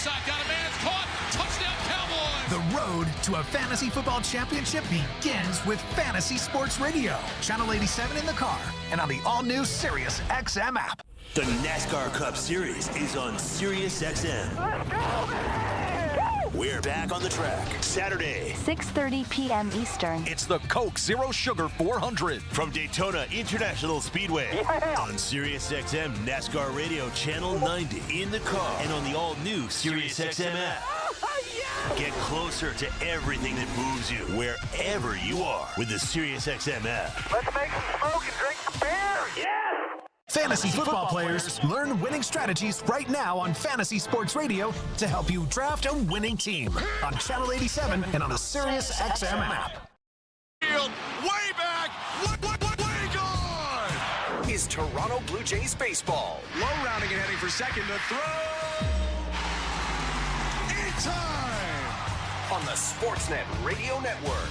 side, got a man, it's caught. Touchdown, Cowboys. The road to a fantasy football championship begins with Fantasy Sports Radio. Channel 87 in the car and on the all-new Sirius XM app. The NASCAR Cup Series is on Sirius XM. Let's go! We're back on the track Saturday, 6:30 p.m. Eastern. It's the Coke Zero Sugar 400 from Daytona International Speedway. Yeah. On Sirius XM NASCAR Radio Channel 90 in the car and on the all-new Sirius XM app. Get closer to everything that moves you wherever you are with the Sirius XM app. Let's make some smoke and drink some beer. Yeah! Fantasy football players, learn winning strategies right now on Fantasy Sports Radio to help you draft a winning team on Channel 87 and on the Sirius XM app. Field, way back, way gone! Is Toronto Blue Jays baseball. Low rounding and heading for second to throw. In time! On the Sportsnet Radio Network.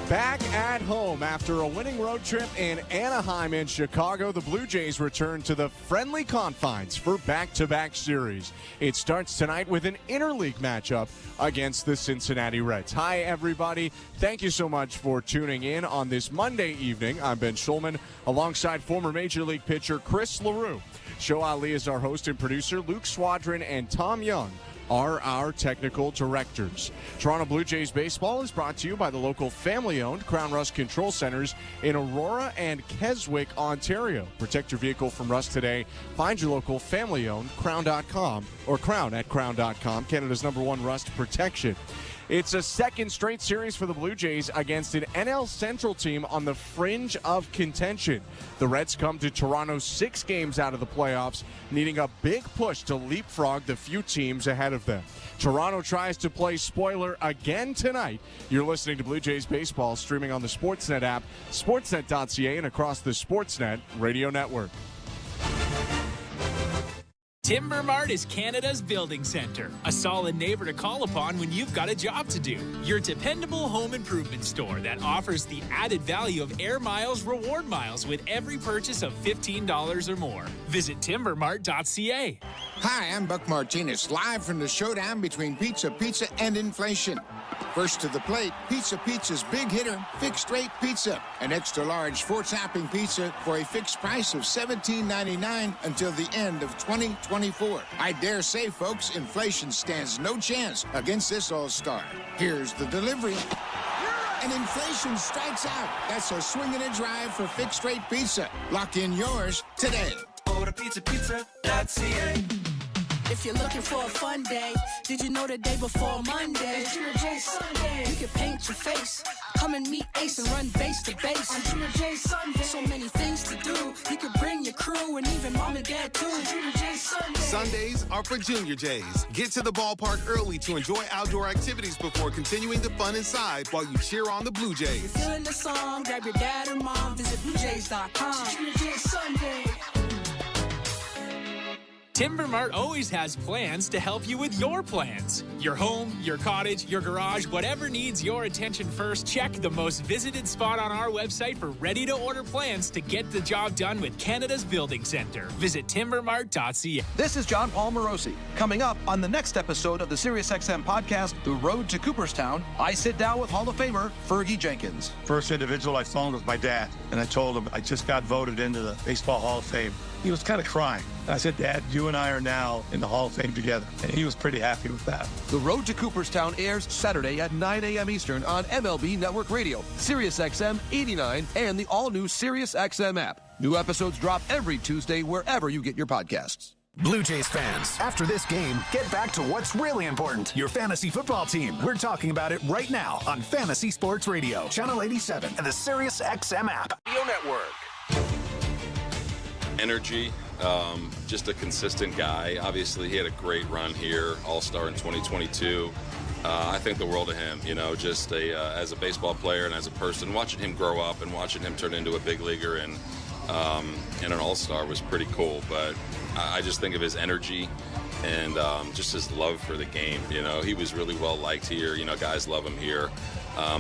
Back at home after a winning road trip in Anaheim and Chicago, the Blue Jays return to the friendly confines for back-to-back series. It starts tonight with an interleague matchup against the Cincinnati Reds. Hi, everybody. Thank you so much for tuning in on this Monday evening. I'm Ben Schulman, alongside former Major League pitcher Chris LaRue. Show Ali is our host and producer. Luke Swadron and Tom Young are our technical directors. Toronto Blue Jays baseball is brought to you by the local family-owned Crown Rust Control Centers in Aurora and Keswick, Ontario. Protect your vehicle from rust today. Find your local family-owned Crown.com or Crown at Crown.com, Canada's #1 rust protection. It's a second straight series for the Blue Jays against an NL Central team on the fringe of contention. The Reds come to Toronto 6 games out of the playoffs, needing a big push to leapfrog the few teams ahead of them. Toronto tries to play spoiler again tonight. You're listening to Blue Jays baseball, streaming on the Sportsnet app, sportsnet.ca, and across the Sportsnet Radio Network. Timber Mart is Canada's building center, a solid neighbor to call upon when you've got a job to do. Your dependable home improvement store that offers the added value of Air Miles reward miles with every purchase of $15 or more. Visit timbermart.ca. Hi, I'm Buck Martinez, live from the showdown between Pizza and inflation. First to the plate, Pizza's big hitter, fixed rate pizza. An extra large 4-topping pizza for a fixed price of $17.99 until the end of 2024. I dare say, folks, inflation stands no chance against this all-star. Here's the delivery. And inflation strikes out. That's a swing and a drive for fixed rate pizza. Lock in yours today. Order pizza.ca. If you're looking for a fun day, did you know the day before Monday? Junior J Sunday. You can paint your face, come and meet Ace and run base to base. On Junior J Sunday. So many things to do. You can bring your crew and even mom and dad too. Junior J Sunday. Sundays are for Junior Jays. Get to the ballpark early to enjoy outdoor activities before continuing the fun inside while you cheer on the Blue Jays. If you're feeling the song, grab your dad or mom, visit BlueJays.com. Junior J Sunday. Timber Mart always has plans to help you with your plans. Your home, your cottage, your garage, whatever needs your attention first, check the most visited spot on our website for ready-to-order plans to get the job done with Canada's building center. Visit timbermart.ca. This is John Paul Morosi. Coming up on the next episode of the SiriusXM podcast, The Road to Cooperstown, I sit down with Hall of Famer Fergie Jenkins. First individual I phoned was my dad, and I told him I just got voted into the Baseball Hall of Fame. He was kind of crying. I said, Dad, you and I are now in the Hall of Fame together. And he was pretty happy with that. The Road to Cooperstown airs Saturday at 9 a.m. Eastern on MLB Network Radio, SiriusXM 89, and the all-new SiriusXM app. New episodes drop every Tuesday wherever you get your podcasts. Blue Jays fans, after this game, get back to what's really important. Your fantasy football team. We're talking about it right now on Fantasy Sports Radio, Channel 87, and the SiriusXM app. Radio Network. Energy, just a consistent guy. Obviously, he had a great run here, All-Star in 2022. I think the world of him, you know, just as a baseball player and as a person, watching him grow up and watching him turn into a big leaguer and an All-Star was pretty cool. But I just think of his energy and just his love for the game. You know, he was really well liked here. You know, guys love him here.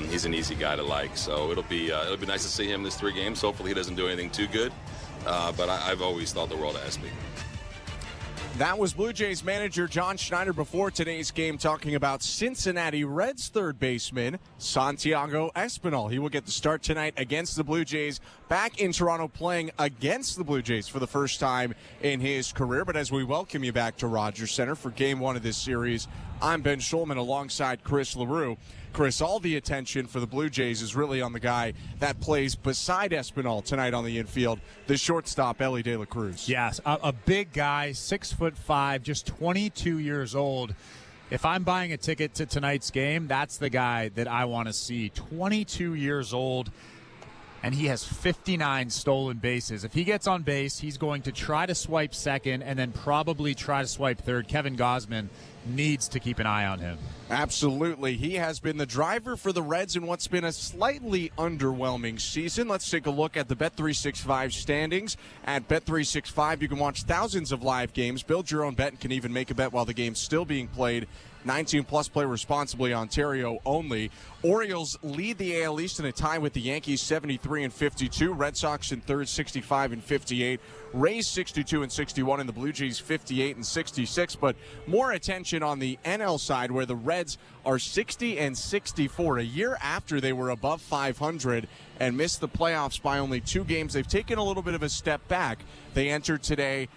He's an easy guy to like, so it'll be nice to see him this 3 games. Hopefully, he doesn't do anything too good. But I've always thought the world of SB. That was Blue Jays manager John Schneider before today's game talking about Cincinnati Reds third baseman Santiago Espinal. He will get the start tonight against the Blue Jays, back in Toronto playing against the Blue Jays for the first time in his career. But as we welcome you back to Rogers Center for Game 1 of this series, I'm Ben Schulman alongside Chris LaRue. Chris, all the attention for the Blue Jays is really on the guy that plays beside Espinal tonight on the infield, the shortstop, Elly De La Cruz. Yes, a big guy, 6'5", just 22 years old. If I'm buying a ticket to tonight's game, that's the guy that I want to see. 22 years old, and he has 59 stolen bases. If he gets on base, he's going to try to swipe second and then probably try to swipe third. Kevin Gausman needs to keep an eye on him. Absolutely. He has been the driver for the Reds in what's been a slightly underwhelming season. Let's take a look at the Bet365 standings. At Bet365, you can watch thousands of live games, build your own bet, and can even make a bet while the game's still being played. 19-plus, play responsibly, Ontario only. Orioles lead the AL East in a tie with the Yankees, 73-52. Red Sox in third, 65-58. Rays 62-61, and the Blue Jays 58-66. But more attention on the NL side, where the Reds are 60-64. A year after they were above 500 and missed the playoffs by only 2 games, they've taken a little bit of a step back. They entered today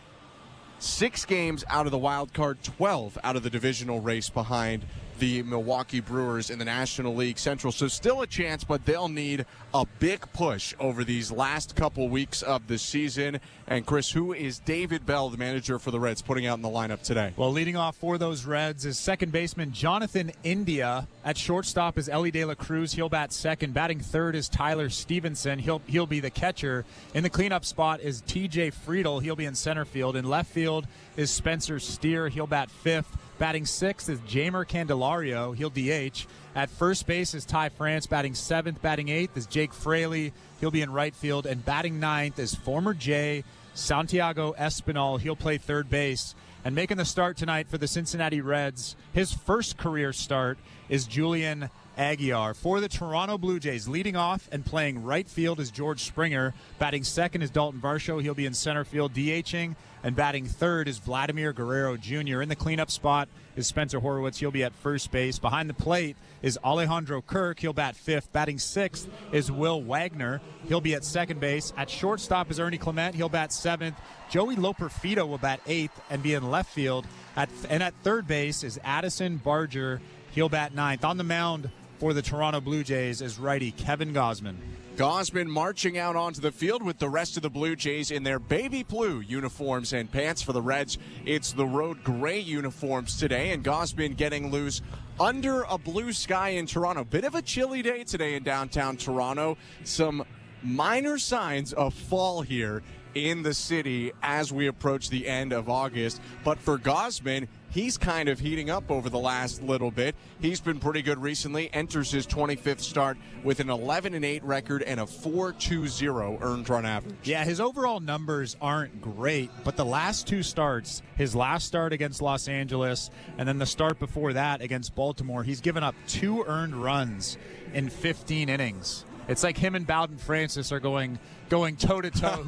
6 games out of the wild card, 12 out of the divisional race behind the Milwaukee Brewers in the National League Central. So still a chance, but they'll need a big push over these last couple weeks of the season. And Chris, who is David Bell, the manager for the Reds, putting out in the lineup today? Well, leading off for those Reds is second baseman Jonathan India. At shortstop is Elly De La Cruz. He'll bat second. Batting third is Tyler Stevenson. He'll be the catcher. In the cleanup spot is TJ Friedel. He'll be in center field. In left field is Spencer Steer. He'll bat fifth. Batting sixth is Jamer Candelario. He'll DH. At first base is Ty France. Batting seventh. Batting eighth is Jake Fraley. He'll be in right field. And batting ninth is former Jay Santiago Espinal. He'll play third base. And making the start tonight for the Cincinnati Reds, his first career start, is Julian Aguiar. For the Toronto Blue Jays, leading off and playing right field is George Springer. Batting second is Dalton Varsho. He'll be in center field DHing. And batting third is Vladimir Guerrero Jr. In the cleanup spot is Spencer Horwitz. He'll be at first base. Behind the plate is Alejandro Kirk. He'll bat fifth. Batting sixth is Will Wagner. He'll be at second base. At shortstop is Ernie Clement. He'll bat seventh. Joey Loperfido will bat eighth and be in left field. And at third base is Addison Barger. He'll bat ninth. On the mound for the Toronto Blue Jays is righty Kevin Gausman. Gausman marching out onto the field with the rest of the Blue Jays in their baby blue uniforms and pants. For the Reds, it's the road gray uniforms today, and Gausman getting loose under a blue sky in Toronto. Bit of a chilly day today in downtown Toronto. Some minor signs of fall here in the city as we approach the end of August. But for Gausman, he's kind of heating up over the last little bit. He's been pretty good recently, enters his 25th start with an 11-8 record and a 4.20 earned run average. Yeah, his overall numbers aren't great, but the last 2 starts, his last start against Los Angeles and then the start before that against Baltimore, he's given up 2 earned runs in 15 innings. It's like him and Bowden Francis are going toe-to-toe.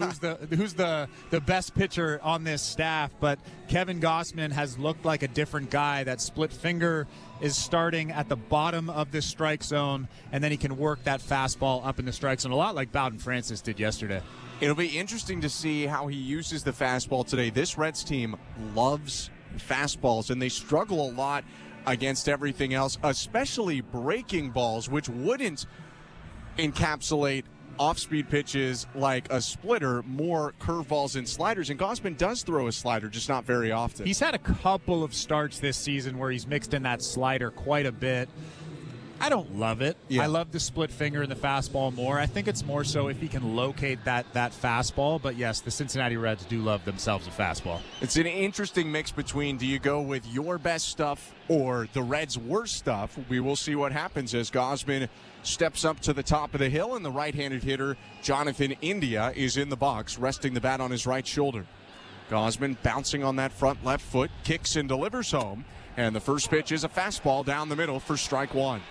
Who's the best pitcher on this staff? But Kevin Gausman has looked like a different guy. That split finger is starting at the bottom of the strike zone, and then he can work that fastball up in the strike zone, a lot like Bowden Francis did yesterday. It'll be interesting to see how he uses the fastball today. This Reds team loves fastballs, and they struggle a lot against everything else, especially breaking balls, which wouldn't encapsulate off-speed pitches like a splitter, more curveballs and sliders. And Gausman does throw a slider, just not very often. He's had a couple of starts this season where he's mixed in that slider quite a bit. I don't love it. Yeah. I love the split finger and the fastball more. I think it's more so if he can locate that fastball. But yes, the Cincinnati Reds do love themselves a fastball. It's an interesting mix between, do you go with your best stuff or the Reds' worst stuff? We will see what happens as Gausman steps up to the top of the hill, and the right-handed hitter Jonathan India is in the box, resting the bat on his right shoulder. Gausman bouncing on that front left foot, kicks and delivers home, and the first pitch is a fastball down the middle for strike one.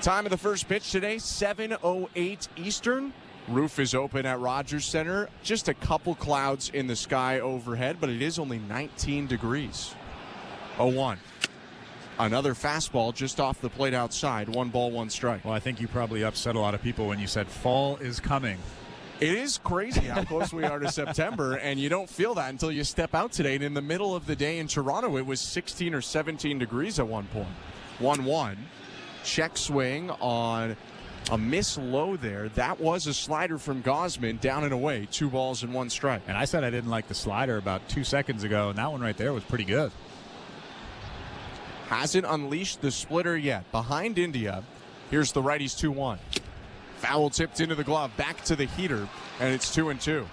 Time of the first pitch today, 7:08 Eastern. Roof is open at Rogers Center. Just a couple clouds in the sky overhead, but it is only 19 degrees. 0-1. Another fastball just off the plate outside. 1 ball, 1 strike. Well, I think you probably upset a lot of people when you said fall is coming. It is crazy how close we are to September, and you don't feel that until you step out today. And in the middle of the day in Toronto, it was 16 or 17 degrees at one point. 1-1. Check swing on a miss low there. That was a slider from Gausman, down and away. 2 balls and 1 strike. And I said I didn't like the slider about 2 seconds ago, and that one right there was pretty good. Hasn't unleashed the splitter yet. Behind India, here's the righties 2-1. Foul tipped into the glove, back to the heater, and it's 2-2.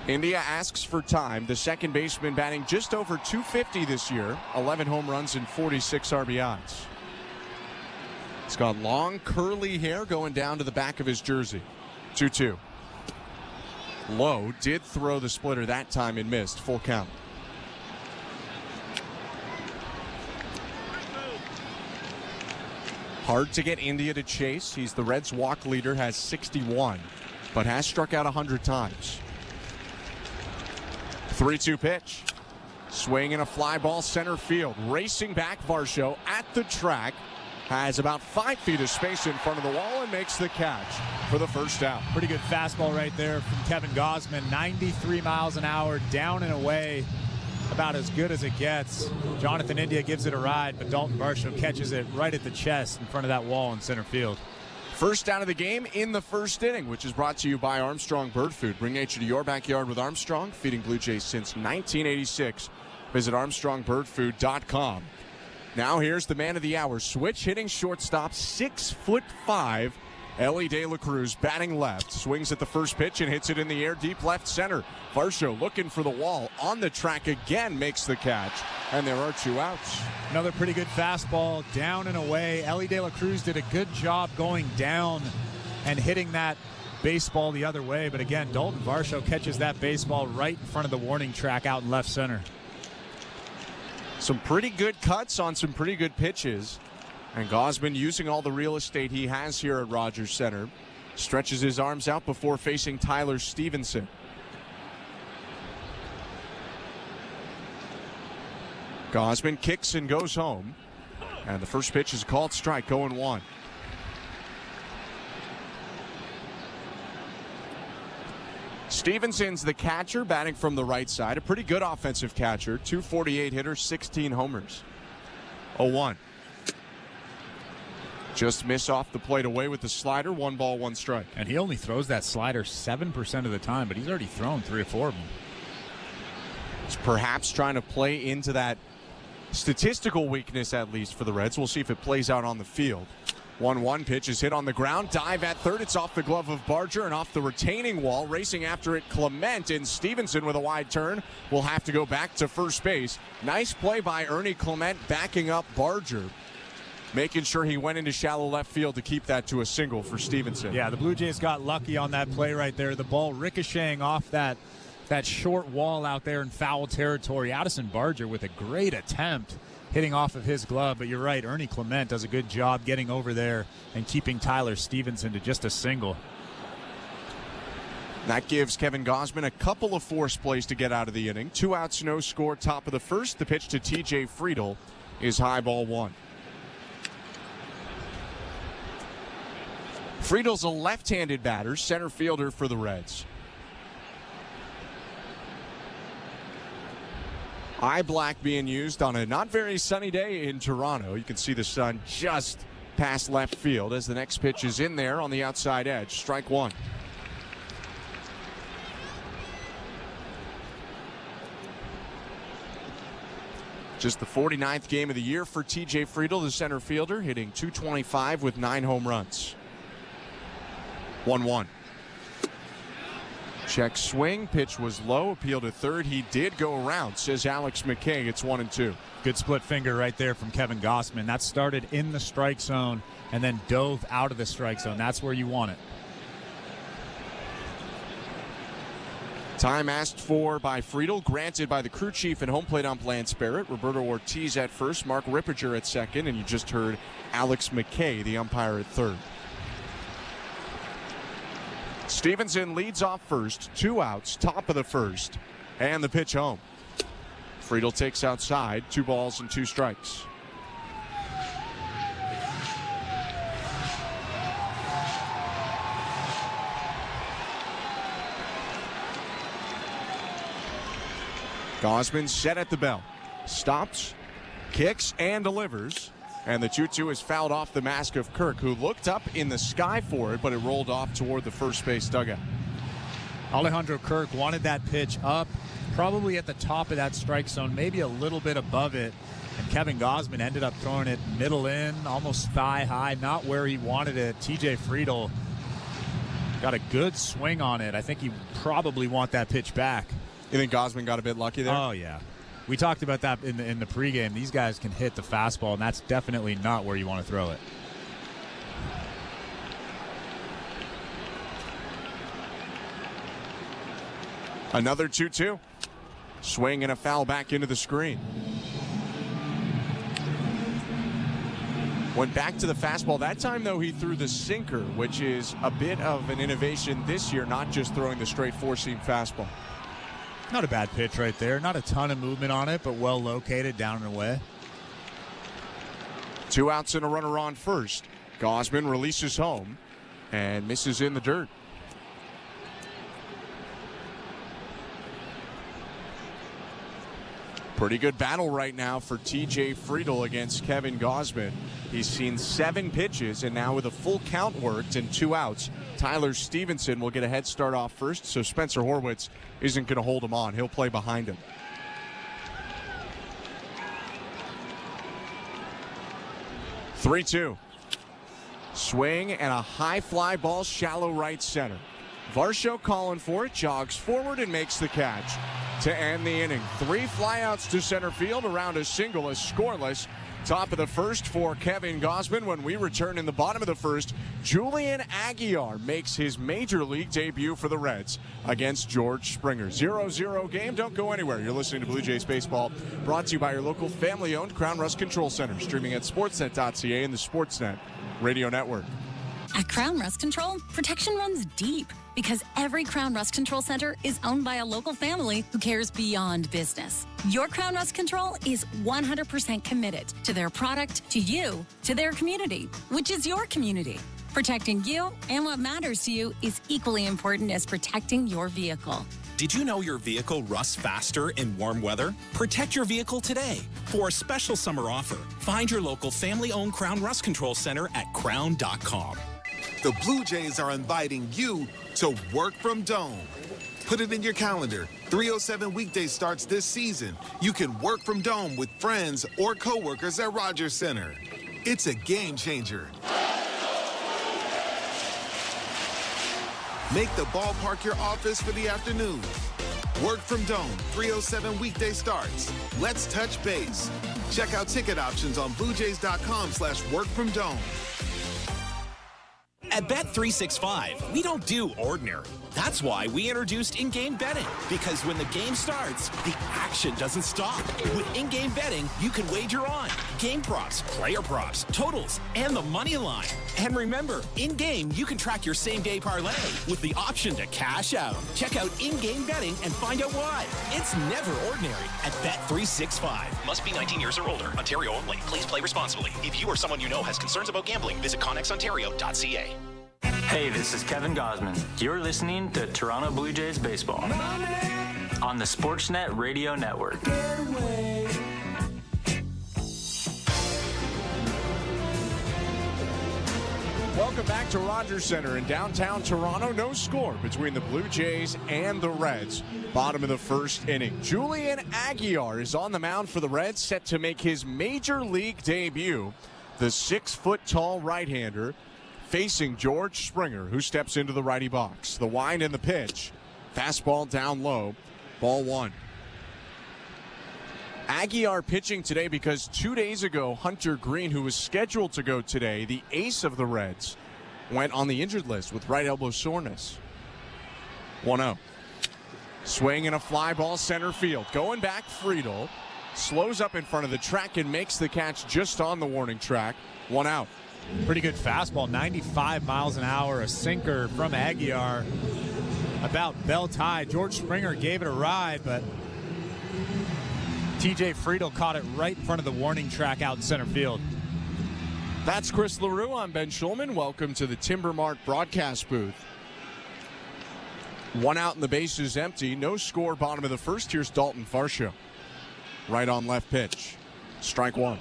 India asks for time. The second baseman batting just over 250 this year. 11 home runs and 46 RBIs. He's got long curly hair going down to the back of his jersey. 2-2. Lowe did throw the splitter that time and missed. Full count. Hard to get India to chase. He's the Reds' walk leader, has 61, but has struck out 100 times. 3-2 pitch. Swing and a fly ball center field. Racing back Varsho at the track. Has about 5 feet of space in front of the wall and makes the catch for the first out. Pretty good fastball right there from Kevin Gausman. 93 miles an hour, down and away. About as good as it gets. Jonathan India gives it a ride, but Dalton Varsho catches it right at the chest in front of that wall in center field. First out of the game in the first inning, which is brought to you by Armstrong Bird Food. Bring nature to your backyard with Armstrong, feeding Blue Jays since 1986. Visit ArmstrongBirdFood.com. Now here's the man of the hour. Switch hitting shortstop, 6'5", Ellie De La Cruz batting left. Swings at the first pitch and hits it in the air deep left center. Varsho looking for the wall. On the track again, makes the catch. And there are 2 outs. Another pretty good fastball down and away. Ellie De La Cruz did a good job going down and hitting that baseball the other way. But again, Dalton Varsho catches that baseball right in front of the warning track out in left center. Some pretty good cuts on some pretty good pitches. And Gausman, using all the real estate he has here at Rogers Center, stretches his arms out before facing Tyler Stevenson. Gausman kicks and goes home. And the first pitch is called strike, 0-1. Stevenson's the catcher, batting from the right side. A pretty good offensive catcher. 248 hitter, 16 homers. 0-1. Just miss off the plate away with the slider. 1 ball, 1 strike. And he only throws that slider 7% of the time, but he's already thrown 3 or 4 of them. He's perhaps trying to play into that statistical weakness, at least for the Reds. We'll see if it plays out on the field. 1-1 pitch is hit on the ground. Dive at third. It's off the glove of Barger and off the retaining wall. Racing after it, Clement, and Stevenson with a wide turn will have to go back to first base. Nice play by Ernie Clement backing up Barger, making sure he went into shallow left field to keep that to a single for Stevenson. Yeah, the Blue Jays got lucky on that play right there. The ball ricocheting off that short wall out there in foul territory. Addison Barger with a great attempt hitting off of his glove. But you're right, Ernie Clement does a good job getting over there and keeping Tyler Stevenson to just a single. That gives Kevin Gausman a couple of force plays to get out of the inning. 2 outs, no score, top of the first. The pitch to TJ Friedel is high, ball 1. Friedel's a left-handed batter, center fielder for the Reds. Eye black being used on a not very sunny day in Toronto. You can see the sun just past left field as the next pitch is in there on the outside edge. Strike 1. Just the 49th game of the year for TJ Friedel, the center fielder, hitting .225 with 9 home runs. 1-1. Check swing. Pitch was low. Appeal to third. He did go around, says Alex McKay. It's 1-2. Good split finger right there from Kevin Gausman. That started in the strike zone and then dove out of the strike zone. That's where you want it. Time asked for by Friedel, granted by the crew chief and home plate ump Lance Barrett. Roberto Ortiz at first, Mark Rippiger at second, and you just heard Alex McKay, the umpire, at third. Stevenson leads off first, 2 outs, top of the first, and the pitch home. Friedel takes outside, 2 balls and 2 strikes. Gausman set at the bell. Stops, kicks, and delivers. And the 2-2 is fouled off the mask of Kirk, who looked up in the sky for it, but it rolled off toward the first base dugout. Alejandro Kirk wanted that pitch up, probably at the top of that strike zone, maybe a little bit above it. And Kevin Gausman ended up throwing it middle in, almost thigh high, not where he wanted it. TJ Friedel got a good swing on it. I think he probably want that pitch back. You think Gausman got a bit lucky there? Oh, yeah. We talked about that in the pregame. These guys can hit the fastball, and that's definitely not where you want to throw it. Another 2-2. Swing and a foul back into the screen. Went back to the fastball. That time, though, he threw the sinker, which is a bit of an innovation this year, not just throwing the straight four-seam fastball. Not a bad pitch right there. Not a ton of movement on it, but well located down and away. 2 outs and a runner on first. Gausman releases home and misses in the dirt. Pretty good battle right now for TJ Friedel against Kevin Gausman. He's seen 7 pitches, and now with a full count worked and 2 outs, Tyler Stevenson will get a head start off first, so Spencer Horwitz isn't going to hold him on. He'll play behind him. (3-2). Swing and a high fly ball, shallow right center. Varsho calling for it, jogs forward and makes the catch to end the inning. 3 flyouts to center field around a single, is scoreless. Top of the first for Kevin Gausman. When we return in the bottom of the first, Julian Aguilar makes his major league debut for the Reds against George Springer. 0-0 game. Don't go anywhere. You're listening to Blue Jays Baseball, brought to you by your local family-owned Crown Rust Control Center, streaming at sportsnet.ca and the Sportsnet Radio Network. At Crown Rust Control, protection runs deep because every Crown Rust Control Center is owned by a local family who cares beyond business. Your Crown Rust Control is 100% committed to their product, to you, to their community, which is your community. Protecting you and what matters to you is equally important as protecting your vehicle. Did you know your vehicle rusts faster in warm weather? Protect your vehicle today. For a special summer offer, find your local family-owned Crown Rust Control Center at crown.com. The Blue Jays are inviting you to work from Dome. Put it in your calendar. 307 weekdays starts this season. You can work from Dome with friends or coworkers at Rogers Center. It's a game changer. Make the ballpark your office for the afternoon. Work from Dome, 307 weekday starts. Let's touch base. Check out ticket options on bluejays.com/workfromdome. At Bet365, we don't do ordinary. That's why we introduced in-game betting. Because when the game starts, the action doesn't stop. With in-game betting, you can wager on game props, player props, totals, and the money line. And remember, in-game, you can track your same-day parlay with the option to cash out. Check out in-game betting and find out why. It's never ordinary at Bet365. Must be 19 years or older. Ontario only. Please play responsibly. If you or someone you know has concerns about gambling, visit connexontario.ca. Hey, this is Kevin Gausman. You're listening to Toronto Blue Jays Baseball on the Sportsnet Radio Network. Welcome back to Rogers Center in downtown Toronto. No score between the Blue Jays and the Reds. Bottom of the first inning. Julian Aguilar is on the mound for the Reds, set to make his major league debut. The 6-foot-tall right-hander facing George Springer, who steps into the righty box. The wind and the pitch. Fastball down low. Ball 1. Aguilar pitching today because 2 days ago, Hunter Green, who was scheduled to go today, the ace of the Reds, went on the injured list with right elbow soreness. 1-0. Swing and a fly ball center field. Going back, Friedel slows up in front of the track and makes the catch just on the warning track. 1 out. Pretty good fastball, 95 miles an hour, a sinker from Aguiar. About belt high. George Springer gave it a ride, but TJ Friedel caught it right in front of the warning track out in center field. That's Chris LaRue. I'm Ben Schulman. Welcome to the Timber Mart broadcast booth. 1 out and the base is empty. No score, bottom of the first. Here's Dalton Varsho. Right on left pitch. Strike 1.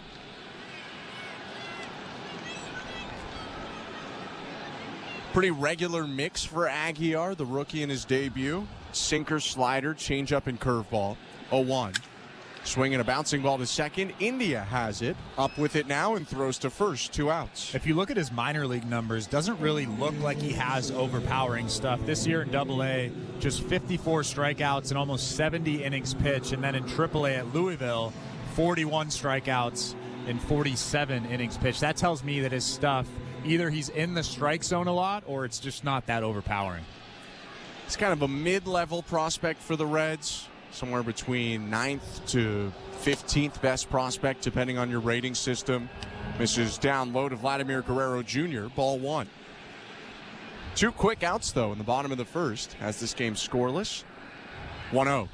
Pretty regular mix for Aguiar, the rookie in his debut. Sinker, slider, changeup, and curveball. 0-1. Swinging a bouncing ball to second. India has it. Up with it now and throws to first. 2 outs. If you look at his minor league numbers, doesn't really look like he has overpowering stuff. This year in AA, just 54 strikeouts and almost 70 innings pitched. And then in AAA at Louisville, 41 strikeouts and 47 innings pitched. That tells me that his stuff, either he's in the strike zone a lot or it's just not that overpowering. It's kind of a mid-level prospect for the Reds. Somewhere between 9th to 15th best prospect, depending on your rating system. Misses down low to Vladimir Guerrero Jr. Ball 1. 2 quick outs, though, in the bottom of the first, as this game scoreless. 1-0.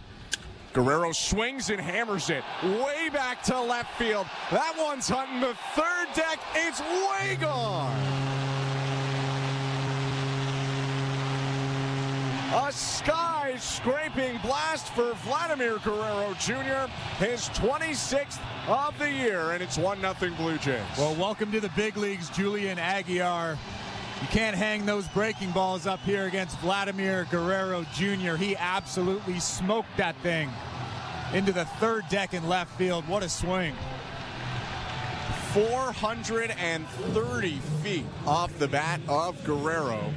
Guerrero swings and hammers it way back to left field. That one's hunting the third deck. It's way gone. A sky-scraping blast for Vladimir Guerrero Jr., his 26th of the year, and it's 1-0 Blue Jays. Well, welcome to the big leagues, Julian Aguiar. You can't hang those breaking balls up here against Vladimir Guerrero Jr. He absolutely smoked that thing into the third deck in left field. What a swing. 430 feet off the bat of Guerrero,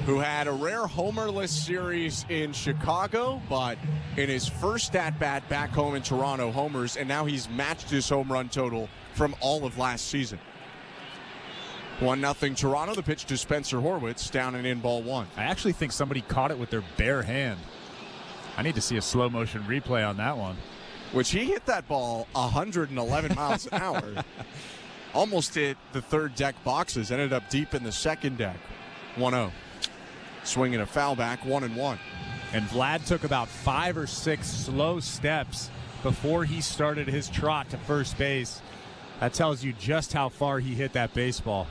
who had a rare homerless series in Chicago, but in his first at-bat back home in Toronto, homers, and now he's matched his home run total from all of last season. 1-0 Toronto. The pitch to Spencer Horwitz, down and in, ball 1. I actually think somebody caught it with their bare hand. I need to see a slow motion replay on that one. Which he hit that ball 111 miles an hour. Almost hit the third deck boxes, ended up deep in the second deck. 1-0. Swinging a foul back, 1-1. And Vlad took about 5 or 6 slow steps before he started his trot to first base. That tells you just how far he hit that baseball.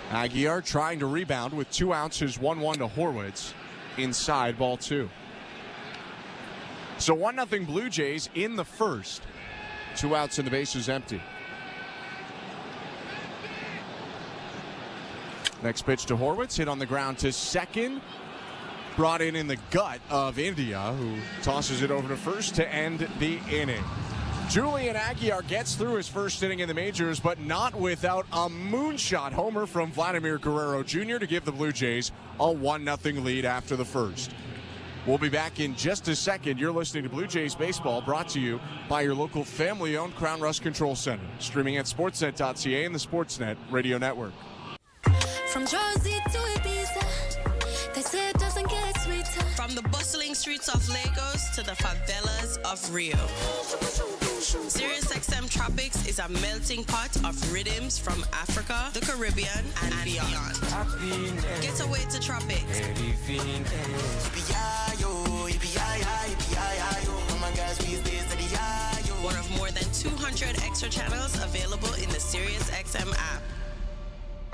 Aguiar trying to rebound with 2 outs, his 1-1 to Horwitz. Inside, ball 2. So 1-0 Blue Jays in the first. 2 outs and the base is empty. Next pitch to Horwitz, hit on the ground to second. Brought in the gut of India, who tosses it over to first to end the inning. Julian Aguiar gets through his first inning in the majors, but not without a moonshot homer from Vladimir Guerrero Jr. to give the Blue Jays a 1-0 lead after the first. We'll be back in just a second. You're listening to Blue Jays Baseball, brought to you by your local family-owned Crown Rust Control Center. Streaming at sportsnet.ca and the Sportsnet Radio Network. From Jersey to Ibiza, they say it doesn't get sweeter. From the bustling streets of Lagos to the favelas of Rio. SiriusXM Tropics is a melting pot of rhythms from Africa, the Caribbean, and beyond. Get away to Tropics. One of more than 200 extra channels available in the SiriusXM app.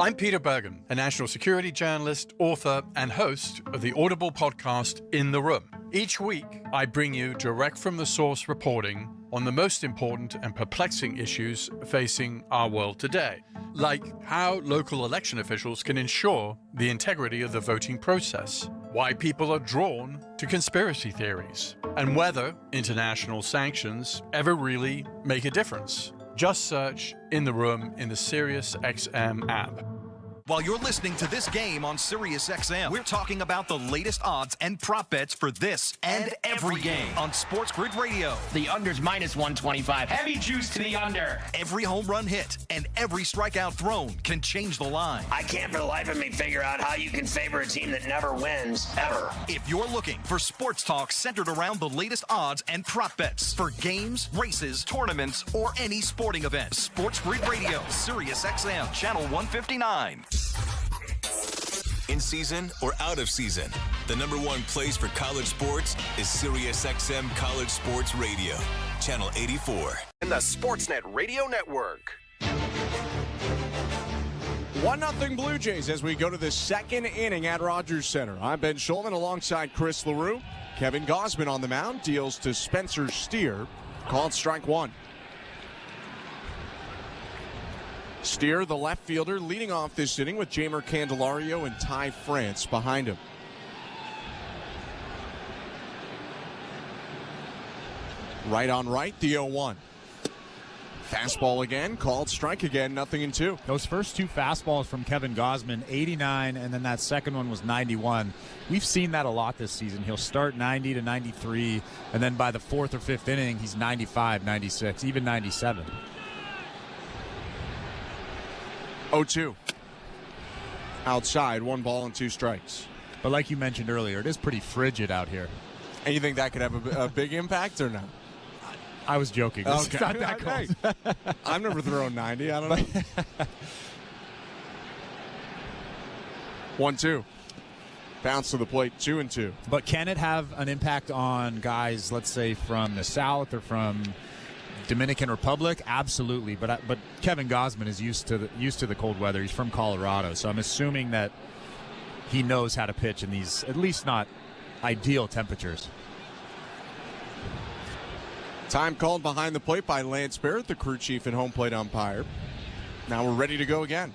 I'm Peter Bergen, a national security journalist, author, and host of the Audible podcast In the Room. Each week, I bring you direct from the source reporting on the most important and perplexing issues facing our world today, like how local election officials can ensure the integrity of the voting process, why people are drawn to conspiracy theories, and whether international sanctions ever really make a difference. Just search In the Room in the SiriusXM app. While you're listening to this game on SiriusXM, we're talking about the latest odds and prop bets for this and every game on Sports Grid Radio. The under's minus 125. Heavy juice to the under. Every home run hit and every strikeout thrown can change the line. I can't for the life of me figure out how you can favor a team that never wins, ever. If you're looking for sports talk centered around the latest odds and prop bets for games, races, tournaments, or any sporting event, Sports Grid Radio, SiriusXM, Channel 159. In season or out of season, the number one place for college sports is SiriusXM College Sports Radio, Channel 84. And the Sportsnet Radio Network. 1-0 Blue Jays as we go to the second inning at Rogers Center. I'm Ben Schulman alongside Chris LaRue. Kevin Gausman on the mound deals to Spencer Steer. Called strike one. Steer, the left fielder, leading off this inning with Jeimer Candelario and Ty France behind him. Right on right, the 0-1. Fastball again, called strike again, 0-2. Those first two fastballs from Kevin Gausman, 89, and then that second one was 91. We've seen that a lot this season. He'll start 90 to 93, and then by the fourth or fifth inning, he's 95, 96, even 97. 0-2. Outside, 1 ball and 2 strikes. But like you mentioned earlier, it is pretty frigid out here. And you think that could have a big impact or not? I was joking. Okay. It's not that close. I've never thrown 90. I don't know. 1-2. Bounce to the plate, 2-2. But can it have an impact on guys, let's say, from the South or from Dominican Republic? Absolutely. But Kevin Gausman is used to the cold weather. He's from Colorado, so I'm assuming that he knows how to pitch in these, at least not ideal temperatures. Time called behind the plate by Lance Barrett, the crew chief and home plate umpire. Now we're ready to go again.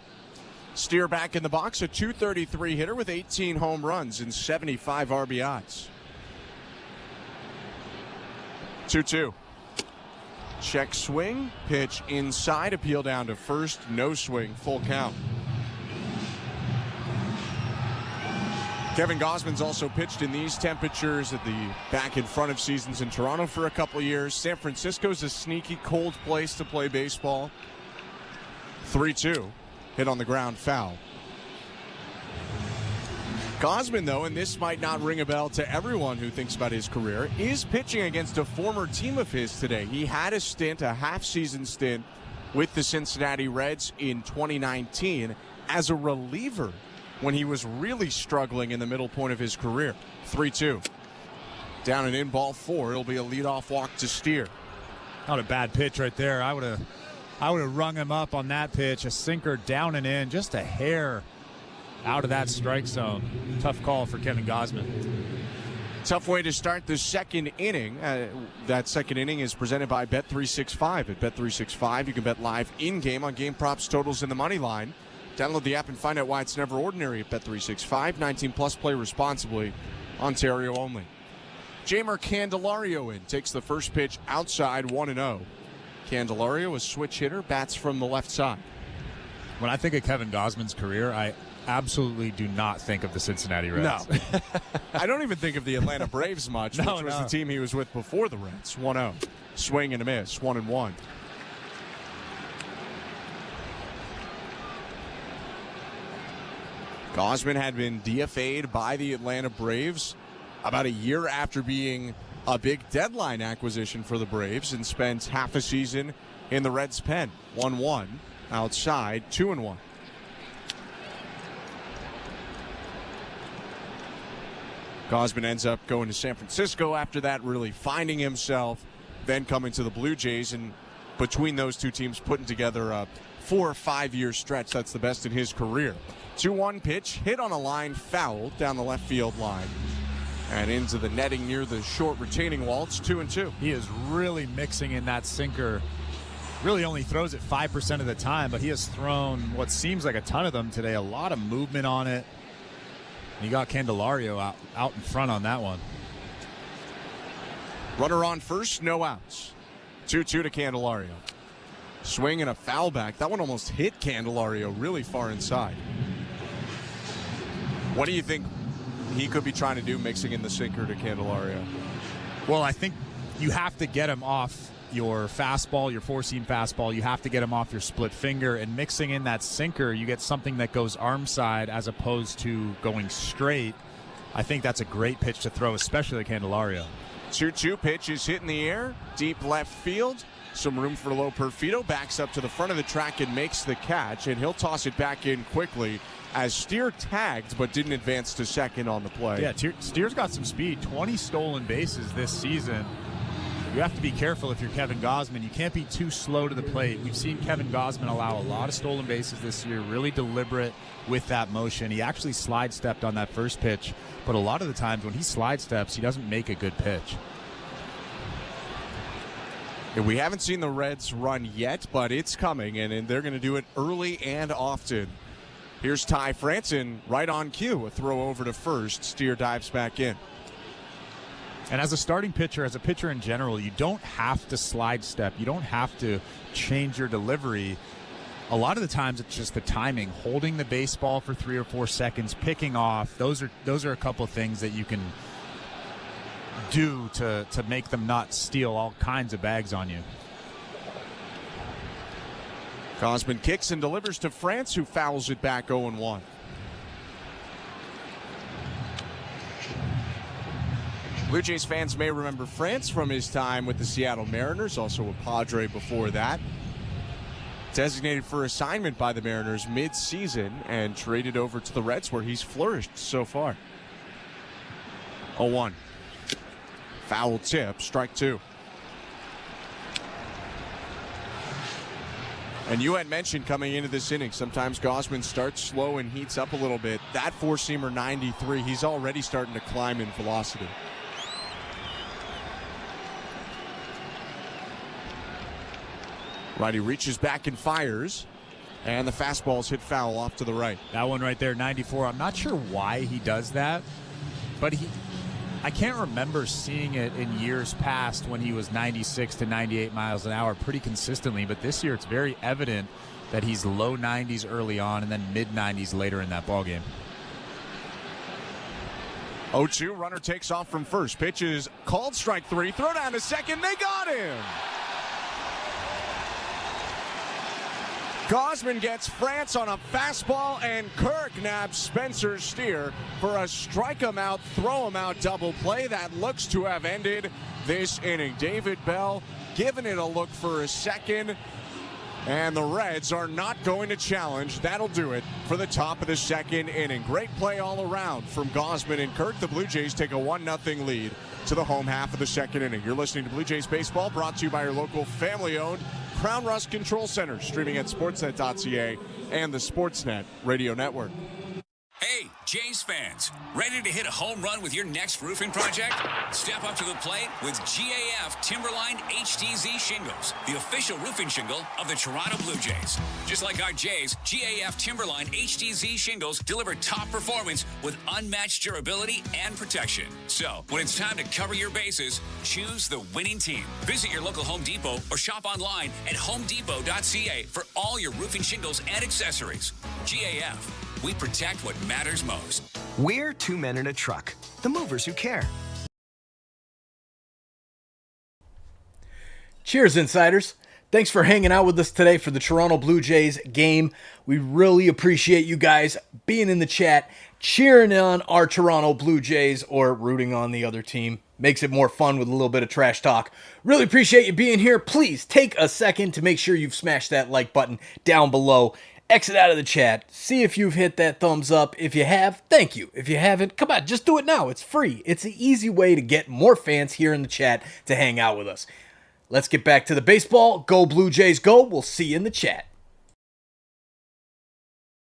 Steer back in the box, a .233 hitter with 18 home runs and 75 RBIs. 2-2. Check swing, pitch inside, appeal down to first, no swing, full count. Kevin Gausman's also pitched in these temperatures at the back in front of seasons in Toronto for a couple years. San Francisco's a sneaky cold place to play baseball. 3-2, hit on the ground, foul. Gausman, though, and this might not ring a bell to everyone who thinks about his career, is pitching against a former team of his today. He had a half-season stint with the Cincinnati Reds in 2019 as a reliever when he was really struggling in the middle point of his career. 3-2. Down and in, ball 4. It'll be a leadoff walk to Steer. Not a bad pitch right there. I would have rung him up on that pitch. A sinker down and in, just a hair out of that strike zone. Tough call for Kevin Gausman. Tough way to start the second inning. That second inning is presented by Bet365. At Bet365, you can bet live in-game on game props, totals, and the money line. Download the app and find out why it's never ordinary at Bet365. 19 plus, play responsibly. Ontario only. Jeimer Candelario takes the first pitch outside, 1-0. Candelario, a switch hitter, bats from the left side. When I think of Kevin Gausman's career, I absolutely do not think of the Cincinnati Reds. No. I don't even think of the Atlanta Braves much, which was the team he was with before the Reds. 1-0. Swing and a miss, 1-1. Gausman had been DFA'd by the Atlanta Braves about a year after being a big deadline acquisition for the Braves and spent half a season in the Reds' pen. 1-1, outside, 2-1. Gausman ends up going to San Francisco after that, really finding himself, then coming to the Blue Jays, and between those two teams putting together a 4 or 5 year stretch. That's the best in his career. 2-1 pitch, hit on a line, foul down the left field line. And into the netting near the short retaining wall. It's 2-2. He is really mixing in that sinker. Really only throws it 5% of the time, but he has thrown what seems like a ton of them today. A lot of movement on it. He got Candelario out in front on that one. Runner on first, no outs. 2-2 to Candelario. Swing and a foul back. That one almost hit Candelario really far inside. What do you think he could be trying to do, mixing in the sinker to Candelario? Well, I think you have to get him off your fastball, your four-seam fastball. You have to get him off your split finger, and mixing in that sinker, you get something that goes arm side as opposed to going straight. I think that's a great pitch to throw, especially to Candelario. 2-2 pitch is hit in the air, deep left field. Some room for low Perfido, backs up to the front of the track and makes the catch, and he'll toss it back in quickly as Steer tagged but didn't advance to second on the play. Yeah, Steer's got some speed, 20 stolen bases this season. You have to be careful if you're Kevin Gausman. You can't be too slow to the plate. We've seen Kevin Gausman allow a lot of stolen bases this year, really deliberate with that motion. He actually slide stepped on that first pitch, but a lot of the times when he slide steps, he doesn't make a good pitch. We haven't seen the Reds run yet, but it's coming, and they're going to do it early and often. Here's Ty Franson right on cue. A throw over to first. Steer dives back in. And as a starting pitcher, as a pitcher in general, you don't have to slide step. You don't have to change your delivery. A lot of the times it's just the timing, holding the baseball for 3 or 4 seconds, picking off. Those are a couple of things that you can do to make them not steal all kinds of bags on you. Gausman kicks and delivers to France, who fouls it back 0-1. Blue Jays fans may remember France from his time with the Seattle Mariners, also a Padre before that. Designated for assignment by the Mariners mid-season and traded over to the Reds, where he's flourished so far. 0-1. Foul tip, strike 2. And you had mentioned coming into this inning, sometimes Gausman starts slow and heats up a little bit. That four-seamer 93, he's already starting to climb in velocity. Righty reaches back and fires, and the fastball's hit foul off to the right. That one right there, 94. I'm not sure why he does that, but I can't remember seeing it in years past when he was 96 to 98 miles an hour pretty consistently, but this year it's very evident that he's low 90s early on and then mid 90s later in that ballgame. 0-2, runner takes off from first. Pitch is called, strike 3. Throw down to second. They got him. Gausman gets France on a fastball, and Kirk nabs Spencer Steer for a strike him out, throw him out double play that looks to have ended this inning. David Bell giving it a look for a second, and the Reds are not going to challenge. That'll do it for the top of the second inning. Great play all around from Gausman and Kirk. The Blue Jays take a 1-0 lead to the home half of the second inning. You're listening to Blue Jays Baseball, brought to you by your local family-owned Crown Rust Control Center, streaming at sportsnet.ca and the Sportsnet Radio Network. Hey, Jays fans, ready to hit a home run with your next roofing project? Step up to the plate with GAF Timberline HTZ shingles, the official roofing shingle of the Toronto Blue Jays. Just like our Jays, GAF Timberline HTZ shingles deliver top performance with unmatched durability and protection. So, when it's time to cover your bases, choose the winning team. Visit your local Home Depot or shop online at homedepot.ca for all your roofing shingles and accessories. GAF. We protect what matters most. We're two men in a truck, the movers who care. Cheers, Insiders. Thanks for hanging out with us today for the Toronto Blue Jays game. We really appreciate you guys being in the chat, cheering on our Toronto Blue Jays or rooting on the other team. Makes it more fun with a little bit of trash talk. Really appreciate you being here. Please take a second to make sure you've smashed that like button down below. Exit out of the chat. See if you've hit that thumbs up. If you have, thank you. If you haven't, come on, just do it now. It's free. It's an easy way to get more fans here in the chat to hang out with us. Let's get back to the baseball. Go Blue Jays, go. We'll see you in the chat.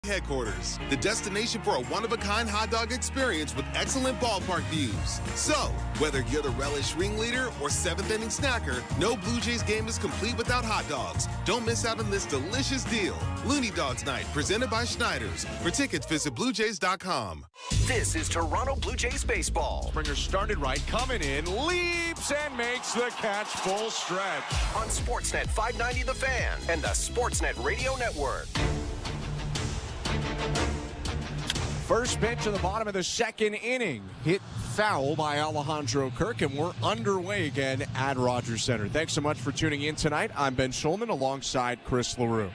Headquarters, the destination for a one-of-a-kind hot dog experience with excellent ballpark views. So, whether you're the relish ringleader or seventh-inning snacker, no Blue Jays game is complete without hot dogs. Don't miss out on this delicious deal. Looney Dogs Night, presented by Schneider's. For tickets, visit BlueJays.com. This is Toronto Blue Jays baseball. Springer started right, coming in, leaps and makes the catch full stretch. On Sportsnet 590 The Fan and the Sportsnet Radio Network. First pitch of the bottom of the second inning. Hit foul by Alejandro Kirk, and we're underway again at Rogers Center. Thanks so much for tuning in tonight. I'm Ben Schulman alongside Chris LaRue.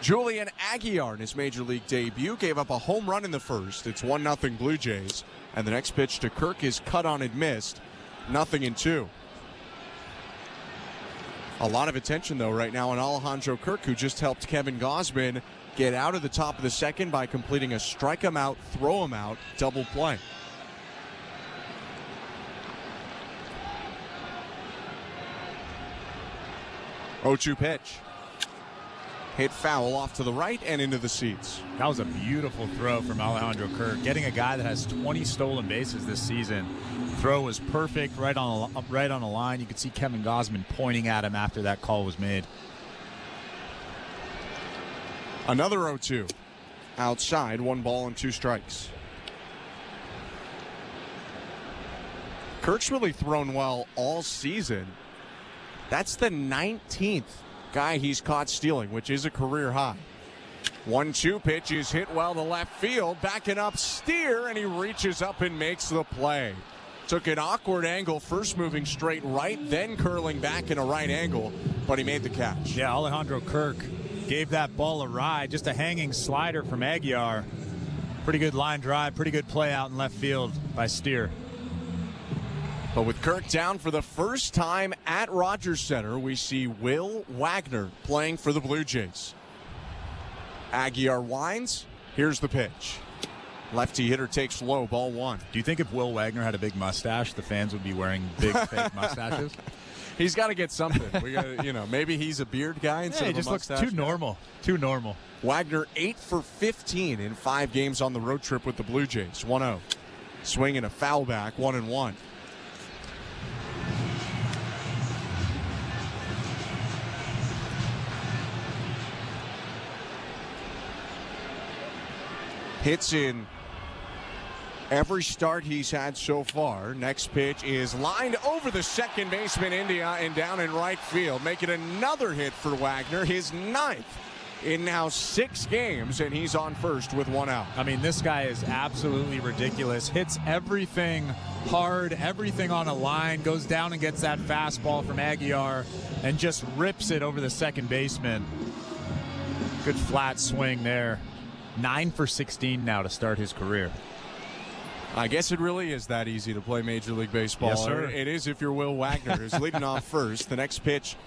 Julian Aguilar in his Major League debut gave up a home run in the first. It's 1-0 Blue Jays. And the next pitch to Kirk is cut on and missed. 0-2. A lot of attention, though, right now on Alejandro Kirk, who just helped Kevin Gausman get out of the top of the second by completing a strike him out, throw him out, double play. Oh-2 pitch. Hit foul off to the right and into the seats. That was a beautiful throw from Alejandro Kirk. Getting a guy that has 20 stolen bases this season. Throw was perfect, right on the line. You could see Kevin Gausman pointing at him after that call was made. Another 0-2. Outside, 1 ball and 2 strikes. Kirk's really thrown well all season. That's the 19th guy he's caught stealing, which is a career high. 1-2 pitch is hit well to left field. Backing up Steer, and he reaches up and makes the play. Took an awkward angle, first moving straight right, then curling back in a right angle, but he made the catch. Yeah, Alejandro Kirk gave that ball a ride, just a hanging slider from Aguilar. Pretty good line drive, pretty good play out in left field by Steer. But with Kirk down for the first time at Rogers Center, we see Will Wagner playing for the Blue Jays. Aguilar winds. Here's the pitch. Lefty hitter takes low, ball 1. Do you think if Will Wagner had a big mustache, the fans would be wearing big fake mustaches? He's got to get something. We got, maybe he's a beard guy instead of a mustache. He just looks too normal. Too normal. Wagner 8 for 15 in 5 games on the road trip with the Blue Jays. 1-0. Swing and a foul back, 1-1. Hits in every start he's had so far. Next pitch is lined over the second baseman, India, and down in right field. Making another hit for Wagner, his 9th in now 6 games, and he's on first with 1 out. I mean, this guy is absolutely ridiculous. Hits everything hard, everything on a line, goes down and gets that fastball from Aguilar, and just rips it over the second baseman. Good flat swing there. 9 for 16 now to start his career. I guess it really is that easy to play Major League Baseball. Yes, sir. It is if you're Will Wagner, who's leading off first. The next pitch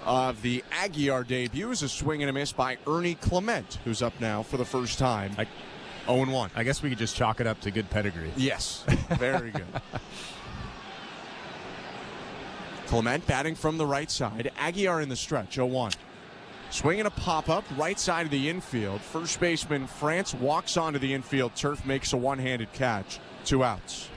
of the Aguilar debut is a swing and a miss by Ernie Clement, who's up now for the first time. 0-1. I guess we could just chalk it up to good pedigree. Yes, very good. Clement batting from the right side. Aguilar in the stretch, 0-1. Swinging a pop-up, right side of the infield. First baseman France walks onto the infield turf, makes a one-handed catch. 2 outs.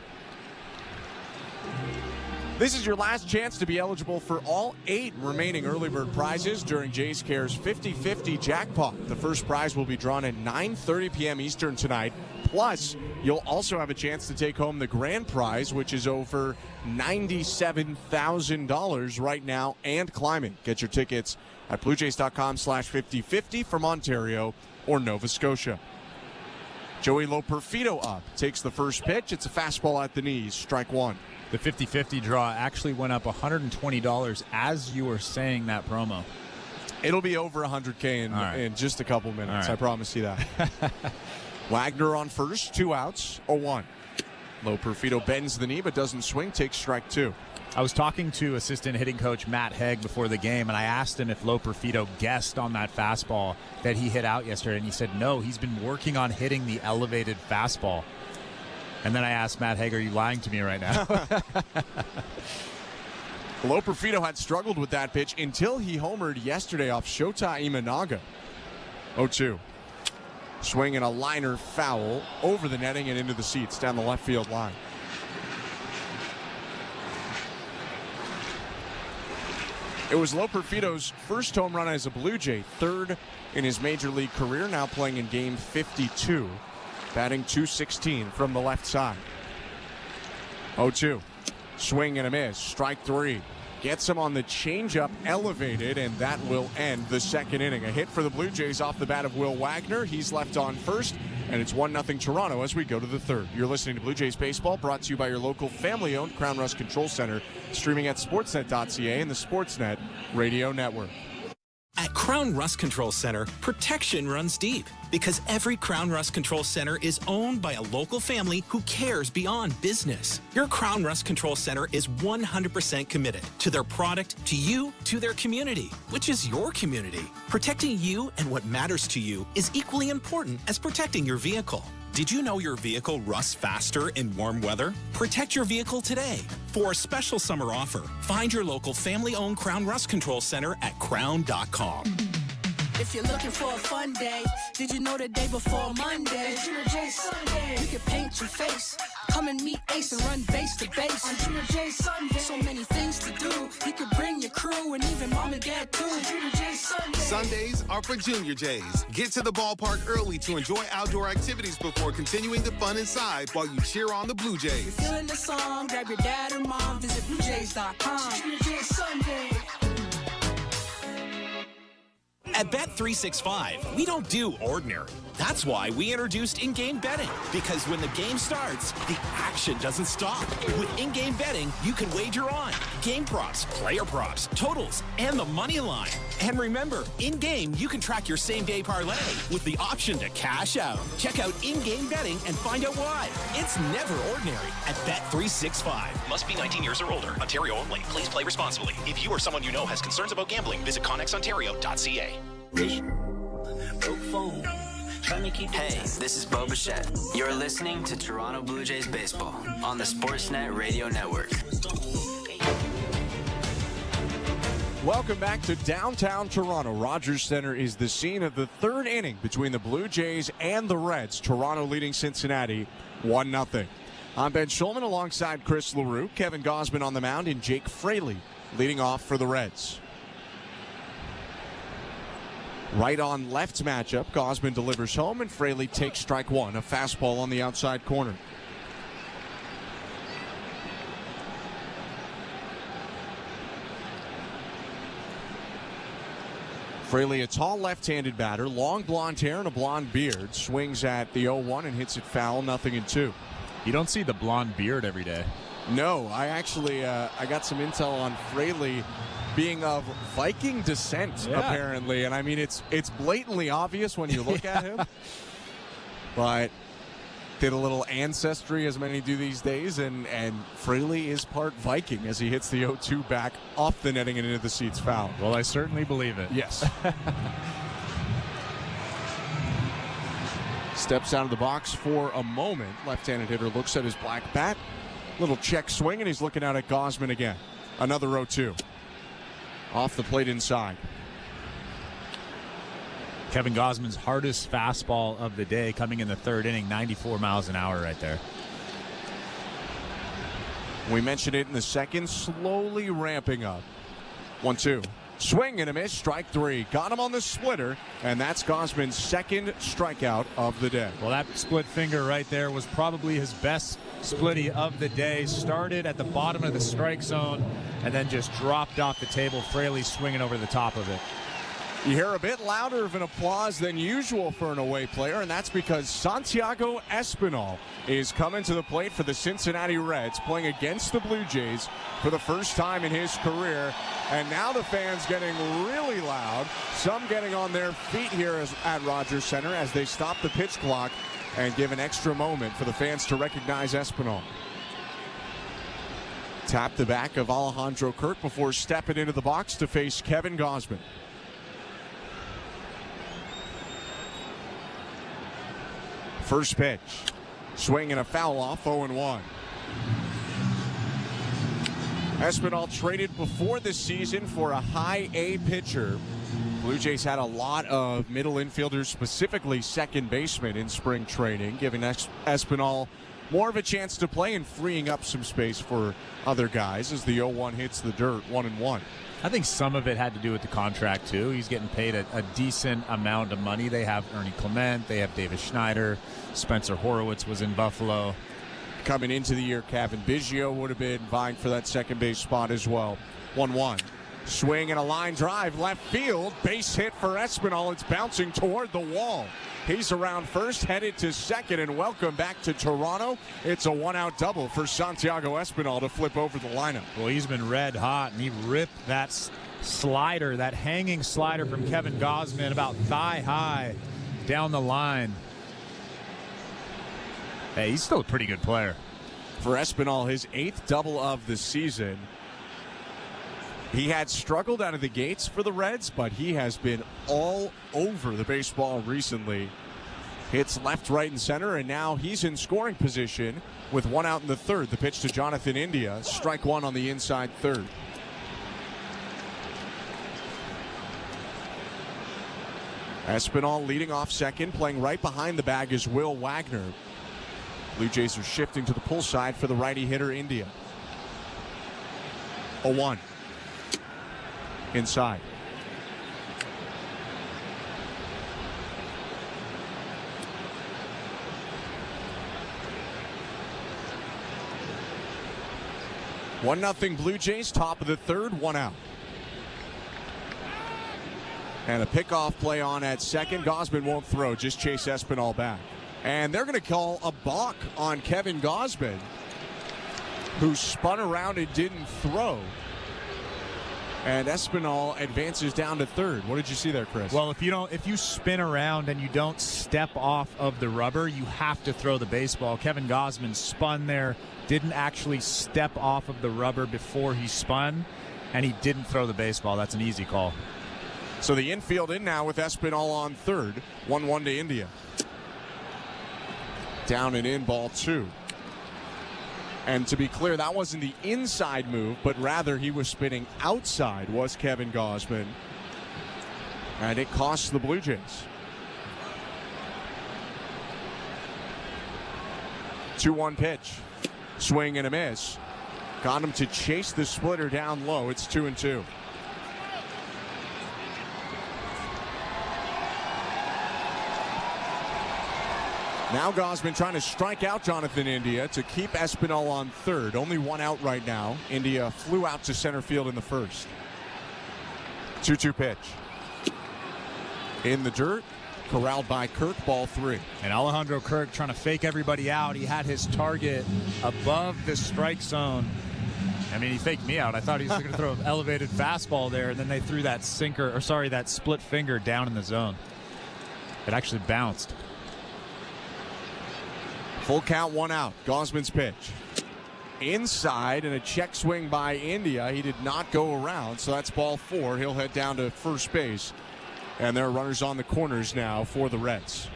This is your last chance to be eligible for all 8 remaining early bird prizes during Jays Care's 50-50 jackpot. The first prize will be drawn at 9:30 p.m. Eastern tonight. Plus, you'll also have a chance to take home the grand prize, which is over $97,000 right now and climbing. Get your tickets at bluejays.com/5050 from Ontario or Nova Scotia. Joey Loperfido up, takes the first pitch. It's a fastball at the knees, strike 1. The 50-50 draw actually went up $120 as you were saying that promo. It'll be over $100K in just a couple minutes. Right. I promise you that. Wagner on first, 2 outs, 0-1. Loperfido bends the knee but doesn't swing, takes strike 2. I was talking to assistant hitting coach Matt Hegg before the game, and I asked him if Loperfido guessed on that fastball that he hit out yesterday, and he said no, he's been working on hitting the elevated fastball. And then I asked Matt Hegg, are you lying to me right now? Loperfido had struggled with that pitch until he homered yesterday off Shota Imanaga. 0-2. Swinging a liner foul over the netting and into the seats down the left field line. It was Loperfido's first home run as a Blue Jay, 3rd in his major league career, now playing in game 52, batting .216 from the left side. 0-2. Swing and a miss, strike 3. Gets him on the changeup, elevated, and that will end the second inning. A hit for the Blue Jays off the bat of Will Wagner. He's left on first, And it's 1-0 Toronto as we go to the third. You're listening to Blue Jays Baseball, brought to you by your local family-owned Crown Rust Control Center, streaming at sportsnet.ca and the Sportsnet Radio Network. At Crown Rust Control Center, protection runs deep because every Crown Rust Control Center is owned by a local family who cares beyond business. Your Crown Rust Control Center is 100% committed to their product, to you, to their community, which is your community. Protecting you and what matters to you is equally important as protecting your vehicle. Did you know your vehicle rusts faster in warm weather? Protect your vehicle today. For a special summer offer, find your local family-owned Crown Rust Control Center at crown.com. If you're looking for a fun day, did you know the day before Monday? Junior J Sunday. You can paint your face. Come and meet Ace and run base to base. On Junior J Sunday. So many things to do. You could bring your crew and even mom and dad too. Junior J Sunday. Sundays are for Junior Jays. Get to the ballpark early to enjoy outdoor activities before continuing the fun inside while you cheer on the Blue If you're Jays. feeling the song, grab your dad or mom. Visit BlueJays.com. Junior J Sunday. At Bet365, we don't do ordinary. That's why we introduced in-game betting. Because when the game starts, the action doesn't stop. With in-game betting, you can wager on game props, player props, totals, and the money line. And remember, in-game, you can track your same-day parlay with the option to cash out. Check out in-game betting and find out why. It's never ordinary at Bet365. Must be 19 years or older. Ontario only. Please play responsibly. If you or someone you know has concerns about gambling, visit connexontario.ca. Hey, this is Bo Bichette. You're listening to Toronto Blue Jays Baseball on the Sportsnet Radio Network. Welcome back to downtown Toronto. Rogers Center is the scene of the third inning between the Blue Jays and the Reds. Toronto leading Cincinnati 1-0. I'm Ben Schulman alongside Chris LaRue, Kevin Gausman on the mound, and Jake Fraley leading off for the Reds. Right on left matchup, Gausman delivers home and Fraley takes strike one, a fastball on the outside corner. Fraley, a tall left-handed batter, long blonde hair and a blonde beard, swings at the 0-1 and hits it foul, 0-2. You don't see the blonde beard every day. No, I actually I got some intel on Fraley being of Viking descent, apparently. And I mean, it's blatantly obvious when you look at him. But did a little ancestry, as many do these days, and Fraley is part Viking as he hits the 0-2 back off the netting and into the seats foul. Well, I certainly believe it. Yes. Steps out of the box for a moment. Left-handed hitter looks at his black bat. Little check swing, and he's looking out at Gausman again. Another 0-2. Off the plate inside. Kevin Gausman's hardest fastball of the day coming in the third inning, 94 miles an hour right there. We mentioned it in the second, slowly ramping up. 1-2. Swing and a miss, strike three. Got him on the splitter, and that's Gausman's second strikeout of the day. Well, that split finger right there was probably his best splitty of the day. Started at the bottom of the strike zone and then just dropped off the table. Fraley swinging over the top of it. You hear a bit louder of an applause than usual for an away player, and that's because Santiago Espinal is coming to the plate for the Cincinnati Reds, playing against the Blue Jays for the first time in his career. And now the fans getting really loud, some getting on their feet here at Rogers Center as they stop the pitch clock and give an extra moment for the fans to recognize Espinal. Tap the back of Alejandro Kirk before stepping into the box to face Kevin Gausman. First pitch. Swing and a foul off, 0-1. Espinal traded before the season for a high A pitcher. Blue Jays had a lot of middle infielders, specifically second baseman, in spring training, giving Espinal more of a chance to play and freeing up some space for other guys as the 0-1 hits the dirt, 1-1. I think some of it had to do with the contract, too. He's getting paid a decent amount of money. They have Ernie Clement. They have Davis Schneider. Spencer Horowitz was in Buffalo. Coming into the year, Kevin Biggio would have been vying for that second base spot as well. 1-1. Swing and a line drive left field. Base hit for Espinal. It's bouncing toward the wall. He's around first, headed to second, and welcome back to Toronto. It's a one-out double for Santiago Espinal to flip over the lineup. Well, he's been red hot, and he ripped that slider, that hanging slider from Kevin Gausman about thigh high down the line. Hey, he's still a pretty good player. For Espinal, his 8th double of the season. He had struggled out of the gates for the Reds, but he has been all over the baseball recently. Hits left, right, and center, and now he's in scoring position with one out in the third. The pitch to Jonathan India. Strike one on the inside third. Espinal leading off second. Playing right behind the bag is Will Wagner. Blue Jays are shifting to the pull side for the righty hitter India. 0-1. Inside. One nothing Blue Jays, top of the third, one out. And a pickoff play on at second. Gausman won't throw, just chase Espinal back. And they're going to call a balk on Kevin Gausman, who spun around and didn't throw. And Espinal advances down to third. What did you see there, Chris? Well, if you spin around and you don't step off of the rubber, you have to throw the baseball. Kevin Gausman spun there, didn't actually step off of the rubber before he spun, and he didn't throw the baseball. That's an easy call. So the infield in now with Espinal on third. 1-1 to India. Down and in, ball two. And to be clear, that wasn't the inside move, but rather he was spinning outside, was Kevin Gausman. And it costs the Blue Jays. 2-1 pitch. Swing and a miss. Got him to chase the splitter down low. It's 2-2. Now Gausman trying to strike out Jonathan India to keep Espinal on third. Only one out right now. India flew out to center field in the first. 2-2 pitch. In the dirt. Corralled by Kirk, ball three. And Alejandro Kirk trying to fake everybody out. He had his target above the strike zone. I mean, he faked me out. I thought he was going to throw an elevated fastball there, and then they threw that that split finger down in the zone. It actually bounced. Full count, one out. Gausman's pitch. Inside, and a check swing by India. He did not go around, so that's ball four. He'll head down to first base. And there are runners on the corners now for the Reds.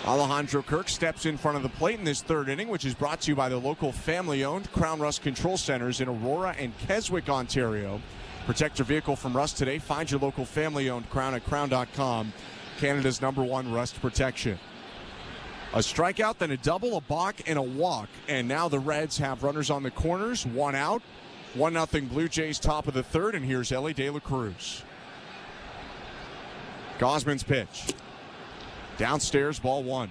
Alejandro Kirk steps in front of the plate in this third inning, which is brought to you by the local family-owned Crown Rust Control Centers in Aurora and Keswick, Ontario. Protect your vehicle from rust today. Find your local family-owned Crown at crown.com. Canada's #1 rust protection. A strikeout, then a double, a balk, and a walk. And now the Reds have runners on the corners, one out. 1-0 Blue Jays, top of the third, and here's Elly De La Cruz. Gausman's pitch. Downstairs, ball one.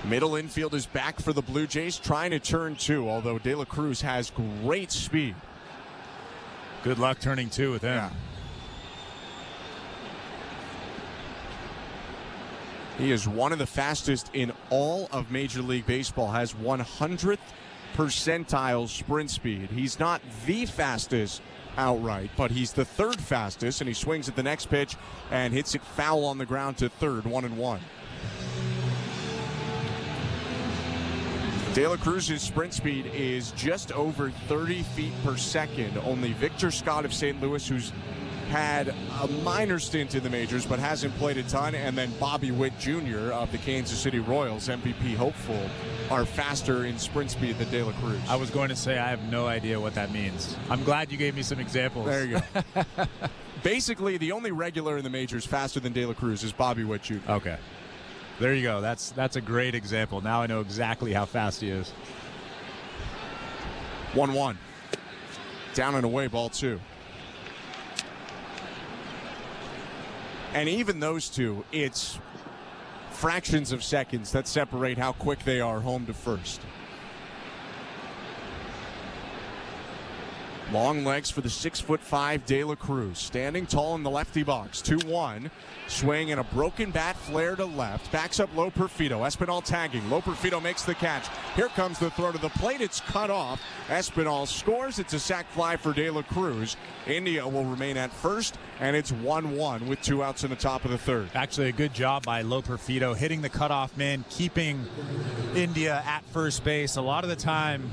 Middle infield is back for the Blue Jays, trying to turn two, although De La Cruz has great speed. Good luck turning two with him. Yeah. He is one of the fastest in all of Major League Baseball, has 100th percentile sprint speed. He's not the fastest outright, but he's the third fastest, and he swings at the next pitch and hits it foul on the ground to third, 1-1. De La Cruz's sprint speed is just over 30 feet per second. Only Victor Scott of St. Louis, who's had a minor stint in the majors but hasn't played a ton, and then Bobby Witt Jr. of the Kansas City Royals, MVP hopeful, are faster in sprint speed than De La Cruz. I was going to say I have no idea what that means. I'm glad you gave me some examples. There you go. Basically, the only regular in the majors faster than De La Cruz is Bobby Witt Jr. Okay. There you go. That's a great example. Now I know exactly how fast he is. 1-1. Down and away, ball two. And even those two, it's fractions of seconds that separate how quick they are home to first. Long legs for the 6'5" De La Cruz. Standing tall in the lefty box. 2-1. Swing and a broken bat flare to left. Backs up low Perfido. Espinal tagging. Low Perfido makes the catch. Here comes the throw to the plate. It's cut off. Espinal scores. It's a sac fly for De La Cruz. India will remain at first, and it's 1-1 with 2 outs in the top of the third. Actually, a good job by Low Perfido hitting the cutoff man, keeping India at first base. A lot of the time,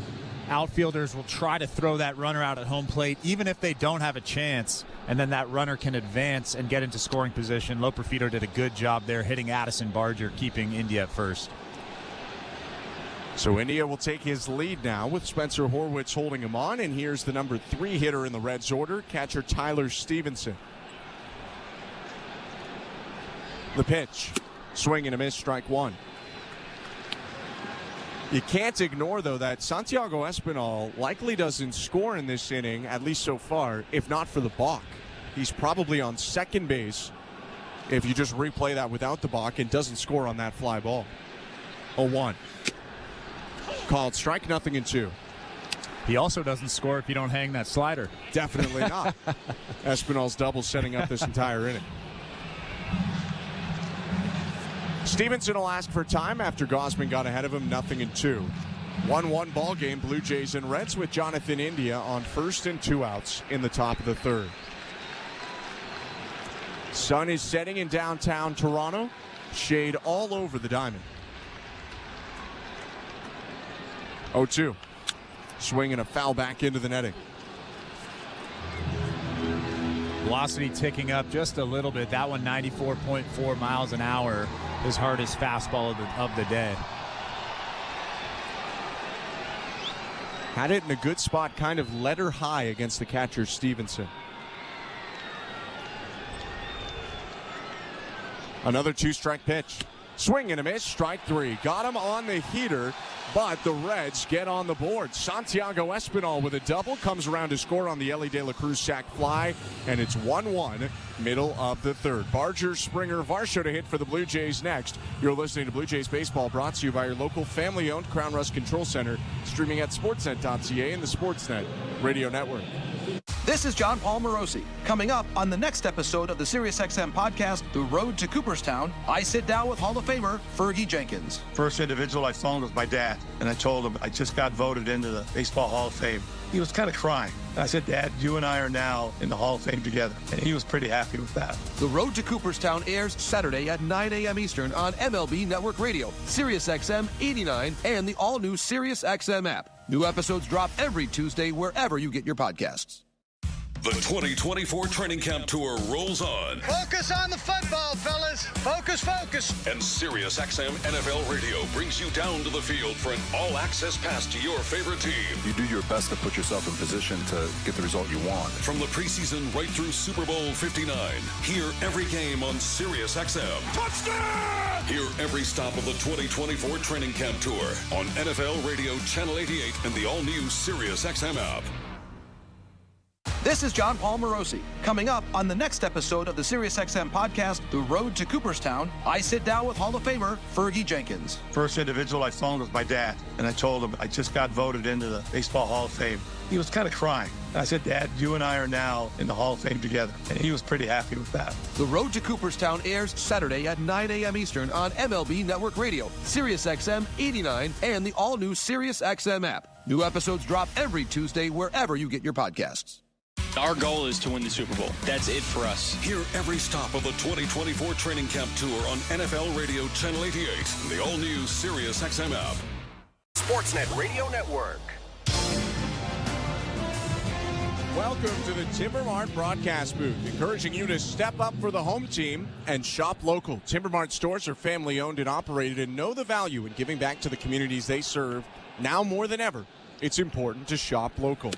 outfielders will try to throw that runner out at home plate, even if they don't have a chance, and then that runner can advance and get into scoring position. Low Perfido did a good job there, hitting Addison Barger, keeping India at first. So India will take his lead now with Spencer Horwitz holding him on, and here's the number 3 hitter in the Reds order, catcher Tyler Stevenson. The pitch, swing and a miss, strike 1. You can't ignore, though, that Santiago Espinal likely doesn't score in this inning, at least so far, if not for the balk. He's probably on second base if you just replay that without the balk, and doesn't score on that fly ball. 0-1. Called strike, 0-2. He also doesn't score if you don't hang that slider. Definitely not. Espinal's double setting up this entire inning. Stevenson will ask for time after Gausman got ahead of him, 0-2. 1-1 ball game, Blue Jays and Reds, with Jonathan India on first and 2 outs in the top of the third. Sun is setting in downtown Toronto. Shade all over the diamond. 0-2. Swing and a foul back into the netting. Velocity ticking up just a little bit. That one 94.4 miles an hour. His hardest fastball of the day. Had it in a good spot, kind of letter high against the catcher Stevenson. Another 2-strike pitch. Swing and a miss, strike 3. Got him on the heater, but the Reds get on the board. Santiago Espinal with a double comes around to score on the Ellie De La Cruz sac fly, and it's 1-1, middle of the third. Barger, Springer, Varsho to hit for the Blue Jays next. You're listening to Blue Jays Baseball, brought to you by your local family-owned Crown Rust Control Center, streaming at sportsnet.ca and the Sportsnet Radio Network. This is John Paul Morosi. Coming up on the next episode of the SiriusXM podcast, The Road to Cooperstown, I sit down with Hall of Famer Fergie Jenkins. First individual I phoned was my dad, and I told him I just got voted into the Baseball Hall of Fame. He was kind of crying. I said, Dad, you and I are now in the Hall of Fame together. And he was pretty happy with that. The Road to Cooperstown airs Saturday at 9 a.m. Eastern on MLB Network Radio, SiriusXM 89, and the all-new SiriusXM app. New episodes drop every Tuesday wherever you get your podcasts. The 2024 Training Camp Tour rolls on. Focus on the football, fellas. Focus, focus. And SiriusXM NFL Radio brings you down to the field for an all-access pass to your favorite team. You do your best to put yourself in position to get the result you want. From the preseason right through Super Bowl 59, hear every game on SiriusXM. Touchdown! Hear every stop of the 2024 Training Camp Tour on NFL Radio Channel 88 and the all-new SiriusXM app. This is John Paul Morosi. Coming up on the next episode of the SiriusXM podcast, The Road to Cooperstown, I sit down with Hall of Famer Fergie Jenkins. First individual I phoned was my dad, and I told him I just got voted into the Baseball Hall of Fame. He was kind of crying. I said, Dad, you and I are now in the Hall of Fame together. And he was pretty happy with that. The Road to Cooperstown airs Saturday at 9 a.m. Eastern on MLB Network Radio, SiriusXM 89, and the all-new SiriusXM app. New episodes drop every Tuesday wherever you get your podcasts. Our goal is to win the Super Bowl. That's it for us. Hear every stop of the 2024 Training Camp Tour on NFL Radio Channel 88 and the all-new SiriusXM app. Sportsnet Radio Network. Welcome to the Timber Mart broadcast booth, encouraging you to step up for the home team and shop local. Timber Mart stores are family-owned and operated and know the value in giving back to the communities they serve. Now more than ever, it's important to shop local.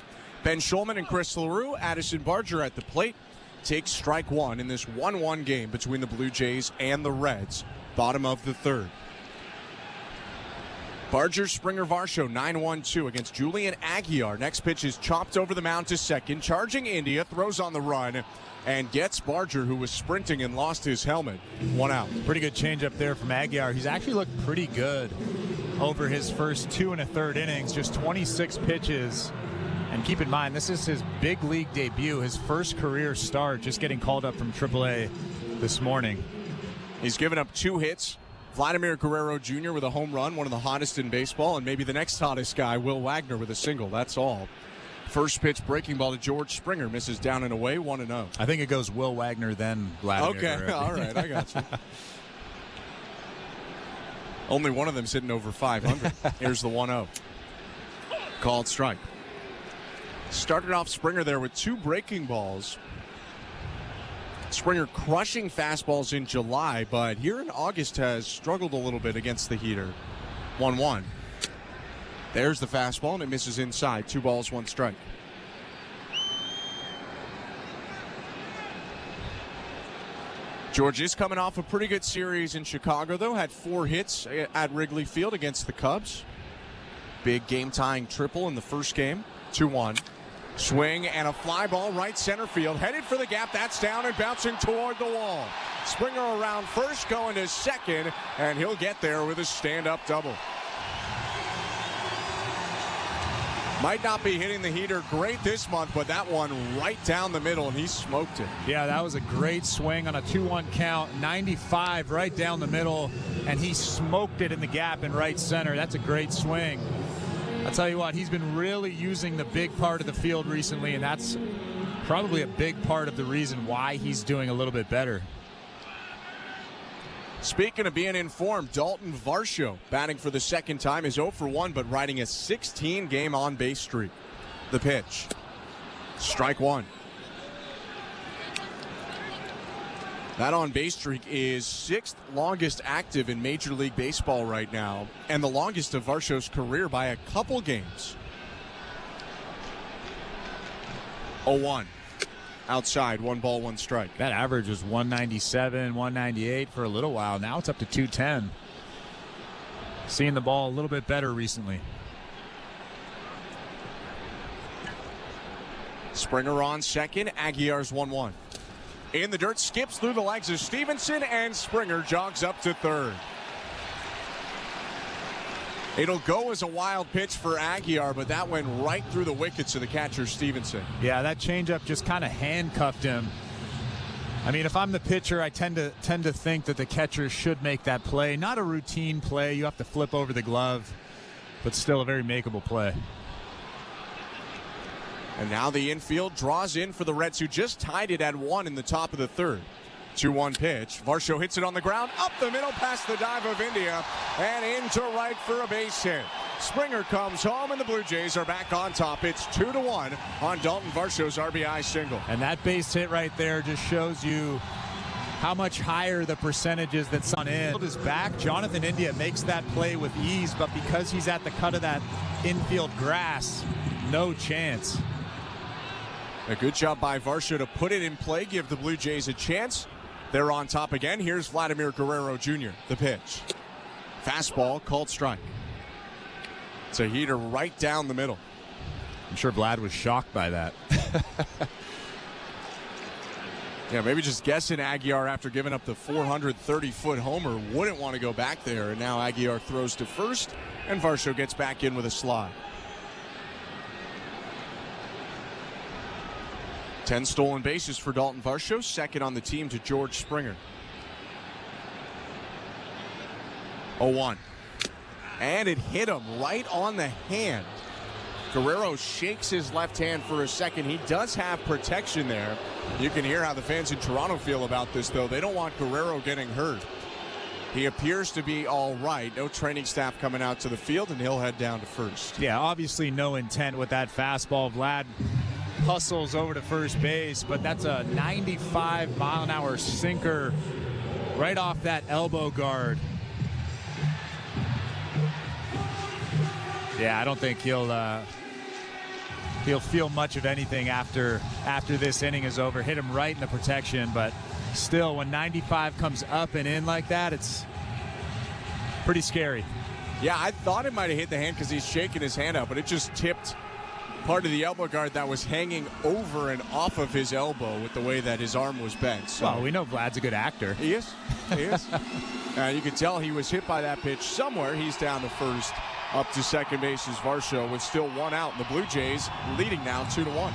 Ben Schulman and Chris LaRue, Addison Barger at the plate, takes strike 1 in this 1-1 game between the Blue Jays and the Reds, bottom of the third. Barger, Springer, Varsho, 9-1-2 against Julian Aguiar. Next pitch is chopped over the mound to second. Charging India, throws on the run, and gets Barger, who was sprinting and lost his helmet. 1 out. Pretty good changeup there from Aguiar. He's actually looked pretty good over his first 2 1/3 innings, just 26 pitches. And keep in mind, this is his big league debut, his first career start, just getting called up from AAA this morning. He's given up 2 hits. Vladimir Guerrero Jr. with a home run, one of the hottest in baseball, and maybe the next hottest guy, Will Wagner, with a single. That's all. First pitch breaking ball to George Springer, misses down and away, 1-0. I think it goes Will Wagner, then Vladimir Guerrero. Okay, all right, I got you. Only one of them sitting over 500. Here's the 1-0. Called strike. Started off Springer there with 2 breaking balls. Springer crushing fastballs in July, but here in August has struggled a little bit against the heater. 1-1. There's the fastball, and it misses inside. 2 balls, 1 strike. George is coming off a pretty good series in Chicago, though. Had 4 hits at Wrigley Field against the Cubs. Big game-tying triple in the first game. 2-1. Swing and a fly ball right center field. Headed for the gap. That's down and bouncing toward the wall. Springer around first, going to second, and he'll get there with a stand-up double. Might not be hitting the heater great this month, but that one right down the middle, and he smoked it. Yeah, that was a great swing on a 2-1 count. 95 right down the middle, and he smoked it in the gap in right center. That's a great swing. I'll tell you what, he's been really using the big part of the field recently, and that's probably a big part of the reason why he's doing a little bit better. Speaking of being informed, Dalton Varsho batting for the second time is 0 for 1, but riding a 16-game on-base streak. The pitch. Strike 1. That on-base streak is 6th longest active in Major League Baseball right now, and the longest of Varsho's career by a couple games. 0-1. Outside, 1 ball, 1 strike. That average was 197, 198 for a little while. Now it's up to 210. Seeing the ball a little bit better recently. Springer on second. Aguiar's 1-1. In the dirt, skips through the legs of Stevenson, and Springer jogs up to third. It'll go as a wild pitch for Aguiar, but that went right through the wickets of the catcher, Stevenson. Yeah, that changeup just kind of handcuffed him. I mean, if I'm the pitcher, I tend to think that the catcher should make that play. Not a routine play. You have to flip over the glove, but still a very makeable play. And now the infield draws in for the Reds, who just tied it at 1 in the top of the third. 2-1 pitch. Varsho hits it on the ground, up the middle past the dive of India, and into right for a base hit. Springer comes home, and the Blue Jays are back on top. It's 2-1 on Dalton Varsho's RBI single. And that base hit right there just shows you how much higher the percentage is that's on in. Is back. Jonathan India makes that play with ease, but because he's at the cut of that infield grass, no chance. A good job by Varsho to put it in play, give the Blue Jays a chance. They're on top again. Here's Vladimir Guerrero Jr., the pitch. Fastball, called strike. It's a heater right down the middle. I'm sure Vlad was shocked by that. Yeah, maybe just guessing Aguiar after giving up the 430-foot homer wouldn't want to go back there. And now Aguiar throws to first, and Varsho gets back in with a slide. 10 stolen bases for Dalton Varsho, second on the team to George Springer. 0-1. And it hit him right on the hand. Guerrero shakes his left hand for a second. He does have protection there. You can hear how the fans in Toronto feel about this, though. They don't want Guerrero getting hurt. He appears to be all right. No training staff coming out to the field, and he'll head down to first. Yeah, obviously no intent with that fastball. Vlad hustles over to first base, but that's a 95-mile-an-hour sinker right off that elbow guard. Yeah, I don't think he'll feel much of anything after this inning is over. Hit him right in the protection, but still, when 95 comes up and in like that, it's pretty scary. Yeah, I thought it might have hit the hand because he's shaking his hand out, but it just tipped part of the elbow guard that was hanging over and off of his elbow with the way that his arm was bent. So. Well, we know Vlad's a good actor. He is. He is. You can tell he was hit by that pitch somewhere. He's down to first. Up to second base is Varsho with still one out. The Blue Jays leading now 2-1.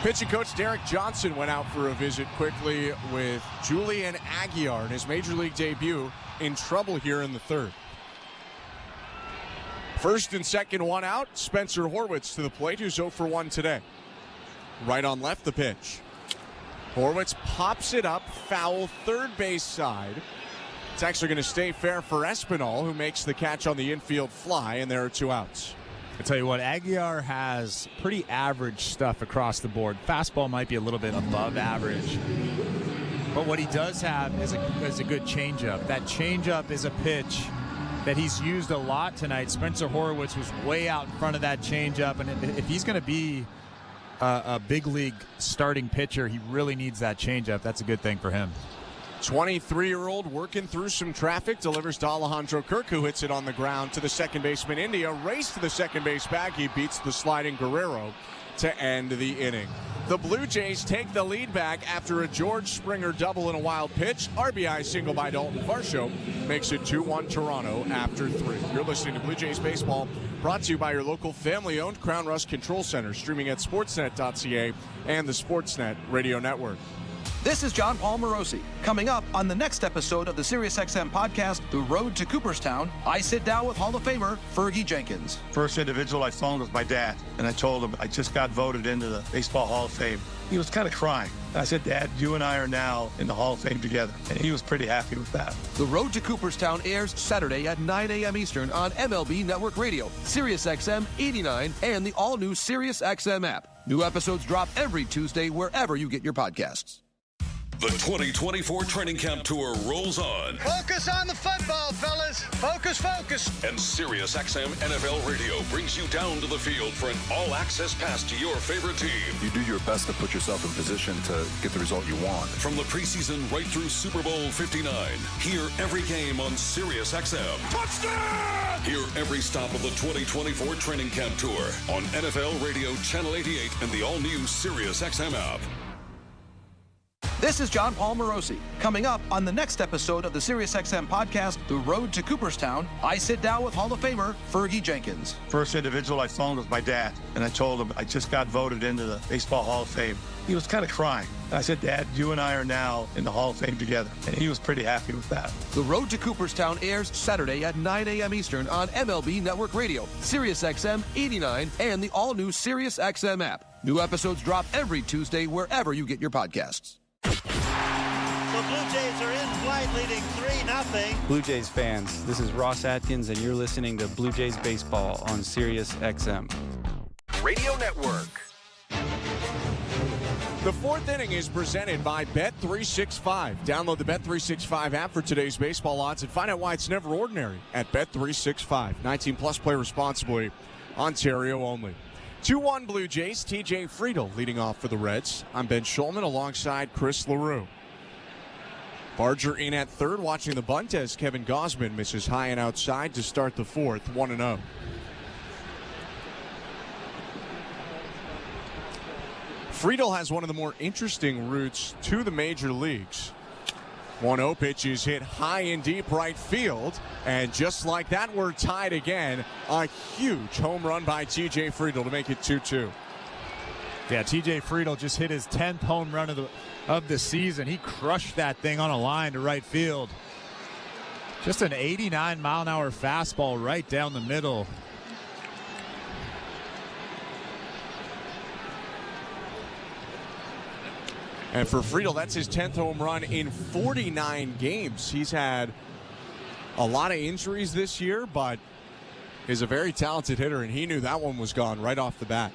Pitching coach Derek Johnson went out for a visit quickly with Julian Aguiar in his major league debut in trouble here in the third. First and second, one out. Spencer Horwitz to the plate, who's 0 for 1 today. Right on left, the pitch. Horwitz pops it up, foul third base side. It's actually going to stay fair for Espinal, who makes the catch on the infield fly, and there are 2 outs. I tell you what, Aguiar has pretty average stuff across the board. Fastball might be a little bit above average. But what he does have is a good changeup. That changeup is a pitch that he's used a lot tonight. Spencer Horwitz was way out in front of that changeup, and if he's going to be a big league starting pitcher, he really needs that changeup. That's a good thing for him. 23-year-old working through some traffic, delivers to Alejandro Kirk, who hits it on the ground to the second baseman. India race to the second base bag. He beats the sliding Guerrero to end the inning. The Blue Jays take the lead back after a George Springer double in a wild pitch. RBI single by Dalton Varsho makes it 2-1 Toronto after 3. You're listening to Blue Jays Baseball, brought to you by your local family-owned Crown Rust Control Center, streaming at sportsnet.ca and the Sportsnet Radio Network. This is John Paul Morosi. Coming up on the next episode of the SiriusXM podcast, The Road to Cooperstown, I sit down with Hall of Famer Fergie Jenkins. First individual I phoned was my dad, and I told him I just got voted into the Baseball Hall of Fame. He was kind of crying. I said, Dad, you and I are now in the Hall of Fame together. And he was pretty happy with that. The Road to Cooperstown airs Saturday at 9 a.m. Eastern on MLB Network Radio, SiriusXM 89, and the all-new SiriusXM app. New episodes drop every Tuesday wherever you get your podcasts. The 2024 training camp tour rolls on. Focus on the football, fellas. Focus, focus. And SiriusXM NFL Radio brings you down to the field for an all-access pass to your favorite team. You do your best to put yourself in position to get the result you want. From the preseason right through Super Bowl 59, hear every game on SiriusXM. Touchdown! Hear every stop of the 2024 training camp tour on NFL Radio Channel 88 and the all-new SiriusXM app. This is John Paul Morosi. Coming up on the next episode of the SiriusXM podcast, The Road to Cooperstown, I sit down with Hall of Famer Fergie Jenkins. First individual I phoned was my dad, and I told him I just got voted into the Baseball Hall of Fame. He was kind of crying. I said, Dad, you and I are now in the Hall of Fame together. And he was pretty happy with that. The Road to Cooperstown airs Saturday at 9 a.m. Eastern on MLB Network Radio, SiriusXM 89, and the all-new SiriusXM app. New episodes drop every Tuesday wherever you get your podcasts. The Blue Jays are in flight, leading 3-0. Blue Jays fans, this is Ross Atkins, and you're listening to Blue Jays Baseball on SiriusXM Radio Network. The fourth inning is presented by Bet365. Download the Bet365 app for today's baseball odds and find out why it's never ordinary at Bet365. 19-plus, play responsibly. Ontario only. 2-1 Blue Jays. TJ Friedel leading off for the Reds. I'm Ben Schulman alongside Chris LaRue. Barger in at third, watching the bunt as Kevin Gausman misses high and outside to start the fourth, 1-0. Friedel has one of the more interesting routes to the major leagues. 1-0 pitch is hit high and deep right field, and just like that, we're tied again. A huge home run by TJ Friedel to make it 2-2. Yeah, TJ Friedel just hit his 10th home run of the season. He crushed that thing on a line to right field. Just an 89-mile-an-hour fastball right down the middle. And for Friedel, that's his 10th home run in 49 games. He's had a lot of injuries this year, but is a very talented hitter, and he knew that one was gone right off the bat.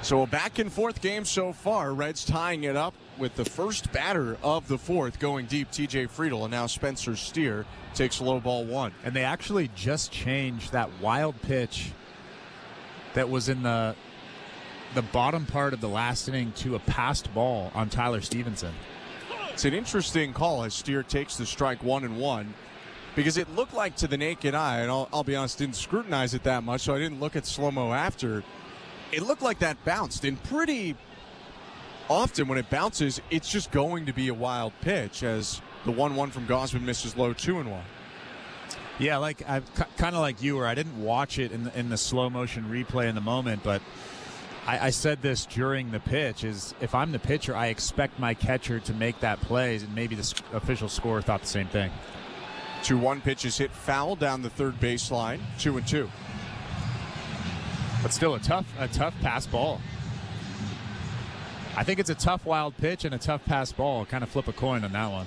So a back-and-forth game so far. Reds tying it up with the first batter of the fourth going deep, TJ Friedel, and now Spencer Steer takes low ball one. And they actually just changed that wild pitch that was in the bottom part of the last inning to a passed ball on Tyler Stevenson. It's an interesting call as Steer takes the strike 1-1 because it looked like to the naked eye, and I'll be honest, didn't scrutinize it that much, so I didn't look at slow-mo after. It looked like that bounced, and pretty often when it bounces, it's just going to be a wild pitch as the 1-1 from Gausman misses low 2-1. Yeah, like I'm kind of like you, where I didn't watch it in the slow motion replay in the moment, but I said this during the pitch: is if I'm the pitcher, I expect my catcher to make that play, and maybe the official scorer thought the same thing. 2-1 pitch is hit foul down the third baseline, 2-2. But still a tough pass ball. I think it's a tough wild pitch and a tough pass ball. Kind of flip a coin on that one.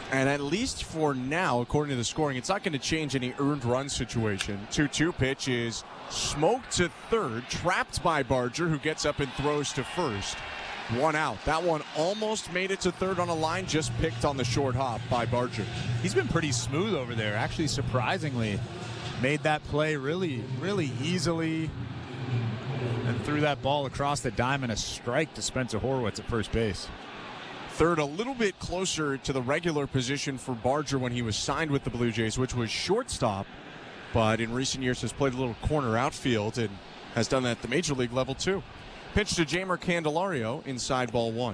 And at least for now, according to the scoring, it's not going to change any earned run situation. 2-2 pitch is smoked to third, trapped by Barger, who gets up and throws to first. 1 out. That one almost made it to third on a line, just picked on the short hop by Barger. He's been pretty smooth over there. Actually, surprisingly, made that play really, really easily and threw that ball across the diamond, a strike to Spencer Horwitz at first base. Third, a little bit closer to the regular position for Barger when he was signed with the Blue Jays, which was shortstop, but in recent years has played a little corner outfield and has done that at the major league level too. Pitch to Jeimer Candelario, inside ball 1.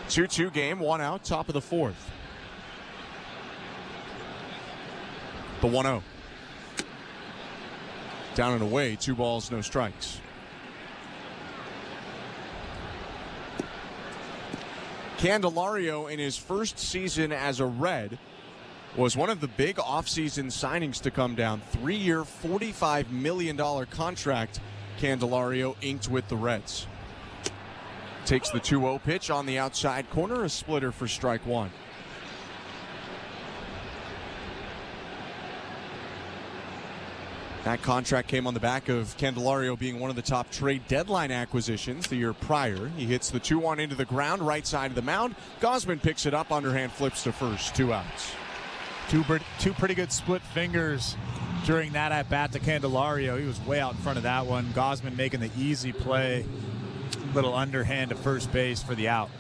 Two-two game, 1 out, top of the 4th. The 1-0. Down and away, 2 balls, no strikes. Candelario, in his first season as a Red, was one of the big offseason signings to come down. 3-year, $45 million contract Candelario inked with the Reds. Takes the 2-0 pitch on the outside corner, a splitter for strike 1. That contract came on the back of Candelario being one of the top trade deadline acquisitions the year prior. He hits the 2-1 into the ground, right side of the mound. Gausman picks it up, underhand flips to first, 2 outs. Two pretty good split fingers during that at-bat to Candelario. He was way out in front of that one. Gausman making the easy play. Little underhand to first base for the out.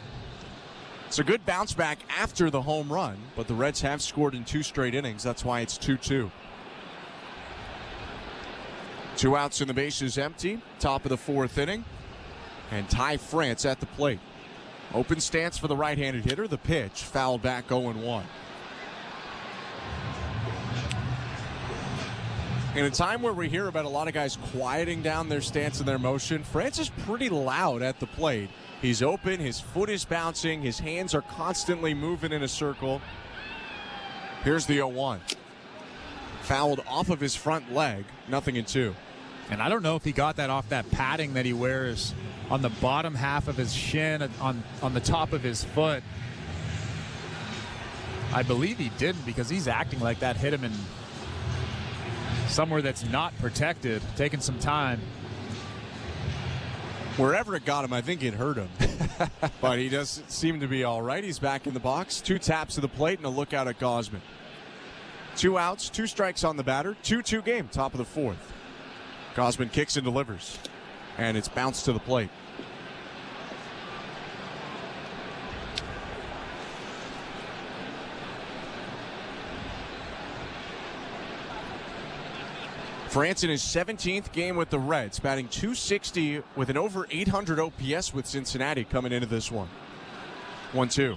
It's a good bounce back after the home run, but the Reds have scored in 2 straight innings. That's why it's 2-2. 2 outs and the base is empty. Top of the 4th inning. And Ty France at the plate. Open stance for the right-handed hitter. The pitch fouled back 0-1. In a time where we hear about a lot of guys quieting down their stance and their motion, France is pretty loud at the plate. He's open, his foot is bouncing, his hands are constantly moving in a circle. Here's the 0-1. Fouled off of his front leg, 0-2. And I don't know if he got that off that padding that he wears on the bottom half of his shin, on the top of his foot. I believe he didn't, because he's acting like that hit him in somewhere that's not protected, taking some time. Wherever it got him, I think it hurt him. But he does seem to be all right. He's back in the box. 2 taps to the plate and a look out at Gausman. 2 outs, 2 strikes on the batter. 2-2 game, top of the 4th. Gausman kicks and delivers. And it's bounced to the plate. France in his 17th game with the Reds, batting .260 with an over 800 OPS with Cincinnati coming into this one. 1-2.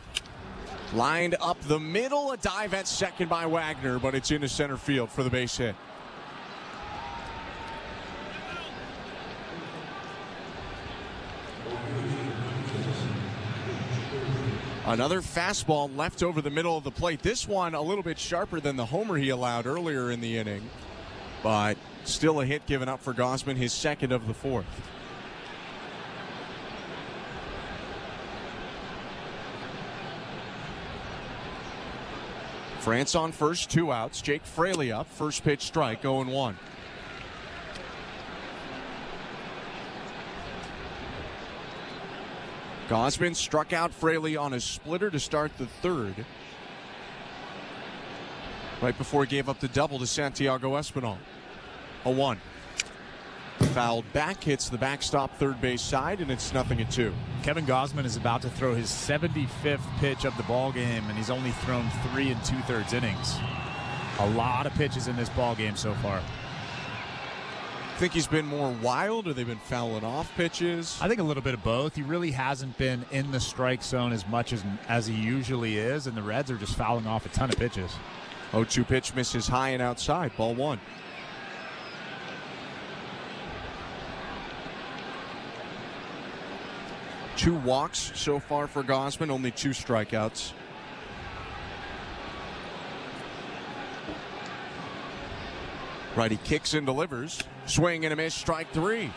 Lined up the middle, a dive at second by Wagner, but it's into center field for the base hit. Another fastball left over the middle of the plate. This one a little bit sharper than the homer he allowed earlier in the inning. But still a hit given up for Gausman, his second of the 4th. France on first, 2 outs. Jake Fraley up, first pitch strike, 0-1. Gausman struck out Fraley on a splitter to start the 3rd. Right before he gave up the double to Santiago Espinal. 0-1. Fouled back, hits the backstop third base side, and it's 0-2. Kevin Gausman is about to throw his 75th pitch of the ball game, and he's only thrown 3 2/3 innings. A lot of pitches in this ball game so far. Think he's been more wild, or they've been fouling off pitches? I think a little bit of both. He really hasn't been in the strike zone as much as he usually is, and the Reds are just fouling off a ton of pitches. 0-2 pitch misses high and outside. Ball 1. Two walks so far for Gausman, only 2 strikeouts. Righty kicks and delivers. Swing and a miss, strike 3.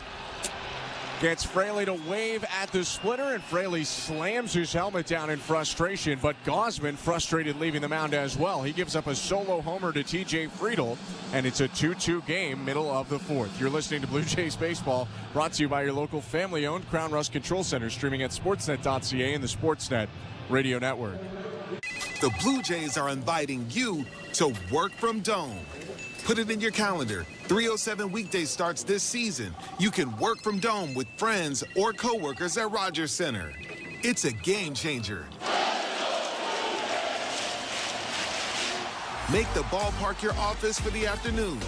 Gets Fraley to wave at the splitter, and Fraley slams his helmet down in frustration, but Gausman frustrated leaving the mound as well. He gives up a solo homer to TJ Friedl, and it's a 2-2 game, middle of the 4th. You're listening to Blue Jays Baseball, brought to you by your local family-owned Crown Rust Control Center, streaming at sportsnet.ca and the Sportsnet Radio Network. The Blue Jays are inviting you to work from Dome. Put it in your calendar. 307 weekday starts this season. You can work from Dome with friends or coworkers at Rogers Center. It's a game changer. Make the ballpark your office for the afternoon.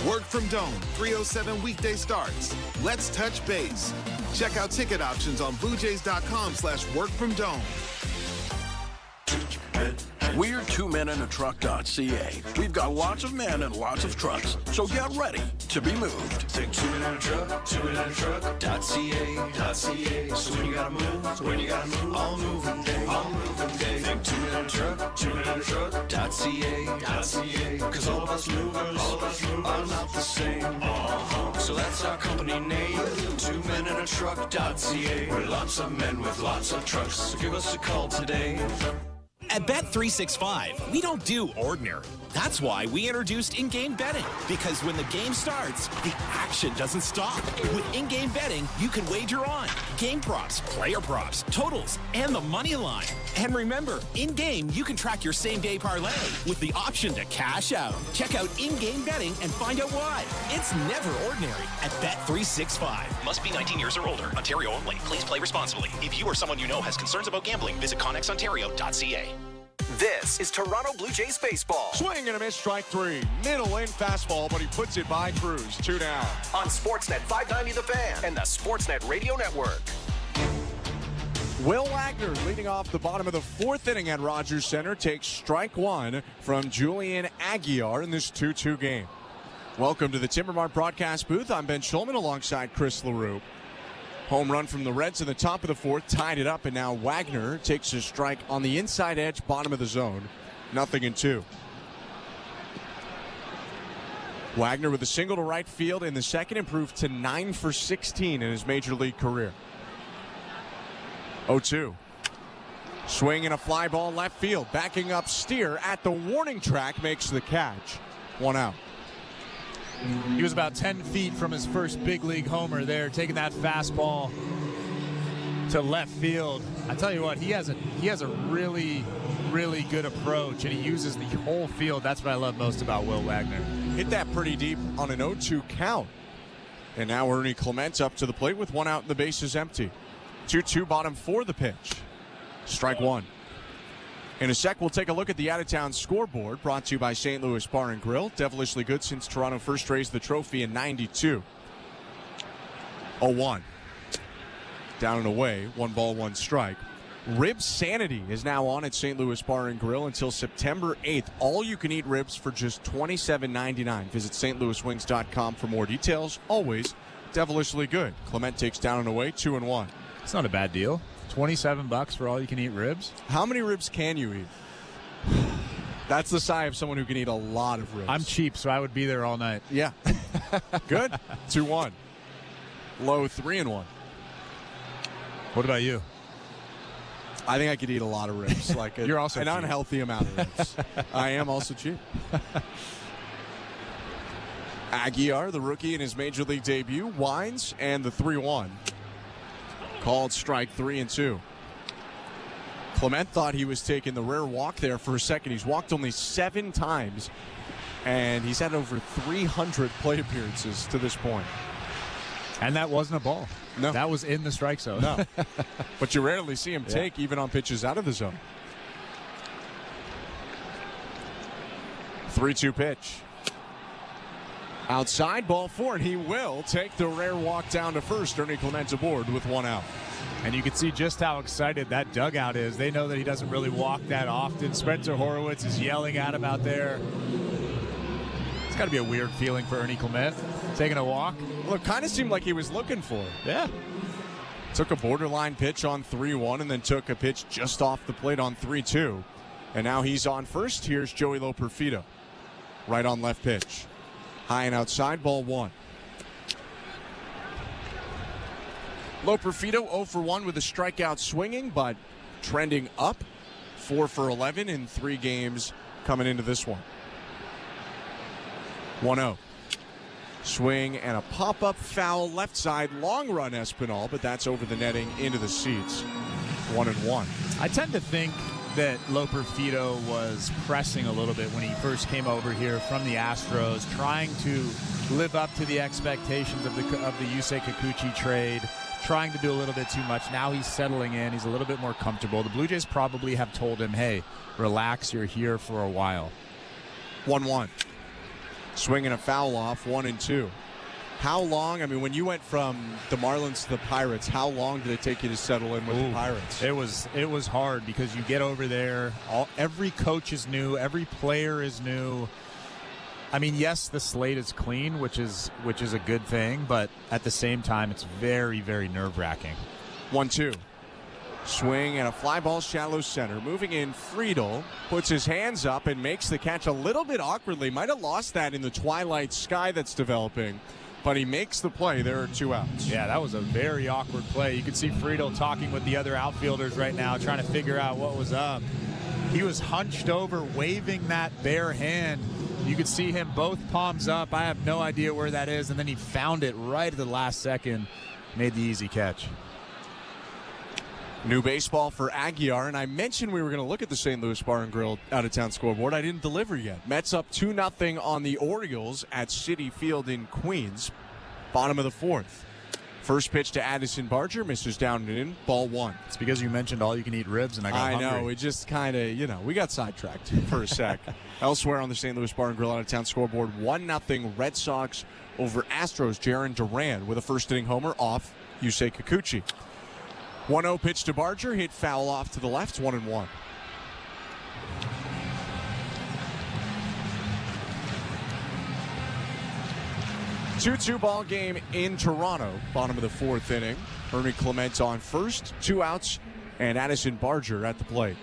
Work from Dome, 307 weekday starts. Let's touch base. Check out ticket options on BlueJays.com/workfromdome. We're 2menintruck.ca. We've got lots of men and lots of trucks, so get ready to be moved. Think 2menintruck.ca. So when you gotta move, all moving day. Think 2menintruck.ca. Cause all of us movers are not the same. So that's our company name, 2menintruck.ca. We're lots of men with lots of trucks, so give us a call today. At Bet365, we don't do ordinary. That's why we introduced in-game betting. Because when the game starts, the action doesn't stop. With in-game betting, you can wager on game props, player props, totals, and the money line. And remember, in-game, you can track your same-day parlay with the option to cash out. Check out in-game betting and find out why. It's never ordinary at Bet365. Must be 19 years or older. Ontario only. Please play responsibly. If you or someone you know has concerns about gambling, visit connexontario.ca. This is Toronto Blue Jays baseball. Swing and a miss, strike 3. Middle in fastball, but he puts it by Cruz. 2 down. On Sportsnet 590 The Fan and the Sportsnet Radio Network. Will Wagner leading off the bottom of the 4th inning at Rogers Center takes strike 1 from Julian Aguiar in this 2-2 game. Welcome to the Timbermart broadcast booth. I'm Ben Schulman alongside Chris LaRue. Home run from the Reds in the top of the 4th, tied it up, and now Wagner takes a strike on the inside edge, bottom of the zone. 0-2. Wagner with a single to right field in the 2nd, improved to 9 for 16 in his major league career. 0-2. Swing and a fly ball left field. Backing up Steer at the warning track makes the catch. 1 out. He was about 10 feet from his first big league homer there, taking that fastball to left field. I tell you what, he has a really, really good approach, and he uses the whole field. That's what I love most about Will Wagner. Hit that pretty deep on an 0-2 count. And now Ernie Clement up to the plate with 1 out and the bases empty. 2-2 bottom for the pitch. Strike 1. In a sec, we'll take a look at the out-of-town scoreboard, brought to you by St. Louis Bar and Grill. Devilishly good since Toronto first raised the trophy in '92. 0-1. Down and away, 1 ball, 1 strike. Rib Sanity is now on at St. Louis Bar and Grill until September 8th. All you can eat ribs for just $27.99. Visit stlouiswings.com for more details. Always devilishly good. Clement takes down and away, 2-1. It's not a bad deal. $27 for all you can eat ribs. How many ribs can you eat? That's the sign of someone who can eat a lot of ribs. I'm cheap, so I would be there all night. Yeah. Good. 2-1. Low 3-1. What about you? I think I could eat a lot of ribs. Like You're also an cheap. Unhealthy amount of ribs. I am also cheap. Aguiar, the rookie in his major league debut, winds, and the 3-1. Called strike 3-2. Clement thought he was taking the rare walk there for a second. He's walked only 7 times, and he's had over 300 plate appearances to this point. And that wasn't a ball. No. That was in the strike zone. No. But you rarely see him take, even on pitches out of the zone. 3-2 pitch. Outside, ball 4, and he will take the rare walk down to first. Ernie Clement aboard with 1 out. And you can see just how excited that dugout is. They know that he doesn't really walk that often. Spencer Horowitz is yelling at him out there. It's got to be a weird feeling for Ernie Clement, taking a walk. Well, it kind of seemed like he was looking for it. Yeah. Took a borderline pitch on 3-1 and then took a pitch just off the plate on 3-2. And now he's on first. Here's Joey Loperfido. Right on left pitch. High and outside, ball 1. Loperfido 0 for 1 with a strikeout swinging, but trending up. 4 for 11 in 3 games coming into this one. 1-0. Swing and a pop-up foul left side, long run Espinal, but that's over the netting into the seats. 1-1. I tend to think that Loperfido was pressing a little bit when he first came over here from the Astros, trying to live up to the expectations of the Yusei Kikuchi trade, trying to do a little bit too much. Now he's settling in. He's a little bit more comfortable. The Blue Jays probably have told him, hey, relax, you're here for a while. 1-1. Swing and a foul off, 1-2. How long, I mean, when you went from the Marlins to the Pirates, how long did it take you to settle in with the Pirates? It was hard because you get over there, every coach is new, every player is new. I mean, yes, the slate is clean, which is a good thing, but at the same time, it's very, very nerve-wracking. 1-2. Swing and a fly ball shallow center. Moving in, Friedel puts his hands up and makes the catch a little bit awkwardly. Might have lost that in the twilight sky that's developing, but he makes the play. There are 2 outs. Yeah, that was a very awkward play. You can see Friedel talking with the other outfielders right now, trying to figure out what was up. He was hunched over, waving that bare hand. You could see him both palms up. I have no idea where that is, and then he found it right at the last second, made the easy catch. New baseball for Aguiar, and I mentioned we were going to look at the St. Louis Bar and Grill out-of-town scoreboard. I didn't deliver yet. Mets up 2-0 on the Orioles at Citi Field in Queens. Bottom of the 4th. First pitch to Addison Barger, misses down and in, ball 1. It's because you mentioned all-you-can-eat ribs, and I got hungry. I know, it just kind of, we got sidetracked for a sec. Elsewhere on the St. Louis Bar and Grill out-of-town scoreboard, 1-0 Red Sox over Astros. Jarren Duran with a first-inning homer off Yusei Kikuchi. 1-0 pitch to Barger, hit foul off to the left, 1-1. Two-two ball game in Toronto, bottom of the 4th inning. Ernie Clement on first, 2 outs, and Addison Barger at the plate.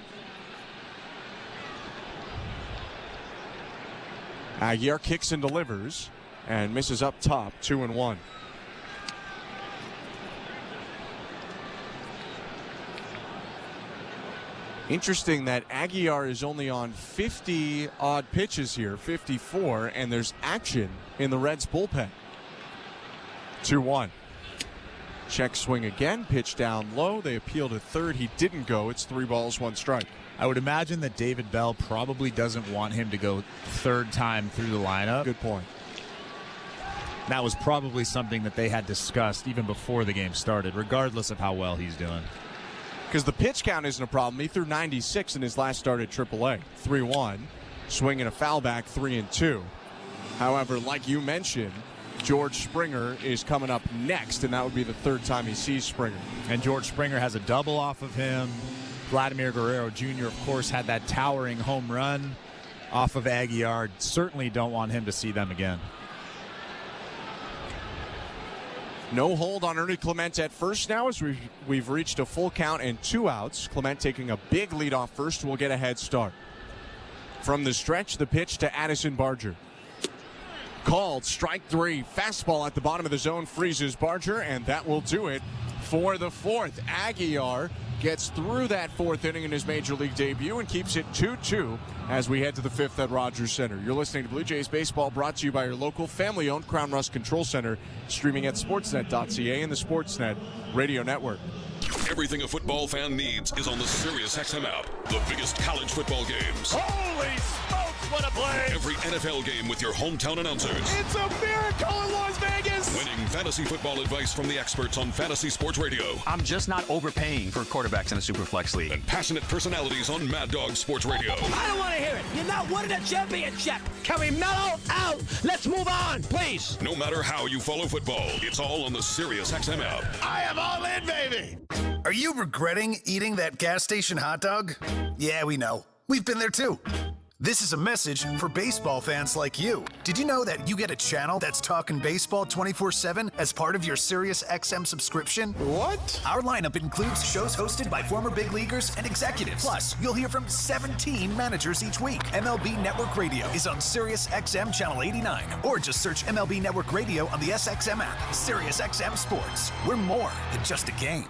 Aguiar kicks and delivers, and misses up top, 2-1. Interesting that Aguiar is only on 50-odd pitches here, 54, and there's action in the Reds' bullpen. 2-1. Check swing again, pitch down low. They appeal to third. He didn't go. It's 3 balls, 1 strike. I would imagine that David Bell probably doesn't want him to go third time through the lineup. Good point. That was probably something that they had discussed even before the game started, regardless of how well he's doing. Because the pitch count isn't a problem. He threw 96 in his last start at AAA. 3-1. Swing and a foul back, 3-2. However, like you mentioned, George Springer is coming up next, and that would be the 3rd time he sees Springer. And George Springer has a double off of him. Vladimir Guerrero Jr., of course, had that towering home run off of Aguiar. Certainly don't want him to see them again. No hold on Ernie Clement at first now as we've reached a full count and 2 outs. Clement taking a big lead off first will get a head start. From the stretch, the pitch to Addison Barger. Called, strike 3. Fastball at the bottom of the zone freezes Barger, and that will do it for the 4th. Aguiar gets through that 4th inning in his major league debut and keeps it 2-2 as we head to the 5th at Rogers Center. You're listening to Blue Jays Baseball, brought to you by your local family-owned Crown Rust Control Center, streaming at sportsnet.ca and the Sportsnet Radio Network. Everything a football fan needs is on the SiriusXM app. The biggest college football games. Holy smokes, what a play! Every NFL game with your hometown announcers. It's a miracle in Las Vegas! Winning fantasy football advice from the experts on Fantasy Sports Radio. I'm just not overpaying for quarterbacks in a Superflex league. And passionate personalities on Mad Dog Sports Radio. I don't want to hear it. You're not winning a championship. Can we mellow out? Let's move on, please. No matter how you follow football, it's all on the SiriusXM app. I am all in, baby! Are you regretting eating that gas station hot dog? Yeah, we know. We've been there too. This is a message for baseball fans like you. Did you know that you get a channel that's talking baseball 24/7 as part of your SiriusXM subscription? What? Our lineup includes shows hosted by former big leaguers and executives. Plus, you'll hear from 17 managers each week. MLB Network Radio is on SiriusXM Channel 89, or just search MLB Network Radio on the SXM app. SiriusXM Sports. We're more than just a game.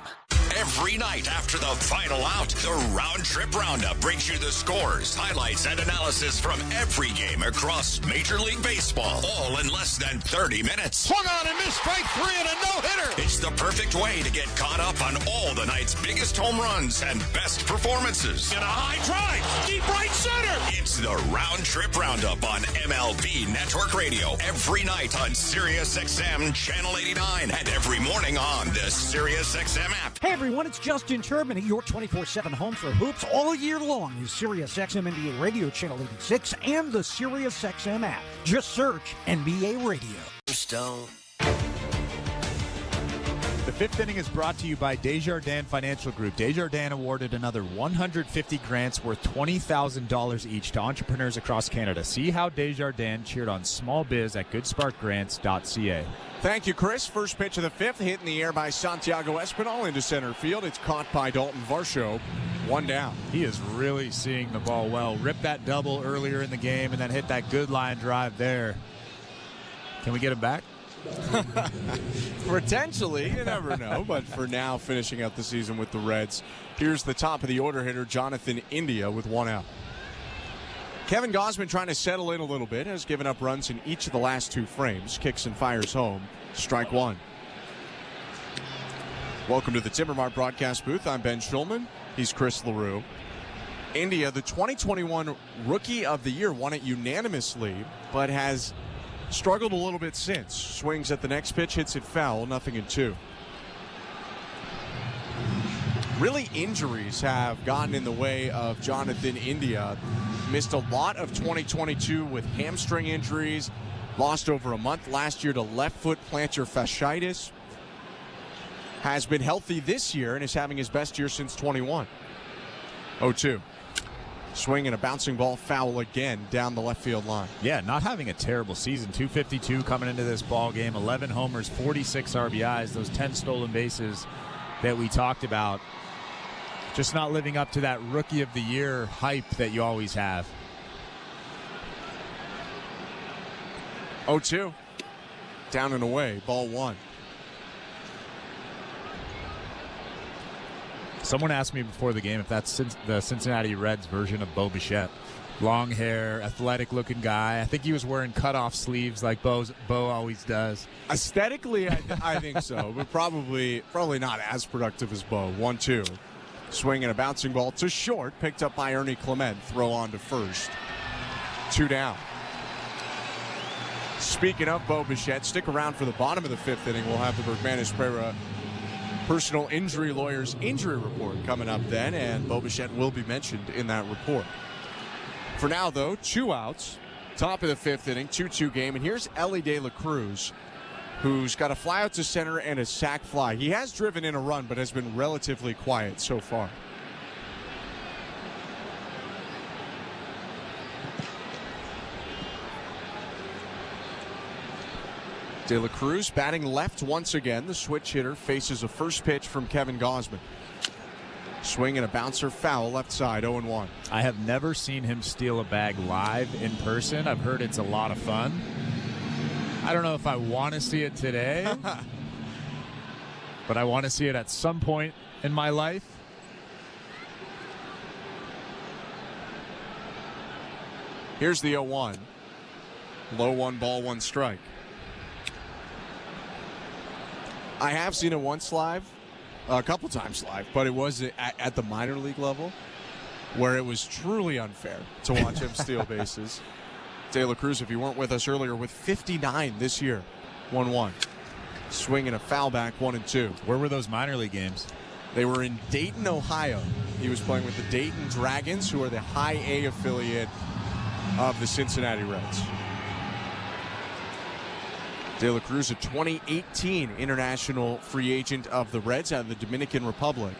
Every night after the final out, the Round Trip Roundup brings you the scores, highlights, and analysis from every game across Major League Baseball, all in less than 30 minutes. Swung on and missed strike 3 and a no-hitter. It's the perfect way to get caught up on all the night's biggest home runs and best performances. And a high drive, deep right center. It's the Round Trip Roundup on MLB Network Radio, every night on SiriusXM Channel 89, and every morning on the SiriusXM app. Hey everyone, it's Justin Turbin at your 24/7 home for hoops all year long is SiriusXM NBA Radio Channel 86 and the SiriusXM app. Just search NBA Radio. Stone. The fifth inning is brought to you by Desjardins Financial Group. Desjardins awarded another 150 grants worth $20,000 each to entrepreneurs across Canada. See how Desjardins cheered on small biz at goodsparkgrants.ca. Thank you, Chris. First pitch of the fifth, hit in the air by Santiago Espinal into center field. It's caught by Dalton Varsho. One down. He is really seeing the ball well. Ripped that double earlier in the game and then hit that good line drive there. Can we get him back? Potentially, you never know. But for now, finishing out the season with the Reds. Here's the top of the order hitter, Jonathan India, with one out. Kevin Gausman trying to settle in a little bit, has given up runs in each of the last two frames. Kicks and fires home. Strike one. Welcome to the Timbermart broadcast booth. I'm Ben Schulman. He's Chris LaRue. India, the 2021 Rookie of the Year, won it unanimously, but has struggled a little bit since. Swings at the next pitch, hits it foul, 0-2. Really, injuries have gotten in the way of Jonathan India. Missed a lot of 2022 with hamstring injuries. Lost over a month last year to left foot plantar fasciitis. Has been healthy this year and is having his best year since 21. 0-2. Swing and a bouncing ball, foul again down the left field line. Yeah, not having a terrible season. 252 coming into this ball game. 11 homers, 46 RBIs. Those 10 stolen bases that we talked about. Just not living up to that Rookie of the Year hype that you always have. 0-2. Down and away. Ball one. Someone asked me before the game if that's the Cincinnati Reds version of Bo Bichette. Long hair, athletic-looking guy. I think he was wearing cutoff sleeves like Bo always does. Aesthetically, I think so, but probably not as productive as Bo. 1-2. Swing and a bouncing ball to short, picked up by Ernie Clement. Throw on to first. 2 down. Speaking of Bo Bichette, stick around for the bottom of the fifth inning. We'll have the Bergmanis-Pereira personal injury lawyer's injury report coming up then, and Bo Bichette will be mentioned in that report. For now, though, 2 outs. Top of the fifth inning, 2-2 game. And here's Elly De La Cruz, who's got a fly out to center and a sac fly. He has driven in a run, but has been relatively quiet so far. De La Cruz batting left once again. The switch hitter faces a first pitch from Kevin Gausman. Swing and a bouncer, foul left side, 0-1. I have never seen him steal a bag live in person. I've heard it's a lot of fun. I don't know if I want to see it today, but I want to see it at some point in my life. Here's the 0-1. Low 1 ball, 1 strike. I have seen it once live, a couple times live, but it was at the minor league level. where it was truly unfair to watch him steal bases. De La Cruz, if you weren't with us earlier, with 59 this year, 1-1. Swing and a foul back, 1-2. Where were those minor league games? They were in Dayton, Ohio. He was playing with the Dayton Dragons, who are the High A affiliate of the Cincinnati Reds. De La Cruz, a 2018 international free agent of the Reds out of the Dominican Republic.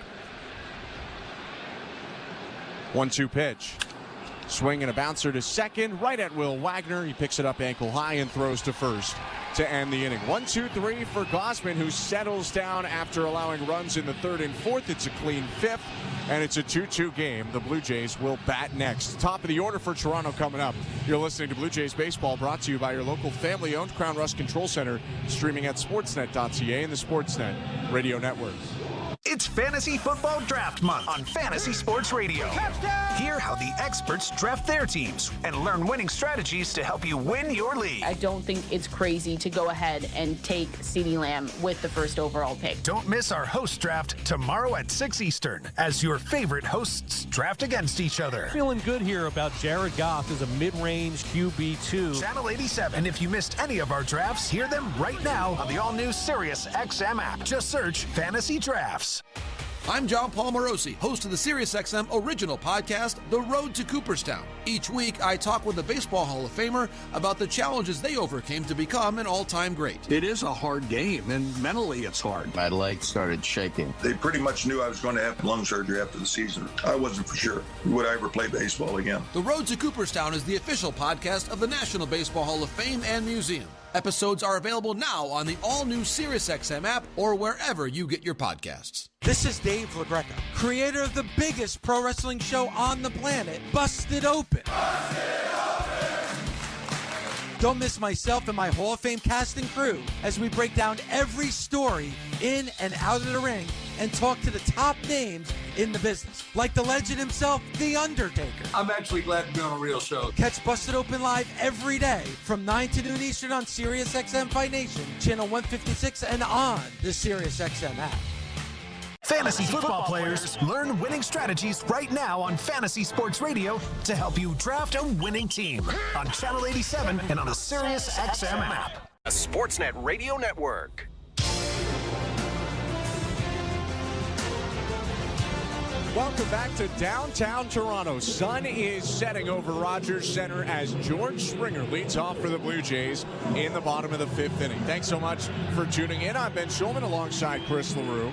1-2 pitch. Swing and a bouncer to second, right at Will Wagner. He picks it up ankle high and throws to first to end the inning. 1-2-3 for Gausman, who settles down after allowing runs in the third and fourth. It's a clean fifth, and it's a 2-2 game. The Blue Jays will bat next. Top of the order for Toronto coming up. You're listening to Blue Jays Baseball, brought to you by your local family-owned Crown Rust Control Center, streaming at sportsnet.ca and the Sportsnet Radio Network. It's Fantasy Football Draft Month on Fantasy Sports Radio. Hear how the experts draft their teams and learn winning strategies to help you win your league. I don't think it's crazy to go ahead and take CeeDee Lamb with the first overall pick. Don't miss our host draft tomorrow at 6 Eastern as your favorite hosts draft against each other. Feeling good here about Jared Goff as a mid-range QB2. Channel 87. And if you missed any of our drafts, hear them right now on the all-new Sirius XM app. Just search Fantasy Drafts. I'm John Paul Morosi, host of the SiriusXM original podcast, The Road to Cooperstown. Each week, I talk with a Baseball Hall of Famer about the challenges they overcame to become an all-time great. It is a hard game, and mentally it's hard. My legs started shaking. They pretty much knew I was going to have lung surgery after the season. I wasn't for sure. Would I ever play baseball again? The Road to Cooperstown is the official podcast of the National Baseball Hall of Fame and Museum. Episodes are available now on the all-new SiriusXM app or wherever you get your podcasts. This is Dave LaGreca, creator of the biggest pro wrestling show on the planet, Busted Open. Don't miss myself and my Hall of Fame cast and crew as we break down every story in and out of the ring and talk to the top names in the business, like the legend himself, The Undertaker. I'm actually glad to be on a real show. Catch Busted Open live every day from 9 to noon Eastern on SiriusXM Fight Nation, channel 156, and on the SiriusXM app. Fantasy football players, learn winning strategies right now on Fantasy Sports Radio to help you draft a winning team on Channel 87 and on the SiriusXM app. A Sportsnet Radio Network. Welcome back to downtown Toronto. Sun is setting over Rogers Center as George Springer leads off for the Blue Jays in the bottom of the fifth inning. Thanks so much for tuning in. I'm Ben Schulman alongside Chris LaRue.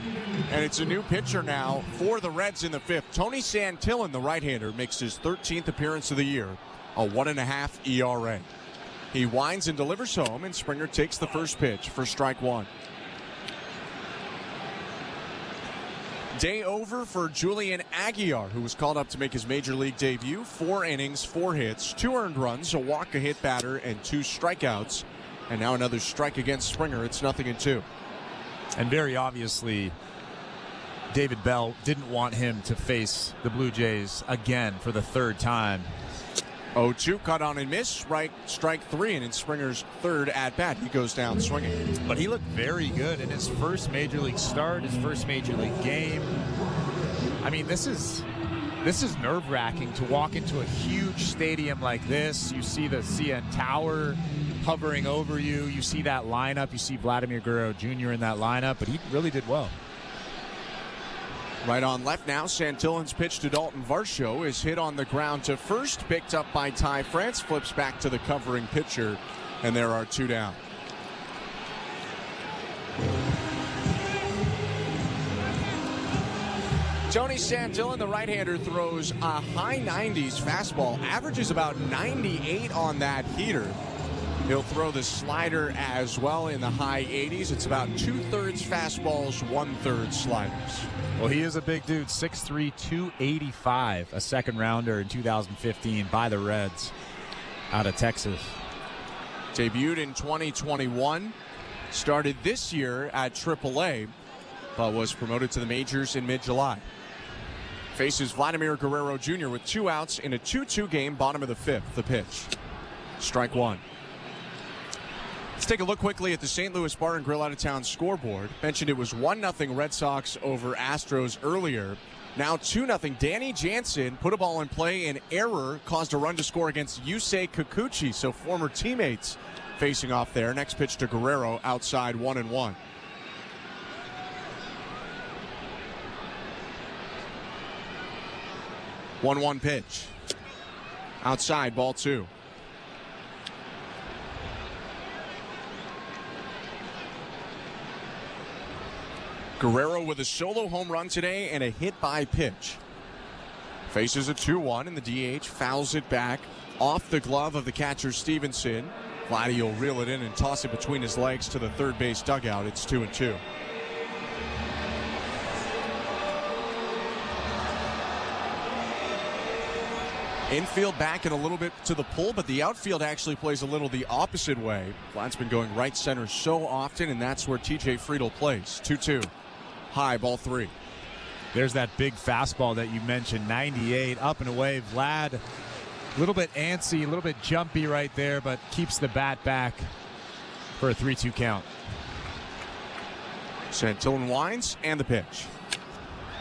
And it's a new pitcher now for the Reds in the fifth. Tony Santillan, the right-hander, makes his 13th appearance of the year, a 1.5 ERA. He winds and delivers home, and Springer takes the first pitch for strike one. Day over for Julian Aguilar, who was called up to make his major league debut. 4 innings, 4 hits, 2 earned runs, a walk, a hit batter, and 2 strikeouts. And now another strike against Springer. It's 0-2. And very obviously, David Bell didn't want him to face the Blue Jays again for the third time. 0-2, cut on and miss, strike 3, and in Springer's third at-bat, he goes down swinging. But he looked very good in his first major league start, his first major league game. I mean, this is nerve-wracking to walk into a huge stadium like this. You see the CN Tower hovering over you. You see that lineup. You see Vladimir Guerrero Jr. in that lineup, but he really did well. Right on left now, Santillan's pitch to Dalton Varsho is hit on the ground to first, picked up by Ty France, flips back to the covering pitcher, and there are 2 down. Tony Santillan, the right-hander, throws a high 90s fastball, averages about 98 on that heater. He'll throw the slider as well in the high 80s. It's about 2/3 fastballs, 1/3 sliders. Well, he is a big dude, 6'3", 285, a second rounder in 2015 by the Reds out of Texas. Debuted in 2021, started this year at AAA, but was promoted to the majors in mid-July. Faces Vladimir Guerrero Jr. with 2 outs in a 2-2 game, bottom of the fifth. The pitch. Strike one. Let's take a look quickly at the St. Louis Bar and Grill out-of-town scoreboard. Mentioned it was 1-0 Red Sox over Astros earlier. Now 2-0. Danny Jansen put a ball in play. An error caused a run to score against Yusei Kikuchi. So former teammates facing off there. Next pitch to Guerrero outside 1-1. One pitch. Outside, ball 2. Guerrero with a solo home run today and a hit by pitch. Faces a 2-1 and the DH fouls it back off the glove of the catcher Stevenson. Vladdy will reel it in and toss it between his legs to the third base dugout. It's 2-2. Infield back and a little bit to the pull, but the outfield actually plays a little the opposite way. Vlad's been going right center so often, and that's where TJ Friedl plays. 2-2. High, ball 3. There's that big fastball that you mentioned, 98, up and away. Vlad, a little bit antsy, a little bit jumpy right there, but keeps the bat back for a 3-2 count. Santillan winds and the pitch.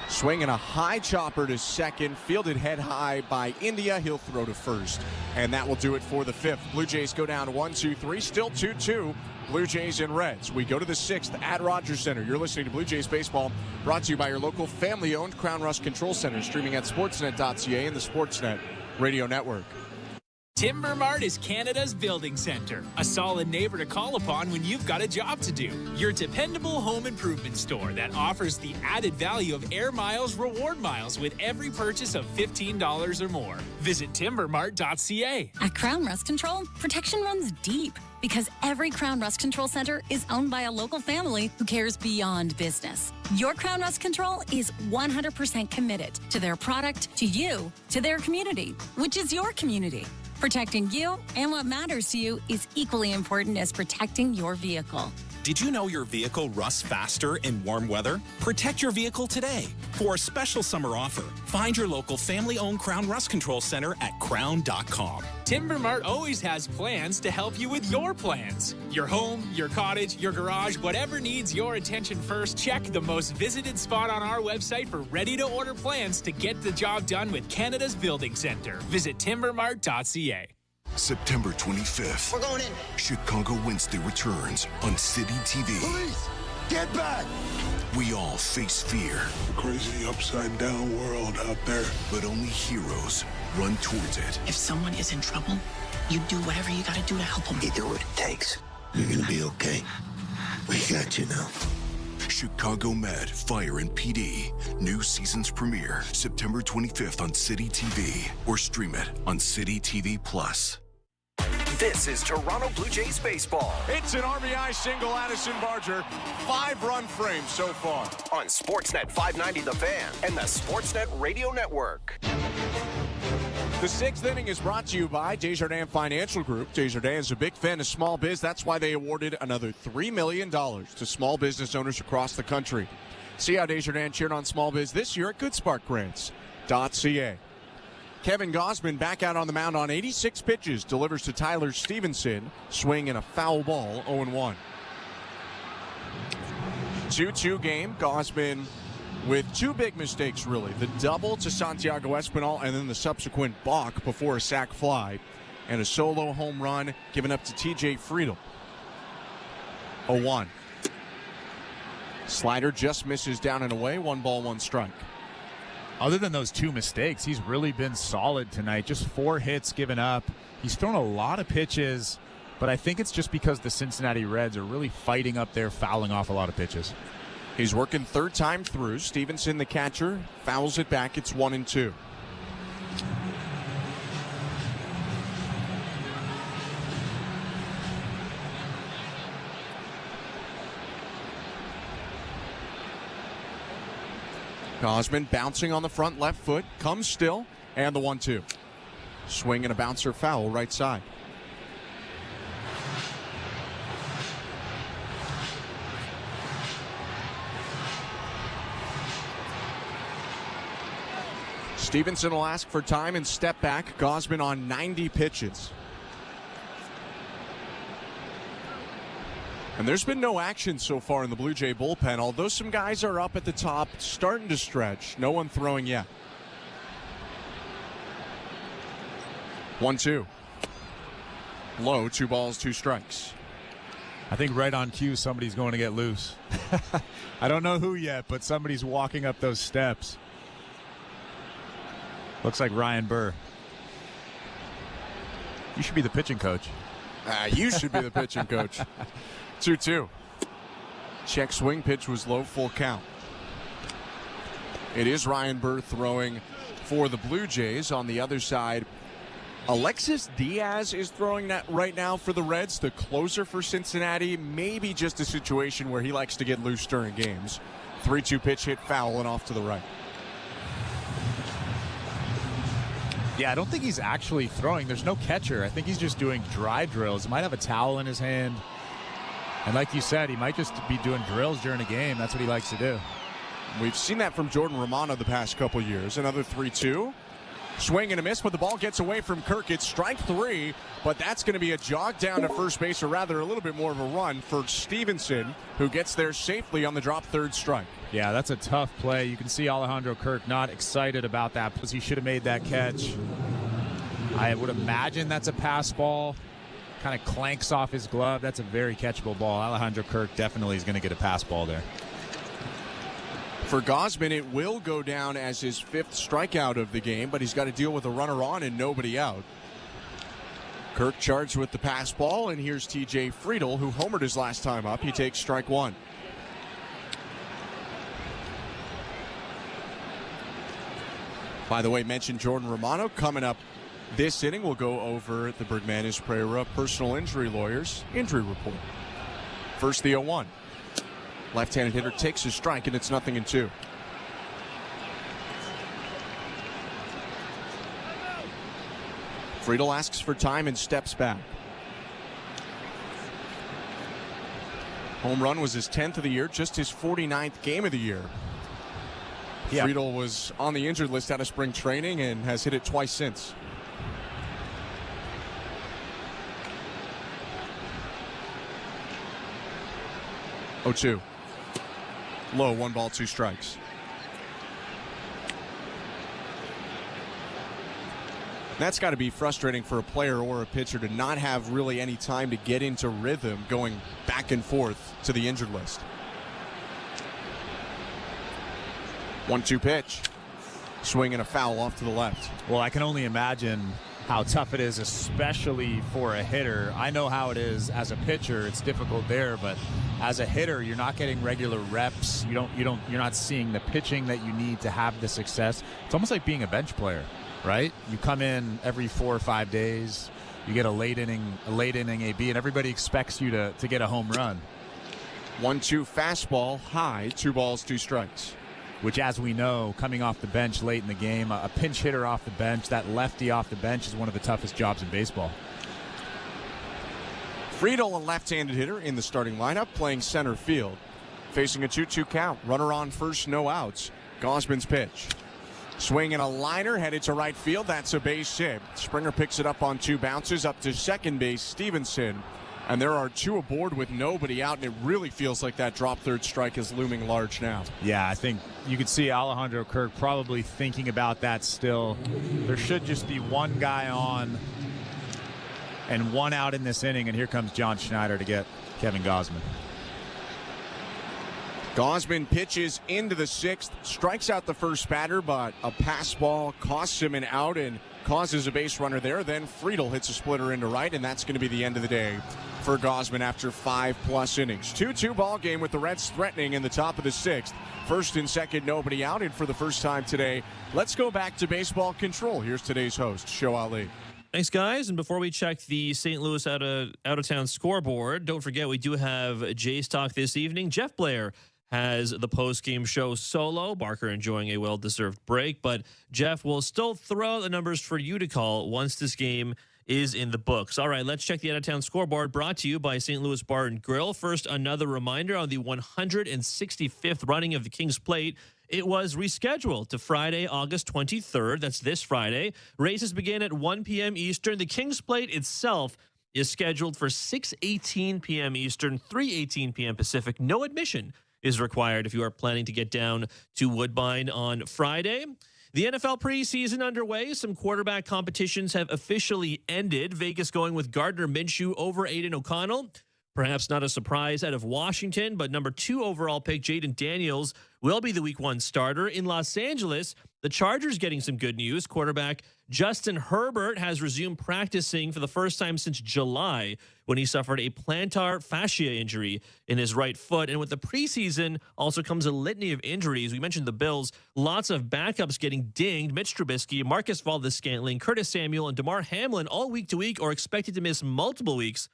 Swinging a high chopper to second, fielded head high by India. He'll throw to first, and that will do it for the 5th. Blue Jays go down 1-2-3, still 2-2. Blue Jays and Reds. We go to the 6th at Rogers Center. You're listening to Blue Jays Baseball, brought to you by your local family-owned Crown Rust Control Center, streaming at sportsnet.ca and the Sportsnet Radio Network. Timber Mart is Canada's building center, a solid neighbor to call upon when you've got a job to do. Your dependable home improvement store that offers the added value of Air Miles reward miles with every purchase of $15 or more. Visit timbermart.ca. At Crown Rust Control, protection runs deep because every Crown Rust Control Center is owned by a local family who cares beyond business. Your Crown Rust Control is 100% committed to their product, to you, to their community, which is your community. Protecting you and what matters to you is equally important as protecting your vehicle. Did you know your vehicle rusts faster in warm weather? Protect your vehicle today. For a special summer offer, find your local family-owned Crown Rust Control Center at crown.com. Timber Mart always has plans to help you with your plans. Your home, your cottage, your garage, whatever needs your attention first, check the most visited spot on our website for ready-to-order plans to get the job done with Canada's Building Center. Visit timbermart.ca. September 25th. We're going in. Chicago Wednesday returns on City TV. Police, get back! We all face fear. Crazy upside-down world out there. But only heroes run towards it. If someone is in trouble, you do whatever you gotta do to help them. You do what it takes. You're gonna be okay. We got you now. Chicago Med, Fire, and PD. New season's premiere September 25th on City TV, or stream it on City TV Plus. This is Toronto Blue Jays baseball. It's an RBI single, Addison Barger. 5-run frame so far. On Sportsnet 590 The Fan and the Sportsnet Radio Network. The 6th inning is brought to you by Desjardins Financial Group. Desjardins is a big fan of small biz. That's why they awarded another $3 million to small business owners across the country. See how Desjardins cheered on small biz this year at GoodSparkGrants.ca. Kevin Gausman back out on the mound on 86 pitches. Delivers to Tyler Stevenson. Swing and a foul ball, 0-1. 2-2 game. Gausman with 2 big mistakes, really. The double to Santiago Espinal and then the subsequent balk before a sac fly. And a solo home run given up to TJ Friedl. 0-1. Slider just misses down and away. 1 ball, 1 strike. Other than those 2 mistakes, he's really been solid tonight. Just 4 hits given up. He's thrown a lot of pitches, but I think it's just because the Cincinnati Reds are really fighting up there, fouling off a lot of pitches. He's working 3rd time through. Stevenson, the catcher, fouls it back. It's 1-2. Gausman bouncing on the front left foot, comes still, and the 1-2. Swing and a bouncer foul right side. Stevenson will ask for time and step back. Gausman on 90 pitches. And there's been no action so far in the Blue Jay bullpen, although some guys are up at the top starting to stretch. No one throwing yet. 1-2. Low, 2 balls, 2 strikes. I think right on cue, somebody's going to get loose. I don't know who yet, but somebody's walking up those steps. Looks like Ryan Burr. You should be the pitching coach. You should be the pitching coach. 2-2. Check swing, pitch was low, full count. It is Ryan Burr throwing for the Blue Jays. On the other side, Alexis Diaz is throwing that right now for the Reds, the closer for Cincinnati. Maybe just a situation where he likes to get loose during games. 3-2 pitch hit foul and off to the right. Yeah, I don't think he's actually throwing. There's no catcher. I think he's just doing dry drills. He might have a towel in his hand. And like you said, he might just be doing drills during a game. That's what he likes to do. We've seen that from Jordan Romano the past couple years. Another 3-2. Swing and a miss, but the ball gets away from Kirk. It's strike 3, but that's going to be a jog down to first base, or rather a little bit more of a run for Stevenson, who gets there safely on the drop third strike. Yeah, that's a tough play. You can see Alejandro Kirk not excited about that because he should have made that catch. I would imagine that's a pass ball. Kind of clanks off his glove. That's a very catchable ball. Alejandro Kirk definitely is going to get a pass ball there. For Gausman, it will go down as his 5th strikeout of the game, but he's got to deal with a runner on and nobody out. Kirk charged with the pass ball, and here's TJ Friedl, who homered his last time up. He takes strike 1. By the way, mentioned Jordan Romano coming up this inning. We'll go over the Bergmanis Pereira personal injury lawyers injury report. First, the 0-1. Left-handed hitter takes his strike, and it's 0-2. Friedl asks for time and steps back. Home run was his 10th of the year, just his 49th game of the year. Yeah. Friedl was on the injured list out of spring training and has hit it twice since. Oh, 2. Low, 1 ball, 2 strikes. That's got to be frustrating for a player or a pitcher to not have really any time to get into rhythm going back and forth to the injured list. 1-2 pitch. Swing and a foul off to the left. Well, I can only imagine how tough it is, especially for a hitter. I know how it is as a pitcher. It's difficult there, but as a hitter, you're not getting regular reps. You're not seeing the pitching that you need to have the success. It's almost like being a bench player, right? You come in every 4 or 5 days, you get a late inning AB, and everybody expects you to get a home run. 1-2 fastball, high, 2 balls, 2 strikes. Which, as we know, coming off the bench late in the game, a pinch hitter off the bench, that lefty off the bench is one of the toughest jobs in baseball. Friedl, a left-handed hitter in the starting lineup, playing center field. Facing a 2-2 count. Runner on first, no outs. Gausman's pitch. Swing and a liner headed to right field. That's a base hit. Springer picks it up on 2 bounces up to second base, Stevenson. And there are 2 aboard with nobody out, and it really feels like that drop third strike is looming large now. Yeah, I think you could see Alejandro Kirk probably thinking about that still. There should just be 1 guy on and 1 out in this inning, and here comes John Schneider to get Kevin Gausman. Gausman pitches into the 6th, strikes out the first batter, but a pass ball costs him an out and causes a base runner there. Then Friedl hits a splitter into right, and that's going to be the end of the day for Gausman after 5+ innings. 2-2 ball game with the Reds threatening in the top of the 6th. First and second, nobody out, and for the first time today, let's go back to baseball control. Here's today's host, Show Ali. Thanks, guys. And before we check the St. Louis out-of-town scoreboard, don't forget we do have Jays Talk this evening. Jeff Blair has the post-game show solo. Barker enjoying a well-deserved break, but Jeff will still throw out the numbers for you to call once this game is in the books. All right, let's check the out-of-town scoreboard brought to you by St. Louis Bar and Grill. First, another reminder on the 165th running of the King's Plate. It was rescheduled to Friday, August 23rd. That's this Friday. Races begin at 1 p.m. Eastern. The King's Plate itself is scheduled for 6:18 p.m. Eastern, 3:18 p.m. Pacific. No admission is required if you are planning to get down to Woodbine on Friday. The NFL preseason underway. Some quarterback competitions have officially ended. Vegas going with Gardner Minshew over Aiden O'Connell. Perhaps not a surprise out of Washington, but number 2 overall pick Jaden Daniels will be the Week 1 starter. In Los Angeles, the Chargers getting some good news. Quarterback Justin Herbert has resumed practicing for the first time since July when he suffered a plantar fascia injury in his right foot. And with the preseason also comes a litany of injuries. We mentioned the Bills. Lots of backups getting dinged. Mitch Trubisky, Marcus Valdes-Scantling, Curtis Samuel, and DeMar Hamlin all week to week or expected to miss multiple weeks.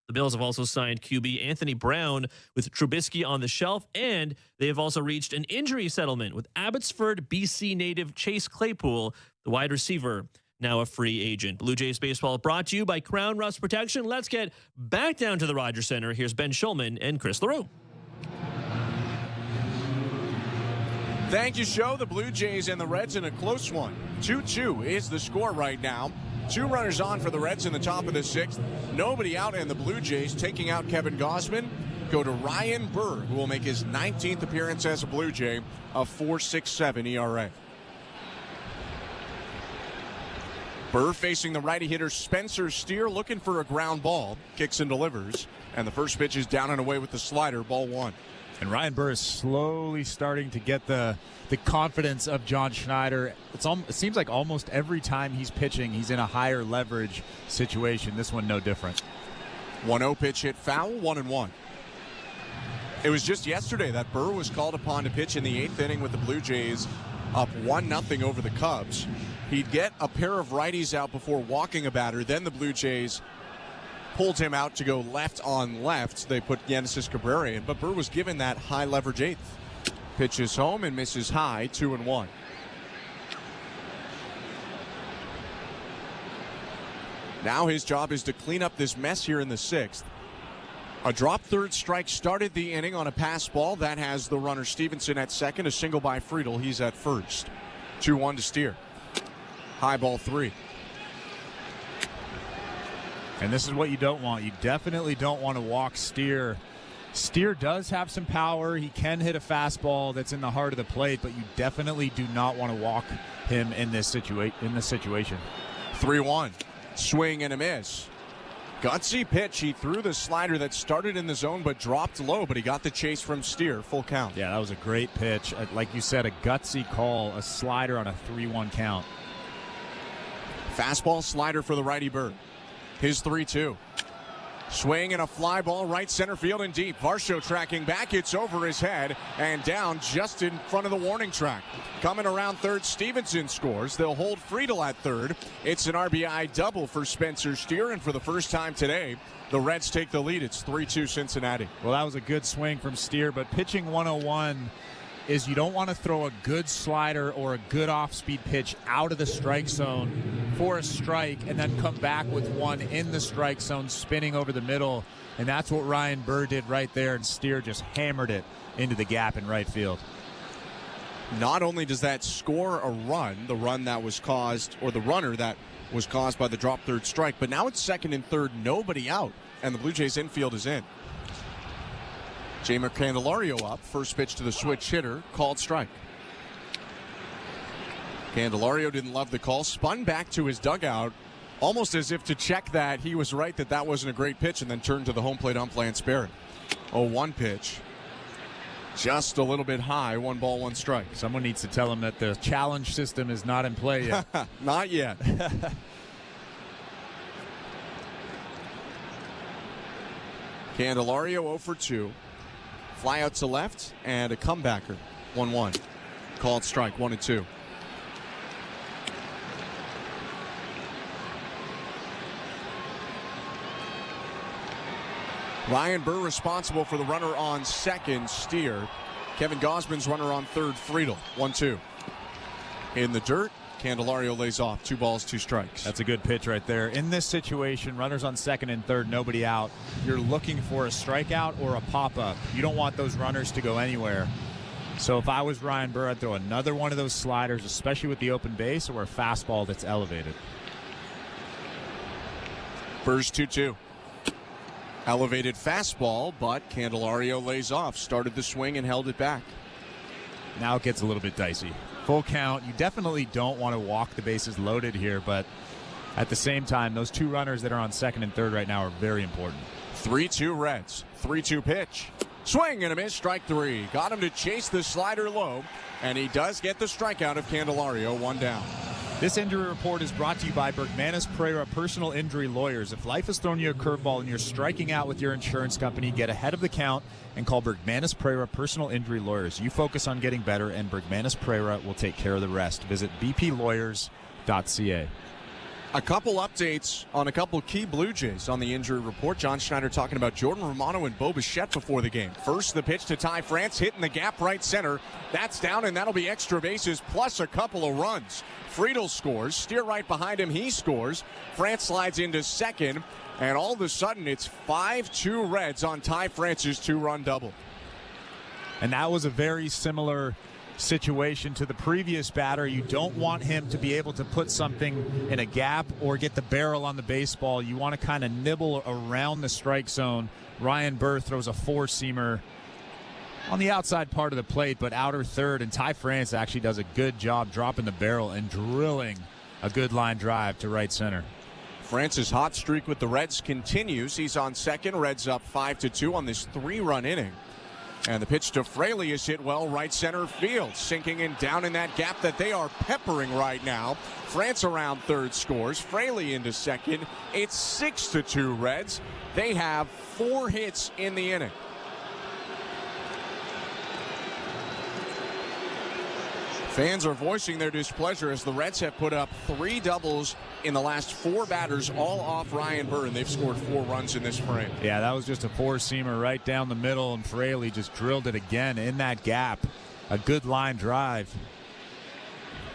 The Bills have also signed QB Anthony Brown with Trubisky on the shelf, and they have also reached an injury settlement with Abbotsford, BC native Chase Claypool, the wide receiver, now a free agent. Blue Jays baseball brought to you by Crown Rust Protection. Let's get back down to the Rogers Center. Here's Ben Schulman and Chris LaRue. Thank you, Show. The Blue Jays and the Reds in a close one. 2-2 is the score right now. 2 runners on for the Reds in the top of the 6th. Nobody out, and the Blue Jays taking out Kevin Gausman go to Ryan Burr, who will make his 19th appearance as a Blue Jay, a 4.67 ERA. Burr facing the righty hitter Spencer Steer, looking for a ground ball. Kicks and delivers, and the first pitch is down and away with the slider, ball 1. And Ryan Burr is slowly starting to get the confidence of John Schneider. It seems like almost every time he's pitching, he's in a higher leverage situation. This one no different. 1-0 pitch hit foul, 1-1. It was just yesterday that Burr was called upon to pitch in the 8th inning with the Blue Jays up 1-0 over the Cubs. He'd get a pair of righties out before walking a batter. Then the Blue Jays pulled him out to go left on left. They put Genesis Cabrera in, but Burr was given that high leverage 8th. Pitches home and misses high, 2-1. Now his job is to clean up this mess here in the 6th. A drop third strike started the inning on a pass ball. That has the runner Stevenson at second. A single by Friedel. He's at first. 2-1 to Steer. High ball 3. And this is what you don't want. You definitely don't want to walk Steer. Steer does have some power. He can hit a fastball that's in the heart of the plate, but you definitely do not want to walk him in this situation. 3-1. Swing and a miss. Gutsy pitch. He threw the slider that started in the zone but dropped low, but he got the chase from Steer. Full count. Yeah, that was a great pitch. Like you said, a gutsy call, a slider on a 3-1 count. Fastball slider for the righty Bird. His 3-2. Swing and a fly ball right center field and deep. Varsho tracking back. It's over his head and down just in front of the warning track. Coming around third, Stevenson scores. They'll hold Friedel at third. It's an RBI double for Spencer Steer, and for the first time today, the Reds take the lead. It's 3-2 Cincinnati. Well, that was a good swing from Steer, but pitching 101 is you don't want to throw a good slider or a good off-speed pitch out of the strike zone for a strike and then come back with one in the strike zone spinning over the middle. And that's what Ryan Burr did right there, and Steer just hammered it into the gap in right field. Not only does that score a run, the run that was caused, or the runner that was caused by the drop third strike, but now it's second and third, nobody out, and the Blue Jays infield is in. Jeimer Candelario up. First pitch to the switch hitter. Called strike. Candelario didn't love the call. Spun back to his dugout almost as if to check that he was right that wasn't a great pitch, and then turned to the home plate ump Lance Barrett. 0-1 pitch. Just a little bit high. 1 ball, 1 strike. Someone needs to tell him that the challenge system is not in play yet. Not yet. Candelario 0 for 2. Fly out to left and a comebacker. 1-1. Called strike. 1-2. Ryan Burr responsible for the runner on second, Steer. Kevin Gausman's runner on third, Friedel. 1-2. In the dirt, Candelario lays off. 2 balls, 2 strikes. That's a good pitch right there. In this situation, runners on second and third, nobody out. You're looking for a strikeout or a pop-up. You don't want those runners to go anywhere. So if I was Ryan Burr, I'd throw another one of those sliders, especially with the open base, or a fastball that's elevated. Burr's 2-2. Elevated fastball, but Candelario lays off. Started the swing and held it back. Now it gets a little bit dicey. Full count. You definitely don't want to walk the bases loaded here, but at the same time, those two runners that are on second and third right now are very important. 3-2 Reds. 3-2 pitch. Swing and a miss, strike three. Got him to chase the slider low, and he does get the strikeout of Candelario, one down. This injury report is brought to you by Bergmanis Pereira Personal Injury Lawyers. If life has thrown you a curveball and you're striking out with your insurance company, get ahead of the count and call Bergmanis Pereira Personal Injury Lawyers. You focus on getting better, and Bergmanis Pereira will take care of the rest. Visit bplawyers.ca. A couple updates on a couple key Blue Jays on the injury report. John Schneider talking about Jordan Romano and Bo Bichette before the game. First, the pitch to Ty France, hitting the gap right center. That's down, and that'll be extra bases plus a couple of runs. Friedel scores. Steer right behind him. He scores. France slides into second, and all of a sudden it's 5-2 Reds on Ty France's two-run double. And that was a very similar situation to the previous batter. You don't want him to be able to put something in a gap or get the barrel on the baseball. You want to kind of nibble around the strike zone. Ryan Burr throws a four-seamer on the outside part of the plate, but outer third, and Ty France actually does a good job dropping the barrel and drilling a good line drive to right center. France's hot streak with the Reds continues. He's on second. Reds up 5-2 on this three-run inning. And the pitch to Fraley is hit well right center field, sinking in down in that gap that they are peppering right now. France around third scores. Fraley into second. It's 6-2 Reds. They have 4 hits in the inning. Fans are voicing their displeasure as the Reds have put up 3 doubles in the last 4 batters, all off Ryan Burr, and they've scored 4 runs in this frame. Yeah, that was just a four-seamer right down the middle, and Fraley just drilled it again in that gap. A good line drive.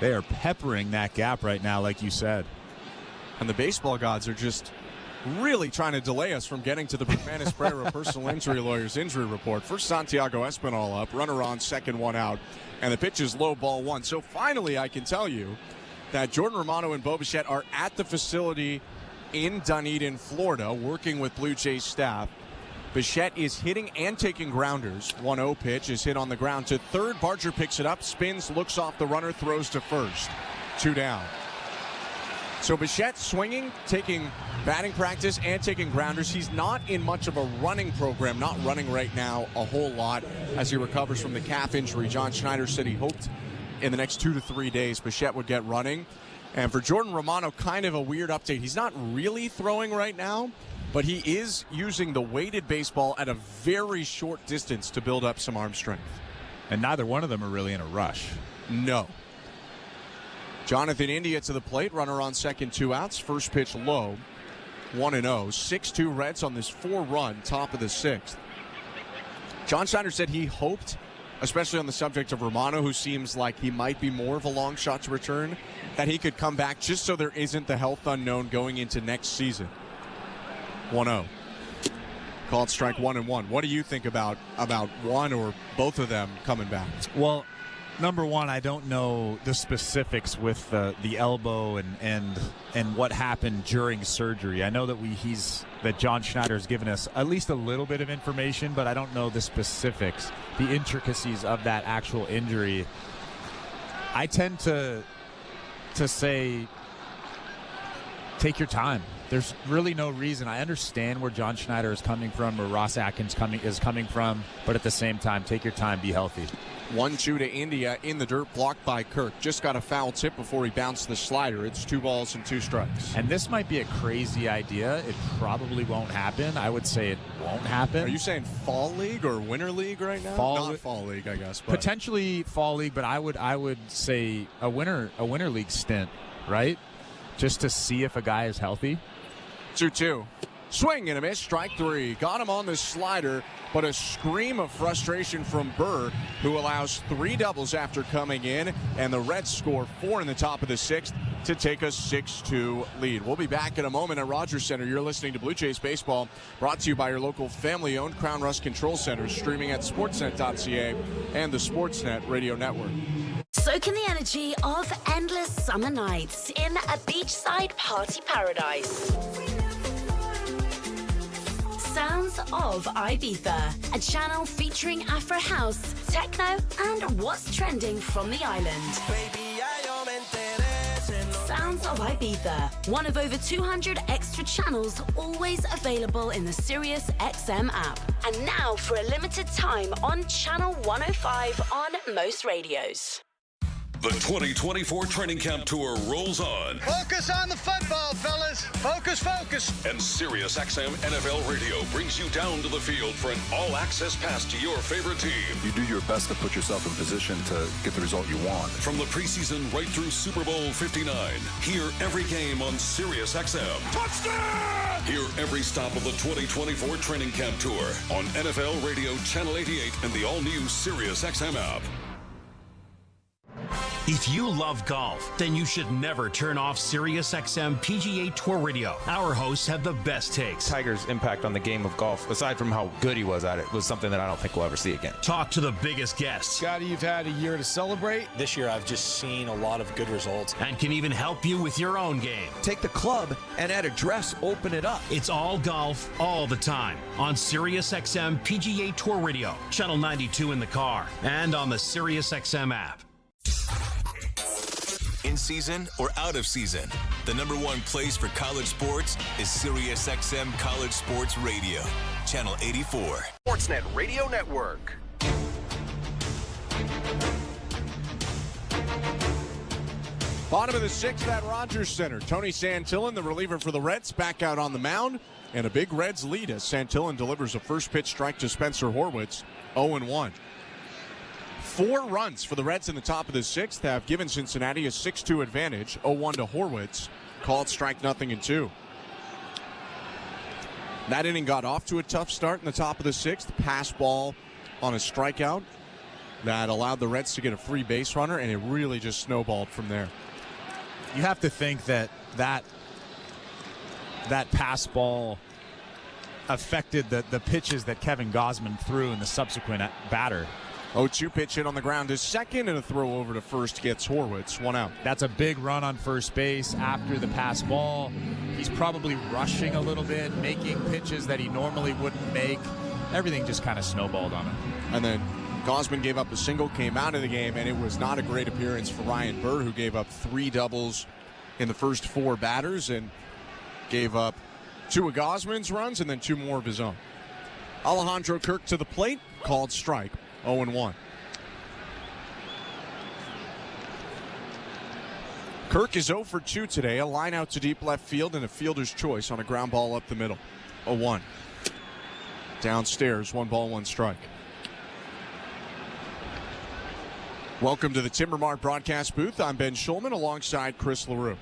They are peppering that gap right now, like you said. And the baseball gods are just really trying to delay us from getting to the Bergmanis Pereira Personal Injury Lawyers injury report. First, Santiago Espinal up, runner on second, 1 out, and the pitch is low, ball 1. So finally, I can tell you that Jordan Romano and Bo Bichette are at the facility in Dunedin, Florida, working with Blue Jays staff. Bichette is hitting and taking grounders. 1-0 pitch is hit on the ground to third. Barger picks it up, spins, looks off the runner, throws to first. 2 down. So Bichette swinging, taking batting practice, and taking grounders. He's not in much of a running program, not running right now a whole lot as he recovers from the calf injury. John Schneider said he hoped in the next 2 to 3 days Bichette would get running. And for Jordan Romano, kind of a weird update. He's not really throwing right now, but he is using the weighted baseball at a very short distance to build up some arm strength. And neither one of them are really in a rush. No. Jonathan India to the plate, runner on second, 2 outs. First pitch low, 1-0. 6-2 Reds on this 4-run top of the 6th. John Schneider said he hoped, especially on the subject of Romano, who seems like he might be more of a long shot to return, that he could come back just so there isn't the health unknown going into next season. 1-0. Called strike 1-1. What do you think about one or both of them coming back? Well, number one, I don't know the specifics with the elbow and what happened during surgery. I know that that John Schneider has given us at least a little bit of information, but I don't know the specifics, the intricacies of that actual injury. I tend to say, take your time. There's really no reason. I understand where John Schneider is coming from, or Ross Atkins is coming from, but at the same time, take your time, be healthy. 1-2 to India in the dirt, blocked by Kirk. Just got a foul tip before he bounced the slider. It's 2 balls and 2 strikes. And this might be a crazy idea. It probably won't happen. I would say it won't happen. Are you saying fall league or winter league right now? Not fall league, I guess. But. Potentially fall league, but I would say a winter league stint, right? Just to see if a guy is healthy. 2-2. Swing and a miss, strike 3. Got him on the slider, but a scream of frustration from Burr, who allows 3 doubles after coming in, and the Reds score 4 in the top of the 6th to take a 6-2 lead. We'll be back in a moment at Rogers Center. You're listening to Blue Jays Baseball, brought to you by your local family-owned Crown Rust Control Center, streaming at sportsnet.ca and the Sportsnet Radio Network. Soak in the energy of endless summer nights in a beachside party paradise. Sounds of Ibiza, a channel featuring Afro House, techno, and what's trending from the island. Sounds of Ibiza, one of over 200 extra channels always available in the Sirius XM app. And now for a limited time on Channel 105 on most radios. The 2024 Training Camp Tour rolls on. Focus on the football, fellas. Focus, focus. And Sirius XM NFL Radio brings you down to the field for an all-access pass to your favorite team. You do your best to put yourself in position to get the result you want. From the preseason right through Super Bowl 59, hear every game on Sirius XM. Touchdown! Hear every stop of the 2024 Training Camp Tour on NFL Radio Channel 88 and the all-new Sirius XM app. If you love golf, then you should never turn off SiriusXM PGA Tour Radio. Our hosts have the best takes. Tiger's impact on the game of golf, aside from how good he was at it, was something that I don't think we'll ever see again. Talk to the biggest guests. Scotty, you've had a year to celebrate. This year, I've just seen a lot of good results. And can even help you with your own game. Take the club and at address, open it up. It's all golf, all the time. On SiriusXM PGA Tour Radio, Channel 92 in the car, and on the SiriusXM app. In season or out of season, the #1 place for college sports is SiriusXM College Sports Radio, Channel 84. Sportsnet Radio Network. Bottom of the 6th at Rogers Center. Tony Santillan, the reliever for the Reds, back out on the mound. And a big Reds lead as Santillan delivers a first pitch strike to Spencer Horwitz, 0-1. 4 runs for the Reds in the top of the 6th have given Cincinnati a 6-2 advantage. 0-1 to Horwitz. Called strike 0-2. That inning got off to a tough start in the top of the 6th. Pass ball on a strikeout that allowed the Reds to get a free base runner, and it really just snowballed from there. You have to think that pass ball affected the pitches that Kevin Gausman threw in the subsequent batter. 0-2 pitch hit on the ground is second, and a throw over to first gets Horwitz. 1 out. That's a big run on first base after the pass ball. He's probably rushing a little bit, making pitches that he normally wouldn't make. Everything just kind of snowballed on him. And then Gausman gave up a single, came out of the game, and it was not a great appearance for Ryan Burr, who gave up 3 doubles in the first 4 batters and gave up 2 of Gausman's runs and then 2 more of his own. Alejandro Kirk to the plate, called strike. 0-1. Kirk is 0 for 2 today. A line out to deep left field and a fielder's choice on a ground ball up the middle. 0-1. Downstairs, 1 ball, 1 strike. Welcome to the Timber Mart broadcast booth. I'm Ben Schulman alongside Chris LaRue.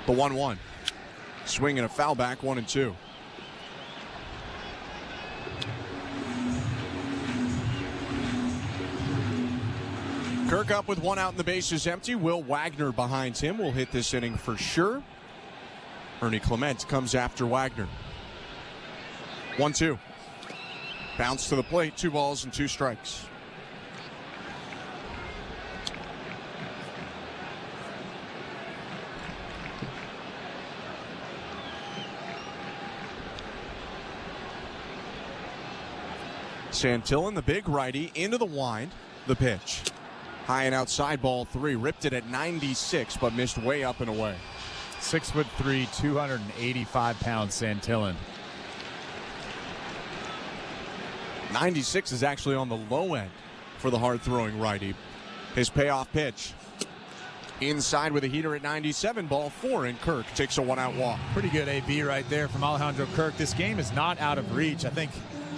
The 1-1. Swing and a foul back, 1-2. Kirk up with 1 out and the base is empty. Will Wagner behind him will hit this inning for sure. Ernie Clement comes after Wagner. 1-2. Bounce to the plate, 2 balls and 2 strikes. Santillan, the big righty, into the wind. The pitch. High and outside, ball 3. Ripped it at 96, but missed way up and away. 6'3", 285-pound Santillan. 96 is actually on the low end for the hard-throwing righty. His payoff pitch. Inside with a heater at 97, ball 4, and Kirk takes a 1-out walk. Pretty good AB right there from Alejandro Kirk. This game is not out of reach. I think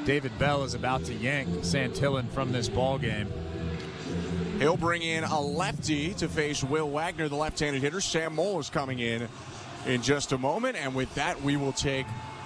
David Bell is about to yank Santillan from this ball game. He'll bring in a lefty to face Will Wagner, the left-handed hitter. Sam Moll is coming in just a moment, and with that, we will take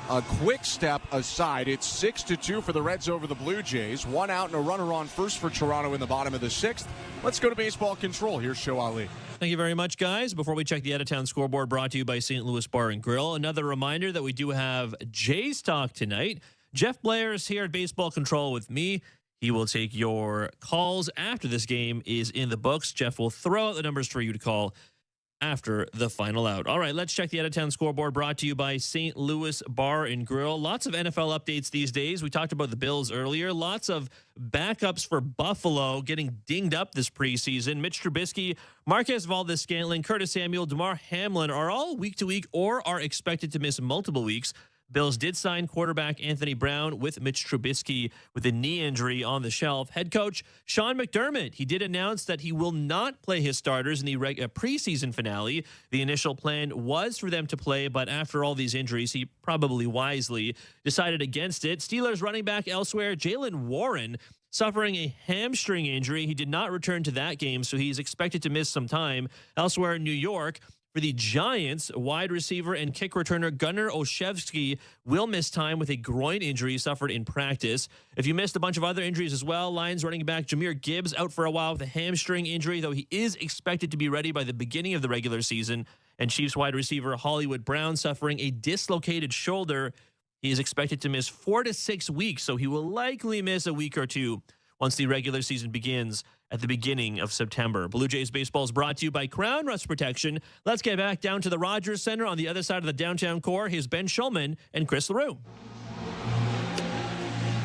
a quick step aside. It's 6-2 for the Reds over the Blue Jays. 1 out and a runner on first for Toronto in the bottom of the 6th. Let's go to baseball control. Here's Show Ali. Thank you very much, guys. Before we check the out-of-town scoreboard, brought to you by St. Louis Bar and Grill, another reminder that we do have Jays talk tonight. Jeff Blair is here at Baseball Control with me. He will take your calls after this game is in the books. Jeff will throw out the numbers for you to call after the final out. All right, let's check the out-of-town scoreboard brought to you by St. Louis Bar and Grill. Lots of NFL updates these days. We talked about the Bills earlier. Lots of backups for Buffalo getting dinged up this preseason. Mitch Trubisky, Marquez Valdes-Scantling, Curtis Samuel, DeMar Hamlin are all week-to-week or are expected to miss multiple weeks. Bills did sign quarterback Anthony Brown with Mitch Trubisky with a knee injury on the shelf. Head coach Sean McDermott, he did announce that he will not play his starters in the preseason finale. The initial plan was for them to play, but after all these injuries, he probably wisely decided against it. Steelers running back elsewhere, Jaylen Warren, suffering a hamstring injury. He did not return to that game, so he's expected to miss some time. Elsewhere in New York, for the Giants, wide receiver and kick returner Gunnar Olszewski will miss time with a groin injury suffered in practice. If you missed a bunch of other injuries as well, Lions running back Jahmyr Gibbs out for a while with a hamstring injury, though he is expected to be ready by the beginning of the regular season. And Chiefs wide receiver Hollywood Brown suffering a dislocated shoulder. He is expected to miss 4 to 6 weeks, so he will likely miss a week or two once the regular season begins at the beginning of September. Blue Jays baseball is brought to you by Crown Rust Protection. Let's get back down to the Rogers Center on the other side of the downtown core. Here's Ben Schulman and Chris LaRue.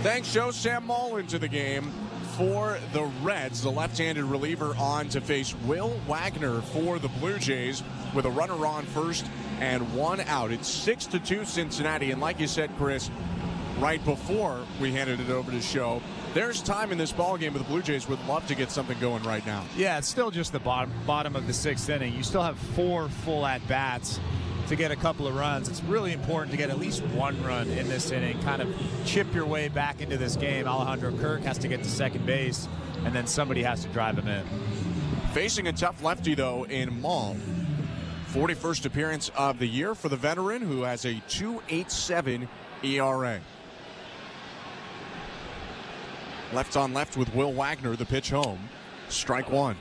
Thanks, Joe. Sam Mullen to the game for the Reds. The left-handed reliever on to face Will Wagner for the Blue Jays with a runner on first and one out. It's 6-2 Cincinnati. And like you said, Chris, right before we handed it over to show, there's time in this ballgame, but the Blue Jays would love to get something going right now. Yeah, it's still just the bottom of the 6th inning. You still have 4 full at-bats to get a couple of runs. It's really important to get at least 1 run in this inning, kind of chip your way back into this game. Alejandro Kirk has to get to second base, and then somebody has to drive him in. Facing a tough lefty, though, in Maul. 41st appearance of the year for the veteran, who has a 2.87 ERA. Left on left with Will Wagner, the pitch home. Strike one.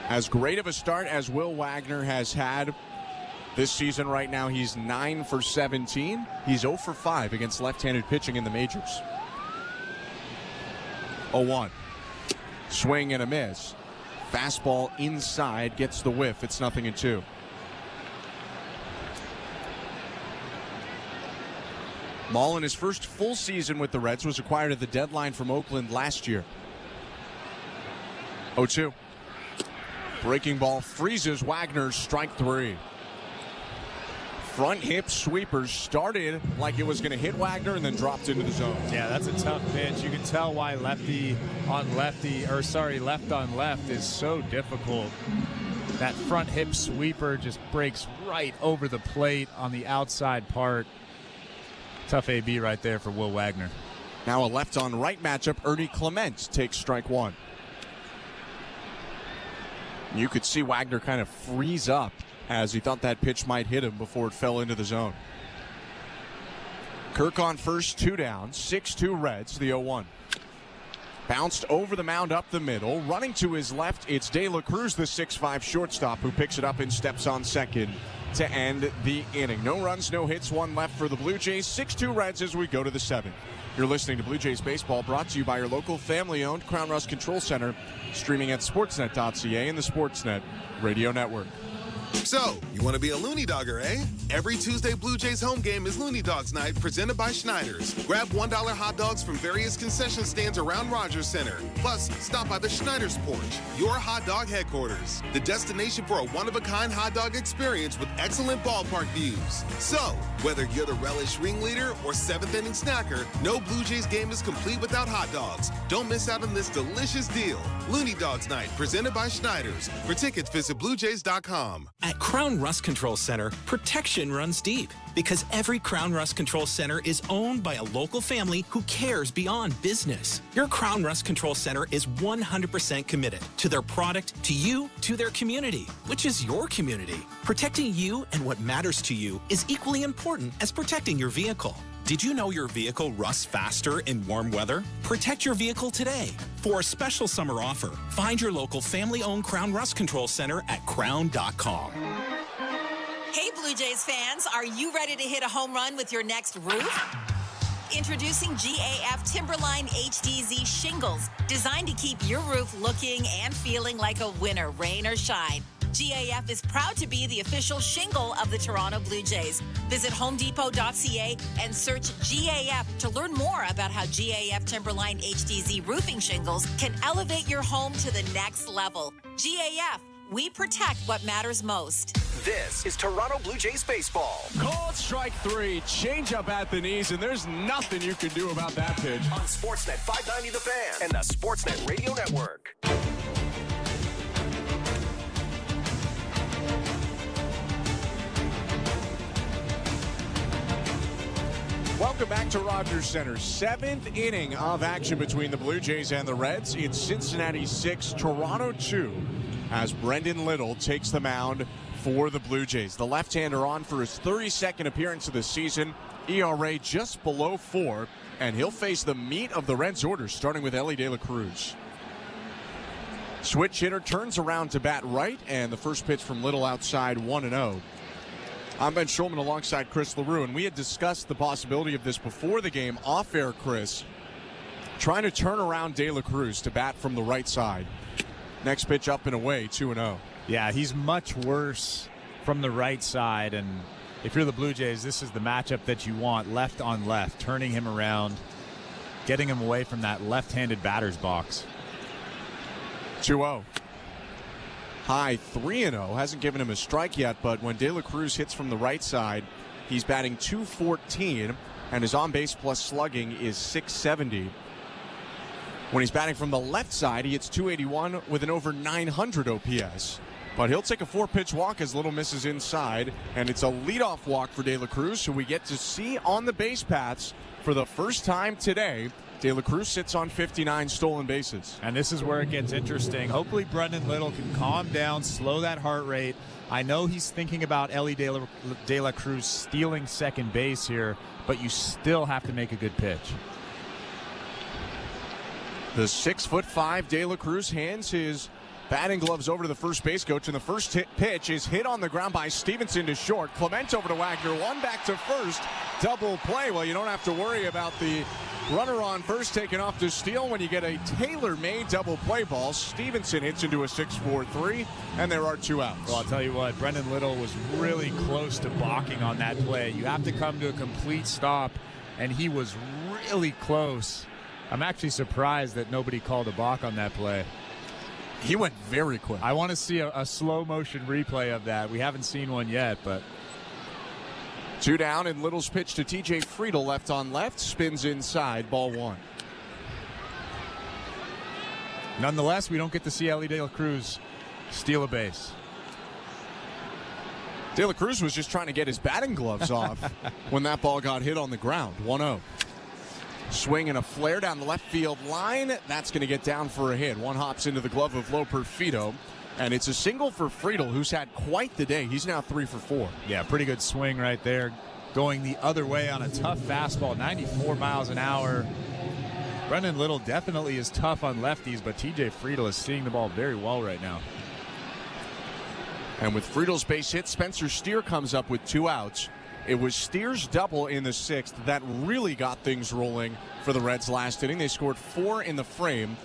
As great of a start as Will Wagner has had this season right now, he's 9 for 17. He's 0 for 5 against left-handed pitching in the majors. 0-1. Swing and a miss. Fastball inside, gets the whiff. It's 0-2. Maul in his first full season with the Reds was acquired at the deadline from Oakland last year. 0-2. Breaking ball freezes Wagner's strike 3. Front hip sweepers started like it was going to hit Wagner and then dropped into the zone. Yeah, that's a tough pitch. You can tell why left on left is so difficult. That front hip sweeper just breaks right over the plate on the outside part. Tough AB right there for Will Wagner. Now a left on right matchup. Ernie Clement takes strike 1. You could see Wagner kind of freeze up as he thought that pitch might hit him before it fell into the zone. Kirk on first, 2 down, 6-2 Reds, the 0-1. Bounced over the mound up the middle. Running to his left, it's De La Cruz, the 6'5 shortstop, who picks it up and steps on second to end the inning. No runs, no hits, 1 left for the Blue Jays. 6-2 Reds as we go to the 7th. You're listening to Blue Jays Baseball, brought to you by your local family-owned Crown Rust Control Center, streaming at sportsnet.ca and the Sportsnet Radio Network. So, you want to be a Looney Dogger, eh? Every Tuesday Blue Jays home game is Looney Dogs Night, presented by Schneider's. Grab $1 hot dogs from various concession stands around Rogers Center. Plus, stop by the Schneider's Porch, your hot dog headquarters. The destination for a one-of-a-kind hot dog experience with excellent ballpark views. So, whether you're the relish ringleader or 7th-inning snacker, no Blue Jays game is complete without hot dogs. Don't miss out on this delicious deal. Looney Dogs Night, presented by Schneider's. For tickets, visit BlueJays.com. At Crown Rust Control Center, protection runs deep because every Crown Rust Control Center is owned by a local family who cares beyond business. Your Crown Rust Control Center is 100% committed to their product, to you, to their community, which is your community. Protecting you and what matters to you is equally important as protecting your vehicle. Did you know your vehicle rusts faster in warm weather? Protect your vehicle today. For a special summer offer, find your local family-owned Crown Rust Control Center at crown.com. Hey, Blue Jays fans, are you ready to hit a home run with your next roof? Introducing GAF Timberline HDZ shingles, designed to keep your roof looking and feeling like a winner, rain or shine. GAF is proud to be the official shingle of the Toronto Blue Jays. Visit homedepot.ca and search GAF to learn more about how GAF Timberline HDZ roofing shingles can elevate your home to the next level. GAF, we protect what matters most. This is Toronto Blue Jays baseball. Called strike 3, change up at the knees, and there's nothing you can do about that pitch. On Sportsnet 590 The Fan and the Sportsnet Radio Network. Welcome back to Rogers Center. 7th inning of action between the Blue Jays and the Reds. It's Cincinnati 6, Toronto 2, as Brendan Little takes the mound for the Blue Jays. The left-hander on for his 32nd appearance of the season. ERA just below 4, and he'll face the meat of the Reds' orders, starting with Elly De La Cruz. Switch hitter turns around to bat right, and the first pitch from Little outside 1-0. I'm Ben Schulman alongside Chris LaRue, and we had discussed the possibility of this before the game off-air, Chris. Trying to turn around De La Cruz to bat from the right side. Next pitch up and away, 2-0. Yeah, he's much worse from the right side, and if you're the Blue Jays, this is the matchup that you want, left on left, turning him around, getting him away from that left-handed batter's box. 2-0. High 3-0. Hasn't given him a strike yet, but when De La Cruz hits from the right side, he's batting .214, and his on-base plus slugging is .670. When he's batting from the left side, he hits .281 with an over 900 OPS. But he'll take a 4-pitch walk as Little misses inside, and it's a leadoff walk for De La Cruz, who we get to see on the base paths for the first time today. De La Cruz sits on 59 stolen bases. And this is where it gets interesting. Hopefully Brendan Little can calm down, slow that heart rate. I know he's thinking about Elly De La Cruz stealing second base here, but you still have to make a good pitch. The 6'5" De La Cruz hands his batting gloves over to the first base coach, and the first pitch is hit on the ground by Stevenson to short. Clement over to Wagner, one back to first. Double play. Well, you don't have to worry about the runner on first taken off to steal when you get a tailor-made double play ball. Stevenson hits into a 6-4-3, and there are 2 outs. Well, I'll tell you what, Brendan Little was really close to balking on that play. You have to come to a complete stop, and he was really close. I'm actually surprised that nobody called a balk on that play. He went very quick. I want to see a slow motion replay of that. We haven't seen one yet, but 2 down, and Little's pitch to TJ Friedel, left on left, spins inside, ball 1. Nonetheless, we don't get to see Elly De La Cruz steal a base. De La Cruz was just trying to get his batting gloves off when that ball got hit on the ground. 1-0. Swing and a flare down the left field line. That's going to get down for a hit. One hops into the glove of Lo Perfido. And it's a single for Friedel, who's had quite the day. He's now 3 for 4. Yeah, pretty good swing right there. Going the other way on a tough fastball, 94 miles an hour. Brendan Little definitely is tough on lefties, but TJ Friedel is seeing the ball very well right now. And with Friedel's base hit, Spencer Steer comes up with 2 outs. It was Steer's double in the 6th that really got things rolling for the Reds last inning. They scored 4 in the frame.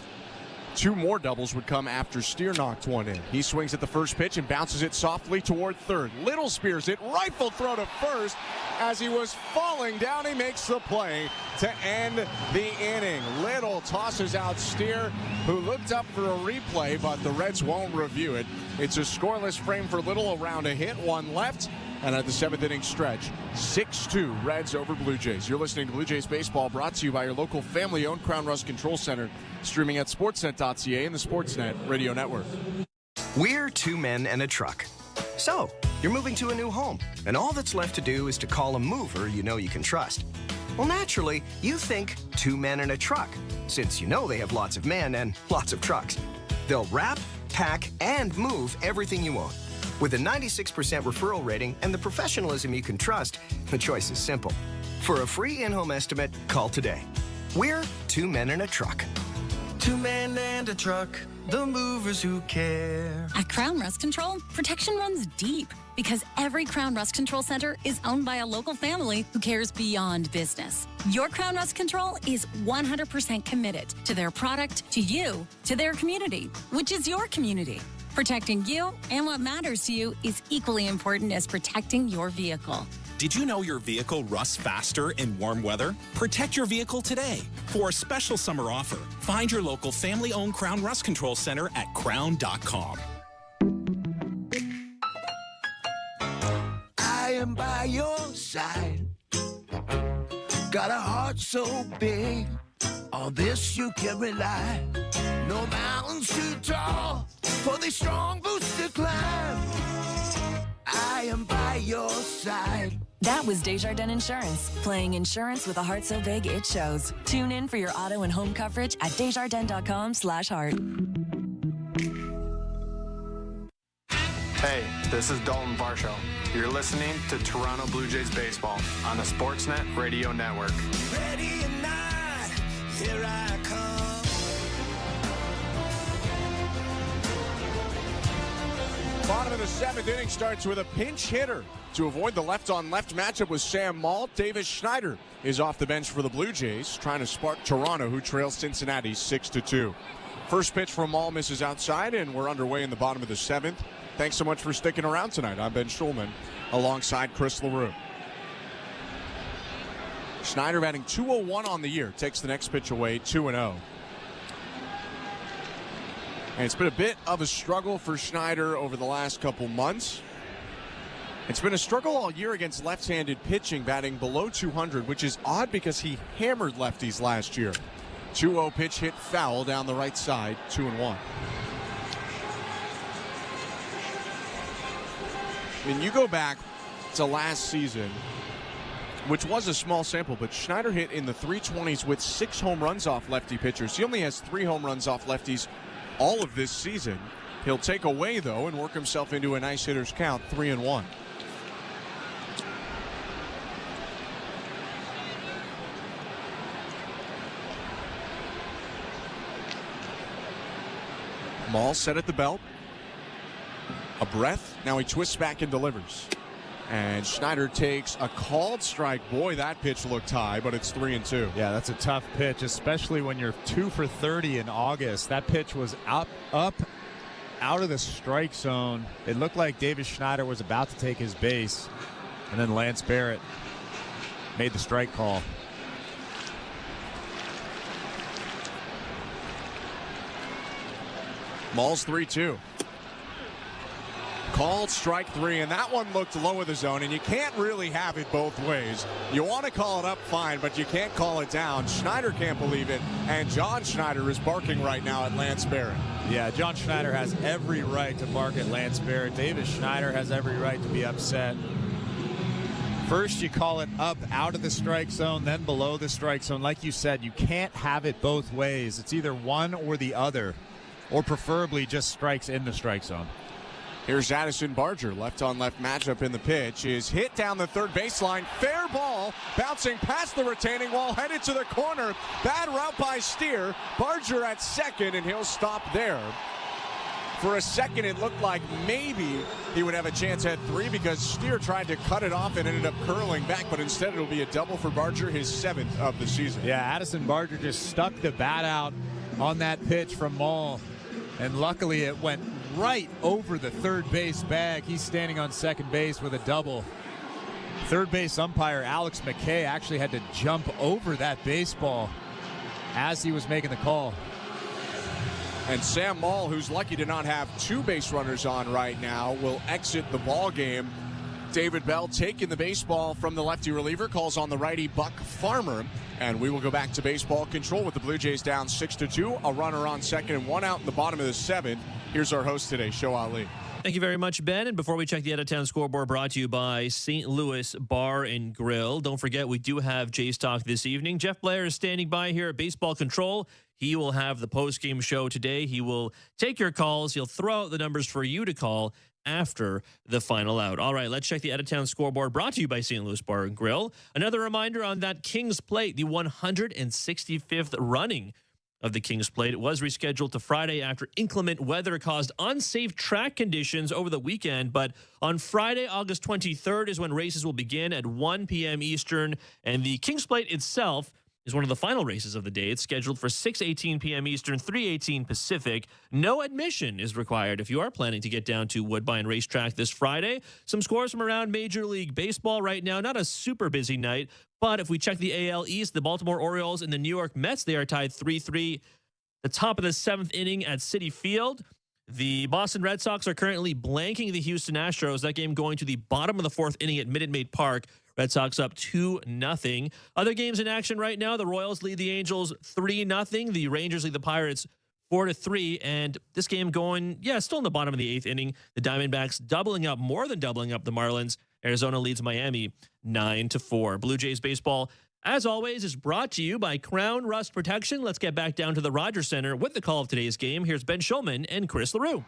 2 more doubles would come after Steer knocked one in. He swings at the first pitch and bounces it softly toward third. Little spears it, rifle throw to first. As he was falling down, he makes the play to end the inning. Little tosses out Steer, who looked up for a replay, but the Reds won't review it. It's a scoreless frame for Little, around a hit, 1 left. And at the 7th inning stretch, 6-2 Reds over Blue Jays. You're listening to Blue Jays Baseball, brought to you by your local family-owned Crown Rust Control Center, streaming at sportsnet.ca and the Sportsnet Radio Network. We're 2 men and a truck. So, you're moving to a new home, and all that's left to do is to call a mover you know you can trust. Well, naturally, you think 2 men and a truck, since you know they have lots of men and lots of trucks. They'll wrap, pack, and move everything you own. With a 96% referral rating and the professionalism you can trust, the choice is simple. For a free in-home estimate, call today. We're 2 men and a truck. 2 men and a truck, the movers who care. At Crown Rust Control, protection runs deep because every Crown Rust Control Center is owned by a local family who cares beyond business. Your Crown Rust Control is 100% committed to their product, to you, to their community, which is your community. Protecting you and what matters to you is equally important as protecting your vehicle. Did you know your vehicle rusts faster in warm weather? Protect your vehicle today. For a special summer offer, find your local family-owned Crown Rust Control Center at crown.com. I am by your side. Got a heart so big, on this you can rely. No mountains too tall for the strong boots to climb. I am by your side. That was Desjardins Insurance, playing insurance with a heart so big it shows. Tune in for your auto and home coverage at desjardins.com/heart. Hey, this is Dalton Varsho. You're listening to Toronto Blue Jays baseball on the Sportsnet Radio Network. Ready or not, here I come. Bottom of the seventh inning starts with a pinch hitter. To avoid the left-on-left matchup with Sam Maul, Davis Schneider is off the bench for the Blue Jays, trying to spark Toronto, who trails Cincinnati 6-2. First pitch from Maul misses outside, and we're underway in the bottom of the seventh. Thanks so much for sticking around tonight. I'm Ben Schulman alongside Chris LaRue. Schneider batting .201 on the year. Takes the next pitch away, 2-0. And it's been a bit of a struggle for Schneider over the last couple months. It's been a struggle all year against left-handed pitching, batting below 200, which is odd because he hammered lefties last year. 2-0 pitch hit foul down the right side, 2-1. I mean, you go back to last season, which was a small sample, but Schneider hit in the 320s with 6 home runs off lefty pitchers. He only has 3 home runs off lefties all of this season. He'll take away, though, and work himself into a nice hitter's count, 3-1. Maul set at the belt. A breath. Now he twists back and delivers. And Schneider takes a called strike. Boy, that pitch looked high, but it's 3-2. Yeah, that's a tough pitch, especially when you're 2 for 30 in August. That pitch was up, out of the strike zone. It looked like Davis Schneider was about to take his base, and then Lance Barrett made the strike call. Maul's 3-2. Called strike 3, and that one looked low of the zone, and you can't really have it both ways. You want to call it up, fine, but you can't call it down. Schneider can't believe it, and John Schneider is barking right now at Lance Barrett. Yeah, John Schneider has every right to bark at Lance Barrett. Davis Schneider has every right to be upset. First, you call it up out of the strike zone, then below the strike zone. Like you said, you can't have it both ways. It's either one or the other, or preferably just strikes in the strike zone. Here's Addison Barger. Left-on-left matchup in the pitch is hit down the third baseline. Fair ball, bouncing past the retaining wall, headed to the corner. Bad route by Steer. Barger at second, and he'll stop there. For a second, it looked like maybe he would have a chance at 3 because Steer tried to cut it off and ended up curling back, but instead it'll be a double for Barger, his 7th of the season. Yeah, Addison Barger just stuck the bat out on that pitch from Maul, and luckily it went right over the third base bag. He's standing on second base with a double. Third base umpire Alex McKay actually had to jump over that baseball as he was making the call. And Sam Maul, who's lucky to not have 2 base runners on right now, will exit the ball game. David Bell taking the baseball from the lefty reliever, calls on the righty Buck Farmer, and we will go back to baseball control with the Blue Jays down 6-2. A runner on second and 1 out in the bottom of the 7th. Here's our host today, Show Ali. Thank you very much, Ben. And before we check the out-of-town scoreboard, brought to you by St. Louis Bar and Grill. Don't forget, we do have Jays Talk this evening. Jeff Blair is standing by here at Baseball Control. He will have the post-game show today. He will take your calls. He'll throw out the numbers for you to call after the final out. All right, let's check the out-of-town scoreboard, brought to you by St. Louis Bar and Grill. Another reminder on that King's Plate, the 165th running of the King's Plate. It was rescheduled to Friday after inclement weather caused unsafe track conditions over the weekend. But on Friday, August 23rd is when races will begin at 1 p.m. Eastern. And the King's Plate itself is one of the final races of the day. It's scheduled for 6:18 p.m. Eastern, 3:18 Pacific. No admission is required if you are planning to get down to Woodbine Racetrack this Friday. Some scores from around Major League Baseball right now. Not a super busy night, but if we check the AL East, the Baltimore Orioles and the New York Mets, they are tied 3-3. The top of the 7th inning at Citi Field. The Boston Red Sox are currently blanking the Houston Astros. That game going to the bottom of the 4th inning at Minute Maid Park. Red Sox up 2-0. Other games in action right now. The Royals lead the Angels 3-0. The Rangers lead the Pirates 4-3. And this game going, still in the bottom of the 8th inning. The Diamondbacks more than doubling up the Marlins. Arizona leads Miami 9-4. Blue Jays baseball, as always, is brought to you by Crown Rust Protection. Let's get back down to the Rogers Center with the call of today's game. Here's Ben Shulman and Chris LaRue.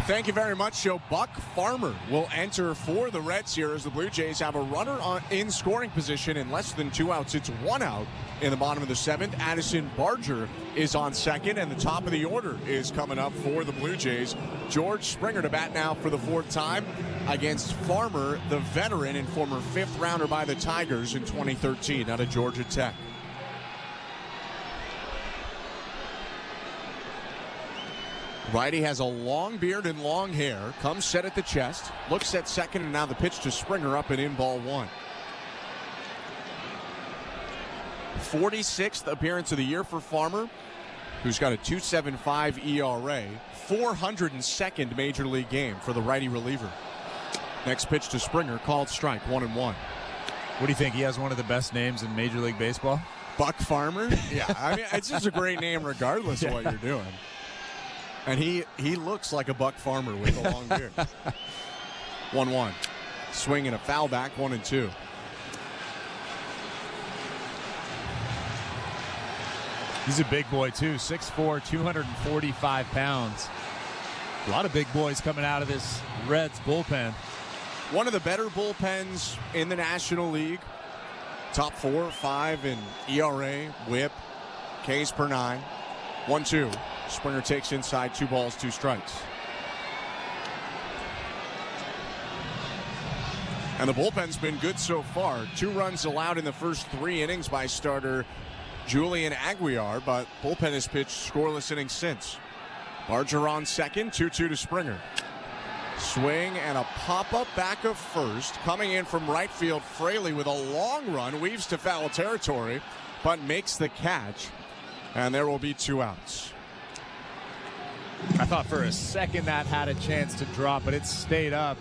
Thank you very much, Joe. Buck Farmer will enter for the Reds here as the Blue Jays have a runner in scoring position in less than 2 outs. It's 1 out in the bottom of the 7th. Addison Barger is on second, and the top of the order is coming up for the Blue Jays. George Springer to bat now for the 4th time against Farmer, the veteran and former 5th rounder by the Tigers in 2013 out of Georgia Tech. Righty has a long beard and long hair, comes set at the chest, looks at second, and now the pitch to Springer up and in, ball 1. 46th appearance of the year for Farmer, who's got a 2.75 ERA, 402nd major league game for the righty reliever. Next pitch to Springer, called strike, 1-1. What do you think? He has one of the best names in Major League Baseball? Buck Farmer? Yeah, I mean, it's just a great name regardless of what you're doing. And he looks like a Buck Farmer with a long beard. 1-1. Swing and a foul back, 1-2. He's a big boy, too. 6'4", 245 pounds. A lot of big boys coming out of this Reds bullpen. One of the better bullpens in the National League. Top 4 or 5 in ERA, whip, Ks per 9. 1-2. Springer takes inside, 2 balls, 2 strikes. And the bullpen's been good so far. 2 runs allowed in the first 3 innings by starter Julian Aguiar, but bullpen has pitched scoreless innings since. Barger on second, 2-2 to Springer. Swing and a pop-up back of first. Coming in from right field, Fraley with a long run, weaves to foul territory, but makes the catch. And there will be 2 outs. I thought for a second that had a chance to drop, but it stayed up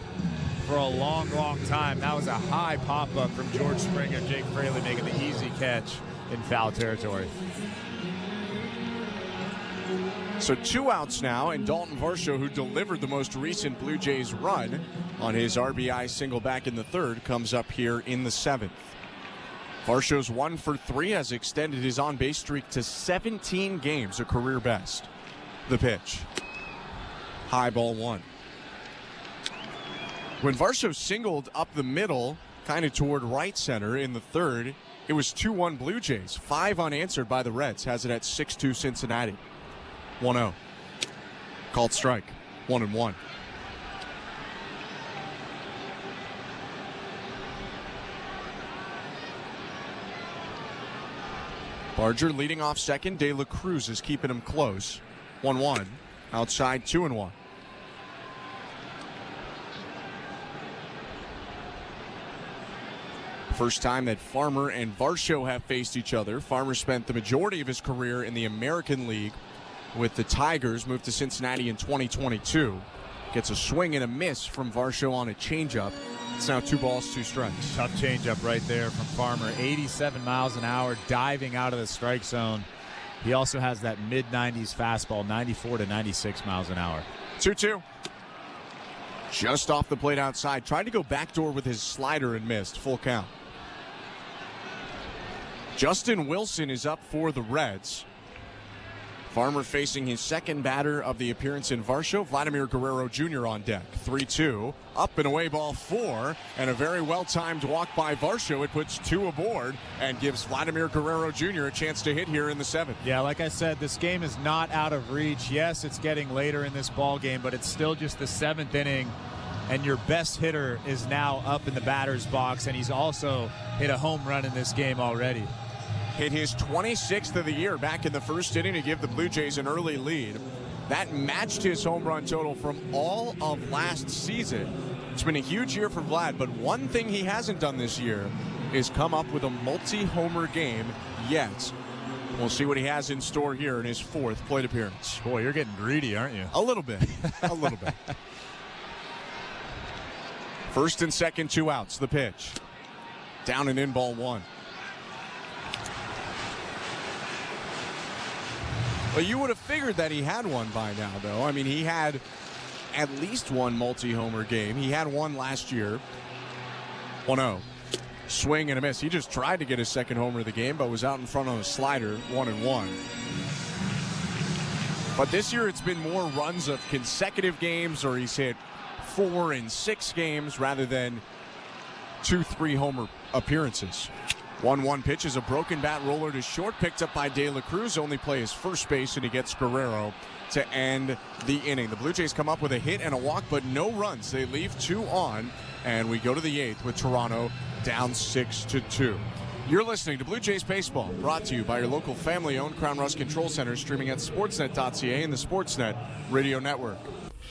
for a long, long time. That was a high pop-up from George Springer. Jake Fraley making the easy catch in foul territory. So 2 outs now, and Dalton Varsho, who delivered the most recent Blue Jays run on his RBI single back in the 3rd, comes up here in the 7th. Varsho's 1 for 3, has extended his on-base streak to 17 games, a career best. The pitch. High, ball 1. When Varsho singled up the middle, kind of toward right center in the 3rd, it was 2-1 Blue Jays. 5 unanswered by the Reds. Has it at 6-2 Cincinnati. 1-0. Called strike. 1-1. Barger leading off second. De La Cruz is keeping him close. 1-1. Outside, 2-1. First time that Farmer and Varsho have faced each other. Farmer spent the majority of his career in the American League with the Tigers, moved to Cincinnati in 2022. Gets a swing and a miss from Varsho on a changeup. It's now 2 balls, 2 strikes. Tough changeup right there from Farmer. 87 miles an hour, diving out of the strike zone. He also has that mid-90s fastball, 94 to 96 miles an hour. 2-2. Just off the plate outside. Tried to go backdoor with his slider and missed. Full count. Justin Wilson is up for the Reds. Farmer facing his second batter of the appearance in Varsho, Vladimir Guerrero Jr. on deck. 3-2, up and away, ball 4, and a very well-timed walk by Varsho. It puts 2 aboard and gives Vladimir Guerrero Jr. a chance to hit here in the 7th. Yeah, like I said, this game is not out of reach. Yes, it's getting later in this ball game, but it's still just the 7th inning, and your best hitter is now up in the batter's box, and he's also hit a home run in this game already. hit his 26th of the year back in the first inning to give the Blue Jays an early lead. That matched his home run total from all of last season. It's been a huge year for Vlad, but one thing he hasn't done this year is come up with a multi-homer game yet. We'll see what he has in store here in his 4th plate appearance. Boy, you're getting greedy, aren't you? A little bit. A little bit. First and second, 2 outs. The pitch. Down and in, ball 1. Well, you would have figured that he had one by now, though. I mean, he had at least one multi-homer game. He had one last year. 1-0. Swing and a miss. He just tried to get his second homer of the game, but was out in front on a slider, 1-1. But this year it's been more runs of consecutive games, or he's hit 4 in 6 games rather than 2-3 homer appearances. 1-1 pitch is a broken bat roller to short, picked up by De La Cruz. Only play his first base, and he gets Guerrero to end the inning. The Blue Jays come up with a hit and a walk, but no runs. They leave 2 on, and we go to the 8th with Toronto down 6-2. You're listening to Blue Jays Baseball, brought to you by your local family-owned Crown Rust Control Center, streaming at sportsnet.ca and the Sportsnet Radio Network.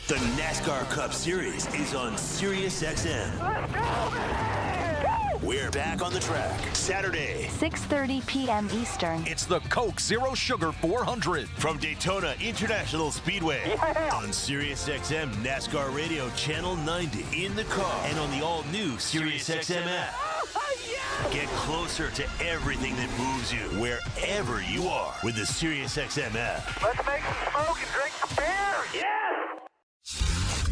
The NASCAR Cup Series is on SiriusXM. We're back on the track Saturday, 6:30 p.m. Eastern. It's the Coke Zero Sugar 400 from Daytona International Speedway on SiriusXM NASCAR Radio Channel 90 in the car and on the all-new SiriusXM app. Get closer to everything that moves you wherever you are with the SiriusXM app. Let's make some smoke and drink some beer. Yes!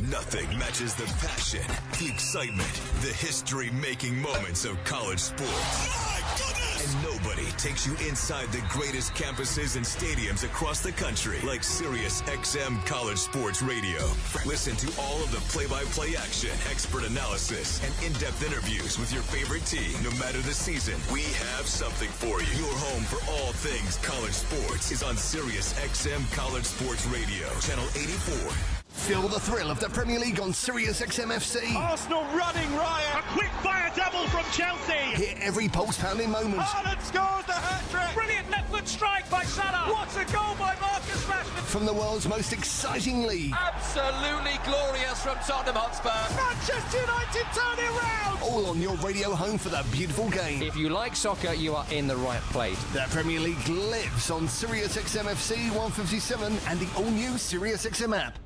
Nothing matches the passion, the excitement, the history-making moments of college sports. My goodness! And nobody takes you inside the greatest campuses and stadiums across the country like SiriusXM College Sports Radio. Listen to all of the play-by-play action, expert analysis, and in-depth interviews with your favorite team. No matter the season, we have something for you. Your home for all things college sports is on SiriusXM College Sports Radio, Channel 84. Feel the thrill of the Premier League on SiriusXM FC. Arsenal running riot. A quick fire double from Chelsea. Hear every pulse-pounding moment. Haaland scores the hat-trick. Brilliant left-foot strike by Salah. What a goal by Marcus Rashford. From the world's most exciting league. Absolutely glorious from Tottenham Hotspur. Manchester United turn it around. All on your radio home for the beautiful game. If you like soccer, you are in the right place. The Premier League lives on SiriusXM FC 157 and the all-new SiriusXM app.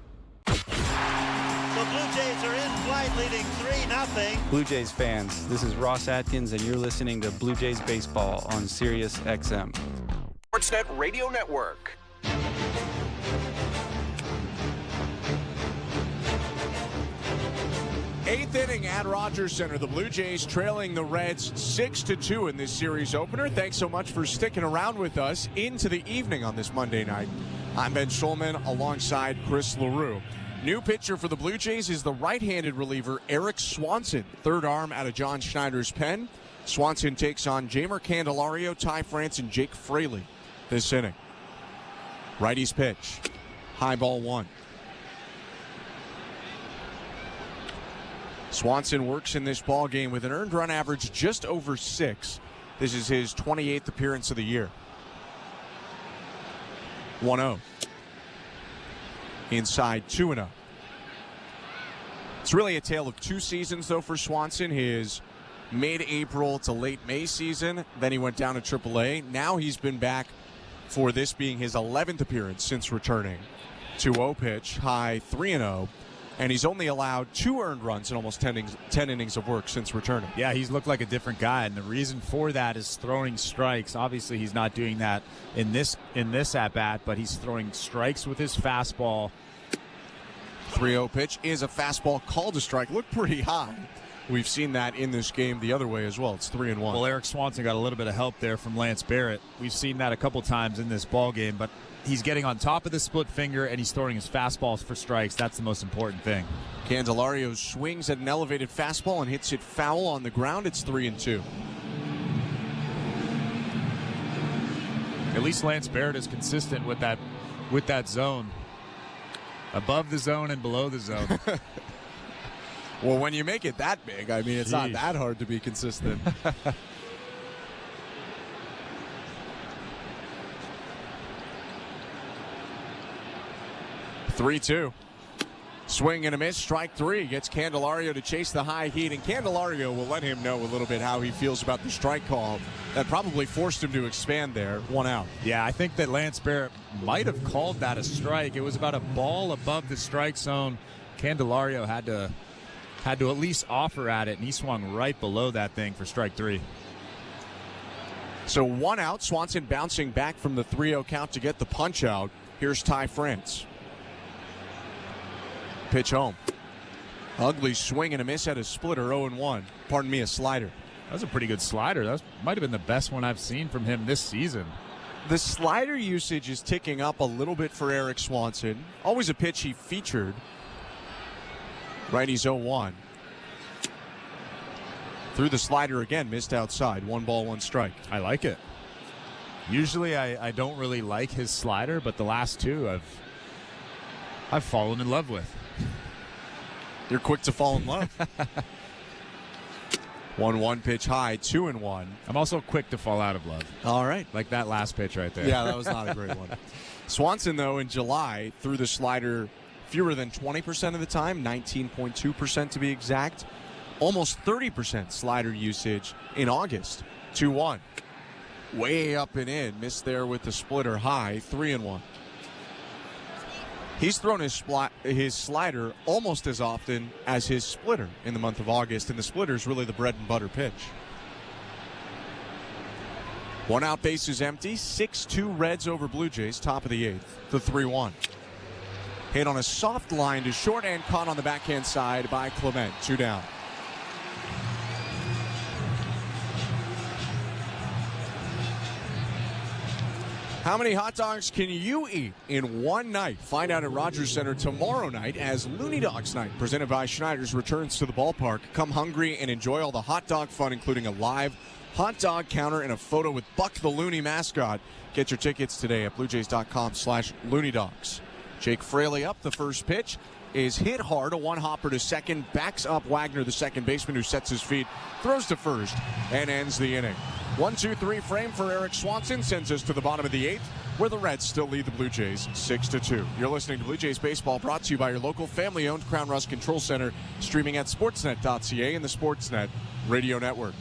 The Blue Jays are in flight, leading 3-0. Blue Jays fans, this is Ross Atkins, and you're listening to Blue Jays Baseball on SiriusXM. Sportsnet Radio Network. Eighth inning at Rogers Center. The Blue Jays trailing the Reds 6-2 in this series opener. Thanks so much for sticking around with us into the evening on this Monday night. I'm Ben Schulman alongside Chris LaRue. New pitcher for the Blue Jays is the right-handed reliever Eric Swanson, third arm out of John Schneider's pen. Swanson takes on Jeimer Candelario, Ty France, and Jake Fraley this inning. Righty's pitch. High ball 1. Swanson works in this ball game with an earned run average just over 6. This is his 28th appearance of the year. 1-0. Inside 2-0. It's really a tale of 2 seasons, though, for Swanson. His mid-April to late May season. Then he went down to AAA. Now he's been back for this being his 11th appearance since returning. 2-0 pitch, high 3-0. And he's only allowed 2 earned runs in almost 10 innings of work since returning. Yeah, he's looked like a different guy, and the reason for that is throwing strikes. Obviously, he's not doing that in this at-bat, but he's throwing strikes with his fastball. 3-0 pitch is a fastball called a strike. Looked pretty high. We've seen that in this game the other way as well. It's 3-1. Well, Eric Swanson got a little bit of help there from Lance Barrett. We've seen that a couple times in this ball game, but he's getting on top of the split finger, and he's throwing his fastballs for strikes. That's the most important thing. Candelario swings at an elevated fastball and hits it foul on the ground. It's 3-2. At least Lance Barrett is consistent with that zone. Above the zone and below the zone. Well, when you make it that big, I mean, it's not that hard to be consistent. 3-2. Swing and a miss, strike three. Gets Candelario to chase the high heat, and Candelario will let him know a little bit how he feels about the strike call. That probably forced him to expand there. 1 out. Yeah, I think that Lance Barrett might have called that a strike. It was about a ball above the strike zone. Candelario had to at least offer at it, and he swung right below that thing for strike three. So 1 out. Swanson bouncing back from the 3-0 count to get the punch out. Here's Ty France. Pitch home. Ugly swing and a miss at a splitter, 0-1. Pardon me, a slider. That was a pretty good slider. That might have been the best one I've seen from him this season. The slider usage is ticking up a little bit for Eric Swanson. Always a pitch he featured. Righty's 0-1. Threw the slider again, missed outside. 1 ball, 1 strike. I like it. Usually I don't really like his slider, but the last two I've fallen in love with. You're quick to fall in love. 1-1 pitch high, 2-1. I'm also quick to fall out of love. All right. Like that last pitch right there. Yeah, that was not a great one. Swanson, though, in July, threw the slider fewer than 20% of the time, 19.2% to be exact. Almost 30% slider usage in August, 2-1. Way up and in, missed there with the splitter high, 3-1. He's thrown his slider almost as often as his splitter in the month of August, and the splitter is really the bread and butter pitch. 1 out, base is empty. 6-2 Reds over Blue Jays, top of the 8th. The 3-1. Hit on a soft line to short and caught on the backhand side by Clement. 2 down. How many hot dogs can you eat in one night? Find out at Rogers Center tomorrow night as Looney Dogs Night, presented by Schneider's, returns to the ballpark. Come hungry and enjoy all the hot dog fun, including a live hot dog counter and a photo with Buck the Looney mascot. Get your tickets today at bluejays.com/LooneyDogs. Jake Fraley up. The first pitch is hit hard. A 1-hopper to second. Backs up Wagner, the second baseman, who sets his feet, throws to first, and ends the inning. 1-2-3 frame for Eric Swanson sends us to the bottom of the 8th, where the Reds still lead the Blue Jays 6-2. You're listening to Blue Jays Baseball, brought to you by your local family-owned Crown Rust Control Center, streaming at sportsnet.ca and the Sportsnet Radio Network.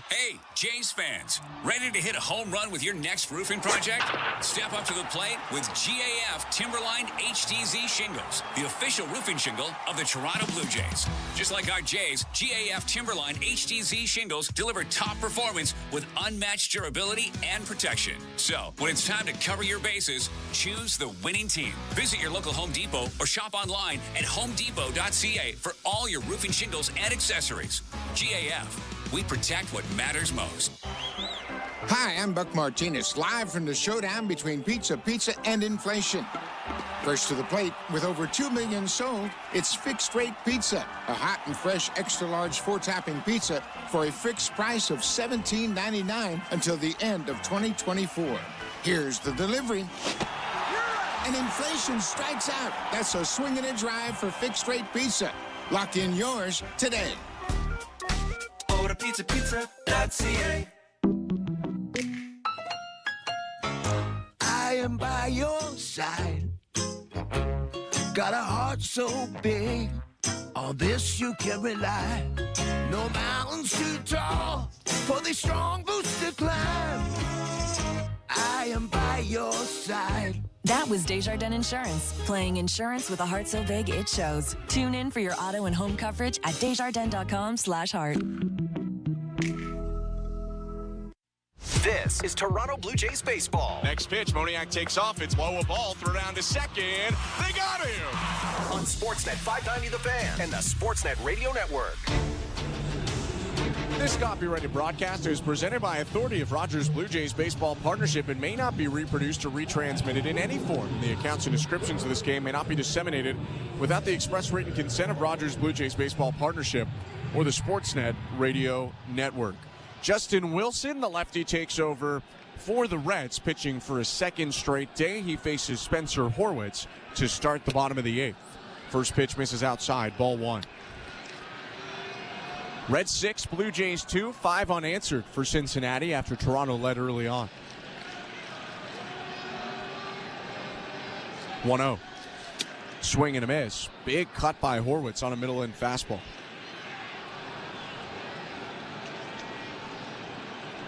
Hey, Jays fans, ready to hit a home run with your next roofing project? Step up to the plate with GAF Timberline HDZ shingles, the official roofing shingle of the Toronto Blue Jays. Just like our Jays, GAF Timberline HDZ shingles deliver top performance with unmatched durability and protection. So, when it's time to cover your bases, choose the winning team. Visit your local Home Depot or shop online at homedepot.ca for all your roofing shingles and accessories. GAF. We protect what matters most. Hi, I'm Buck Martinez, live from the showdown between pizza, and inflation. First to the plate, with over 2 million sold, it's Fixed Rate Pizza, a hot and fresh extra-large 4-topping pizza for a fixed price of $17.99 until the end of 2024. Here's the delivery. And inflation strikes out. That's a swing and a drive for Fixed Rate Pizza. Lock in yours today. Order pizza.ca. I am by your side. Got a heart so big, on this you can rely. No mountains too tall for the strong boots to climb. I am by your side. That was Desjardins Insurance, playing insurance with a heart so big it shows. Tune in for your auto and home coverage at desjardins.com/heart. This is Toronto Blue Jays baseball. Next pitch, Moniak takes off. It's low, a ball, throw down to second. They got him! On Sportsnet 590 The Fan and the Sportsnet Radio Network. This copyrighted broadcast is presented by authority of Rogers Blue Jays Baseball Partnership and may not be reproduced or retransmitted in any form. The accounts and descriptions of this game may not be disseminated without the express written consent of Rogers Blue Jays Baseball Partnership or the Sportsnet Radio Network. Justin Wilson, the lefty, takes over for the Reds, pitching for a second straight day. He faces Spencer Horwitz to start the bottom of the 8th. First pitch misses outside, ball 1. Reds 6, Blue Jays 2, 5 unanswered for Cincinnati after Toronto led early on. 1-0. Swing and a miss. Big cut by Horwitz on a middle-in fastball.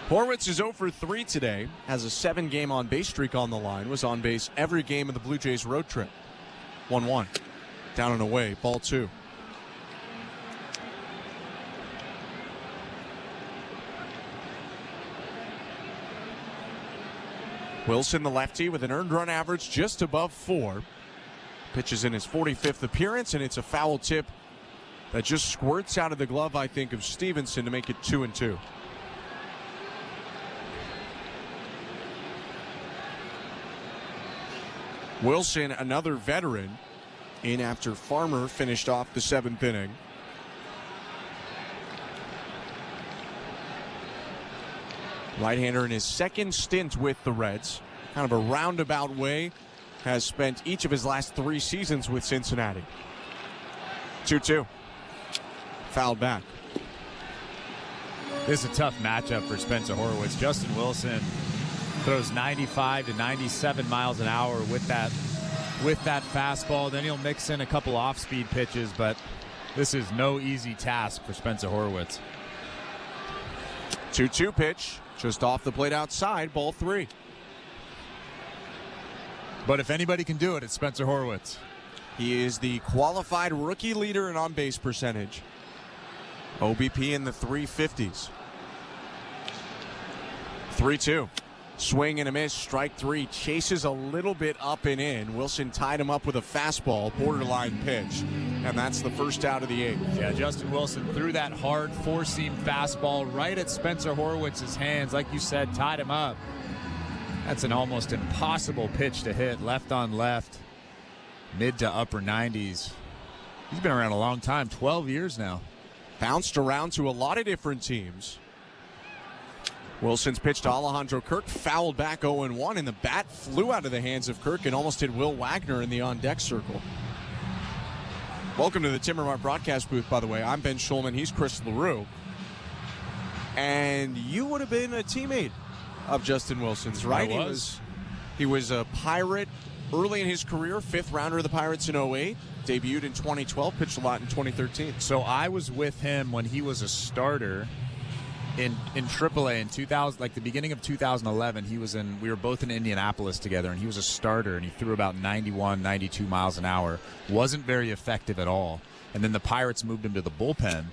Horwitz is 0 for 3 today, has a 7-game on-base streak on the line, was on base every game of the Blue Jays road trip. 1-1. Down and away, ball 2. Wilson, the lefty, with an earned run average just above 4. Pitches in his 45th appearance, and it's a foul tip that just squirts out of the glove, I think, of Stevenson to make it 2-2. Wilson, another veteran, in after Farmer finished off the 7th inning. Right-hander in his second stint with the Reds. Kind of a roundabout way. Has spent each of his last 3 seasons with Cincinnati. 2-2. Fouled back. This is a tough matchup for Spencer Horwitz. Justin Wilson throws 95 to 97 miles an hour with that fastball. Then he'll mix in a couple off-speed pitches, but this is no easy task for Spencer Horwitz. 2-2 pitch, just off the plate outside, ball 3. But if anybody can do it, it's Spencer Horwitz. He is the qualified rookie leader in on-base percentage. OBP in the 350s. 3-2. Swing and a miss, strike 3. Chases a little bit up and in. Wilson tied him up with a fastball, borderline pitch. And that's the first out of the 8th. Yeah, Justin Wilson threw that hard four-seam fastball right at Spencer Horwitz's hands. Like you said, tied him up. That's an almost impossible pitch to hit. Left on left, mid to upper 90s. He's been around a long time, 12 years now. Bounced around to a lot of different teams. Wilson's pitch to Alejandro Kirk, fouled back 0-1, and the bat flew out of the hands of Kirk and almost hit Will Wagner in the on-deck circle. Welcome to the Timbermart broadcast booth, by the way. I'm Ben Schulman. He's Chris LaRue. And you would have been a teammate of Justin Wilson's, right? He was a Pirate early in his career, 5th rounder of the Pirates in 08. Debuted in 2012, pitched a lot in 2013. So I was with him when he was a starter in AAA in 2000, like the beginning of 2011. We were both in Indianapolis together, and he was a starter, and he threw about 91, 92 miles an hour. Wasn't very effective at all. And then the Pirates moved him to the bullpen.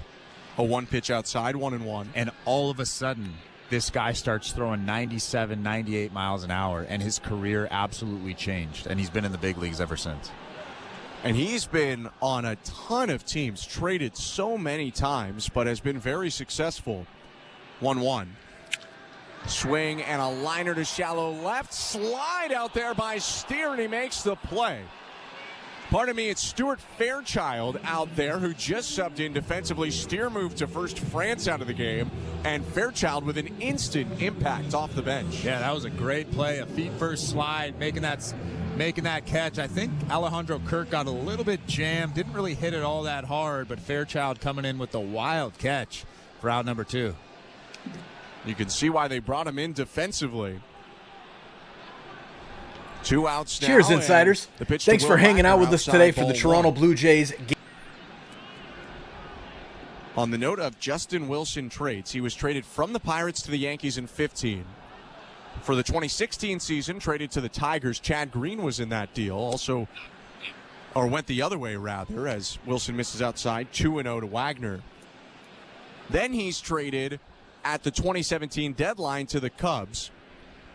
A 1-pitch outside, 1-1. And all of a sudden, this guy starts throwing 97, 98 miles an hour, and his career absolutely changed. And he's been in the big leagues ever since. And he's been on a ton of teams, traded so many times, but has been very successful. 1-1. Swing and a liner to shallow left. Slide out there by Steer, and he makes the play. Pardon me, it's Stuart Fairchild out there who just subbed in defensively. Steer moved to first, France out of the game, and Fairchild with an instant impact off the bench. Yeah, that was a great play. A feet-first slide, making that catch. I think Alejandro Kirk got a little bit jammed. Didn't really hit it all that hard, but Fairchild coming in with the wild catch for out number 2. You can see why they brought him in defensively. 2 outs now. Cheers, Insiders. Thanks for hanging out with us today for the Toronto Blue Jays. On the note of Justin Wilson trades, he was traded from the Pirates to the Yankees in 15. For the 2016 season, traded to the Tigers. Chad Green was in that deal. Also, or went the other way, rather, as Wilson misses outside. 2-0 to Wagner. Then he's traded at the 2017 deadline to the Cubs.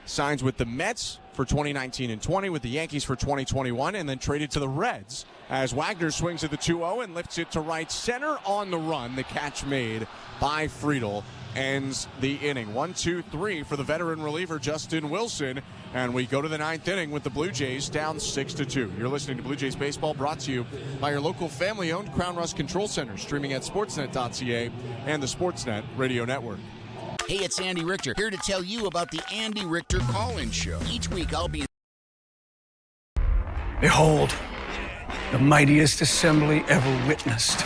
Signs with the Mets for 2019 and 20, with the Yankees for 2021, and then traded to the Reds as Wagner swings at the 2-0 and lifts it to right center on the run. The catch made by Friedel ends the inning. 1-2-3 for the veteran reliever Justin Wilson, and we go to the 9th inning with the Blue Jays down 6-2. You're listening to Blue Jays Baseball, brought to you by your local family-owned Crown Rust Control Center, streaming at sportsnet.ca and the Sportsnet Radio Network. Hey, it's Andy Richter, here to tell you about the Andy Richter Call-In Show. Each week I'll be... Behold, the mightiest assembly ever witnessed.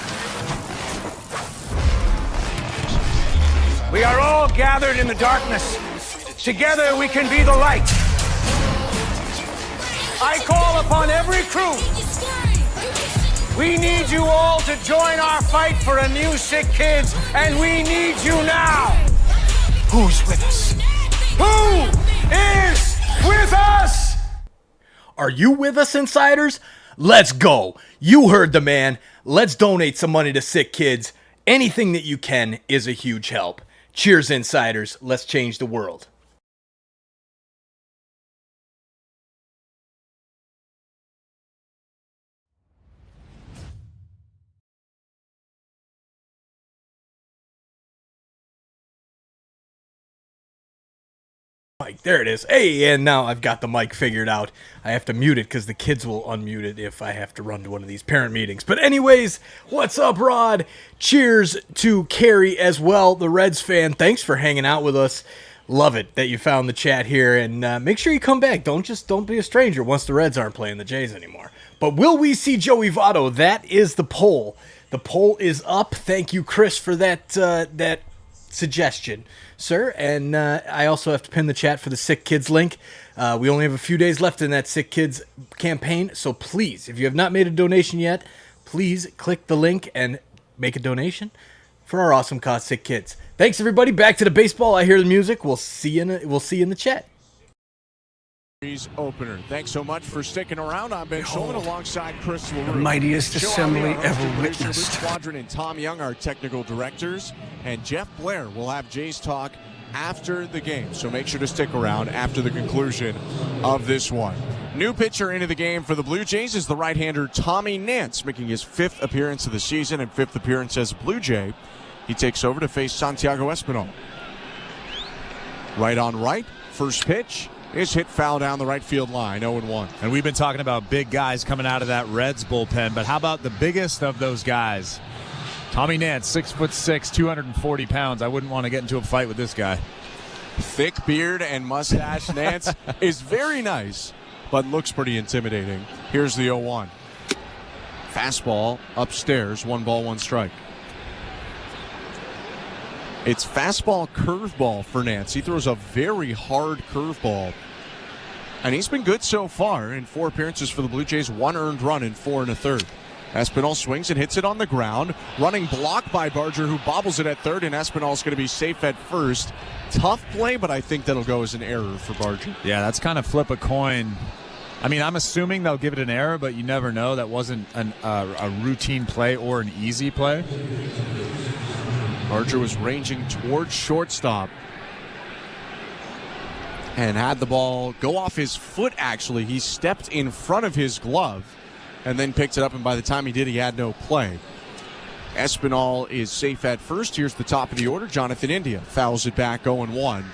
We are all gathered in the darkness. Together we can be the light. I call upon every crew We need you all to join our fight for a new SickKids, and we need you now. Who's with us? Who is with us? Are you with us, insiders? Let's go. You heard the man. Let's donate some money to SickKids. Anything that you can is a huge help. Cheers, insiders. Let's change the world. Mike, there it is. Hey, and now I've got the mic figured out. I have to mute it because the kids will unmute it if I have to run to one of these parent meetings. But anyways, what's up, Rod? Cheers to Carrie as well, the Reds fan. Thanks for hanging out with us. Love it that you found the chat here, and make sure you come back. Don't be a stranger once the Reds aren't playing the Jays anymore. But will we see Joey Votto? That is the poll. The poll is up. Thank you, Chris, for that suggestion, sir. And I also have to pin the chat for the SickKids link. We only have a few days left in that SickKids campaign, so please, if you have not made a donation yet, please click the link and make a donation for our awesome cause, SickKids. Thanks, everybody. Back to the baseball. I hear the music. We'll see you in the chat. Opener. Thanks so much for sticking around. I'm Ben Schulman alongside Chris LaRue. The mightiest assembly ever witnessed. Squadron and Tom Young, our technical directors, and Jeff Blair will have Jays talk after the game. So make sure to stick around after the conclusion of this one. New pitcher into the game for the Blue Jays is the right-hander Tommy Nance, making his 5th appearance of the season and 5th appearance as a Blue Jay. He takes over to face Santiago Espinal. Right on right, first pitch is hit foul down the right field line, 0-1. And we've been talking about big guys coming out of that Reds bullpen, but how about the biggest of those guys? Tommy Nance, 6'6", 240 pounds. I wouldn't want to get into a fight with this guy. Thick beard and mustache. Nance is very nice, but looks pretty intimidating. Here's the 0-1. Fastball upstairs, 1 ball, 1 strike. It's fastball curveball for Nance. He throws a very hard curveball. And he's been good so far in 4 appearances for the Blue Jays, 1 earned run in 4 1/3. Espinal swings and hits it on the ground. Running block by Barger, who bobbles it at third, and Espinal's going to be safe at first. Tough play, but I think that'll go as an error for Barger. Yeah, that's kind of flip a coin. I mean, I'm assuming they'll give it an error, but you never know. That wasn't a routine play or an easy play. Barger was ranging towards shortstop and had the ball go off his foot, actually. He stepped in front of his glove and then picked it up, and by the time he did, he had no play. Espinal is safe at first. Here's the top of the order. Jonathan India fouls it back 0-1,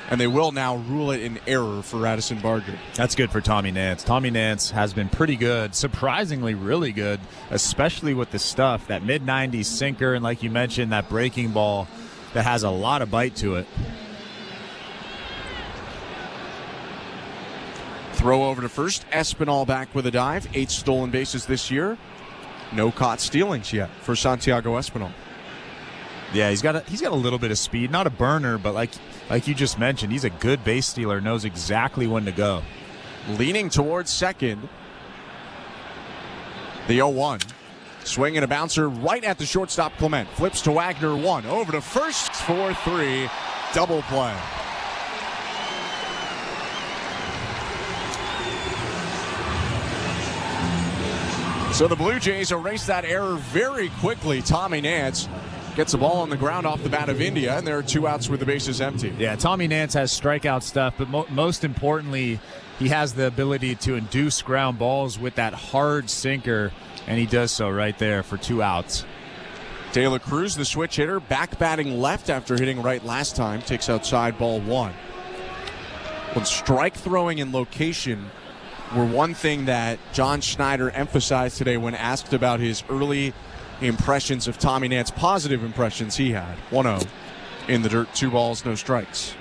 and they will now rule it an error for Addison Barger. That's good for Tommy Nance. Tommy Nance has been pretty good, surprisingly really good, especially with the stuff, that mid-90s sinker, and like you mentioned, that breaking ball that has a lot of bite to it. Throw over to first. Espinal back with a dive. 8 stolen bases this year. No caught stealings yet for Santiago Espinal. Yeah, he's got a little bit of speed. Not a burner, but like you just mentioned, he's a good base stealer, knows exactly when to go. Leaning towards second. The 0-1. Swing and a bouncer right at the shortstop, Clement. Flips to Wagner, 1. Over to first, 4-3. Double play. So the Blue Jays erase that error very quickly. Tommy Nance gets the ball on the ground off the bat of India, and there are 2 outs with the bases empty. Yeah, Tommy Nance has strikeout stuff, but most importantly, he has the ability to induce ground balls with that hard sinker, and he does so right there for 2 outs. De La Cruz, the switch hitter, back batting left after hitting right last time, takes outside, ball 1. When strike throwing and location were one thing that John Schneider emphasized today when asked about his early impressions of Tommy Nance, positive impressions he had. 1-0 in the dirt, 2 balls, no strikes.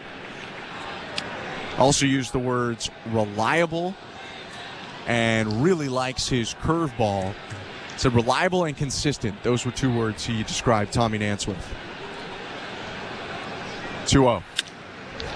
Also used the words reliable and really likes his curveball. Said reliable and consistent. Those were 2 words he described Tommy Nance with. 2-0.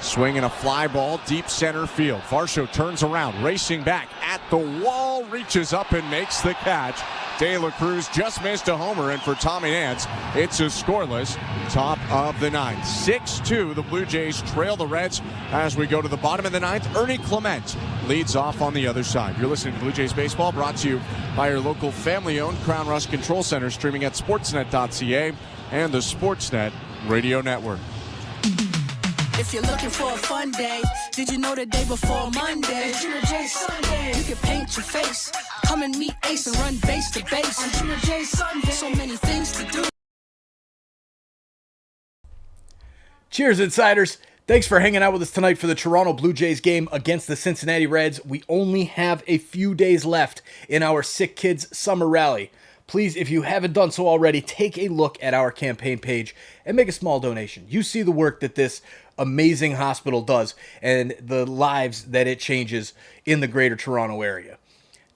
Swing and a fly ball, deep center field. Varsho turns around, racing back at the wall, reaches up and makes the catch. De La Cruz just missed a homer, and for Tommy Nance, it's a scoreless top of the ninth. 6-2, the Blue Jays trail the Reds as we go to the bottom of the ninth. Ernie Clement leads off on the other side. You're listening to Blue Jays Baseball, brought to you by your local family-owned Crown Rust Control Center, streaming at sportsnet.ca and the Sportsnet Radio Network. If you're looking for a fun day, did you know the day before Monday? Junior J Sunday. You can paint your face, come and meet Ace and run base to base. On Junior J Sunday. So many things to do. Cheers, Insiders. Thanks for hanging out with us tonight for the Toronto Blue Jays game against the Cincinnati Reds. We only have a few days left in our SickKids Summer Rally. Please, if you haven't done so already, take a look at our campaign page and make a small donation. You see the work that this amazing hospital does and the lives that it changes in the greater Toronto area.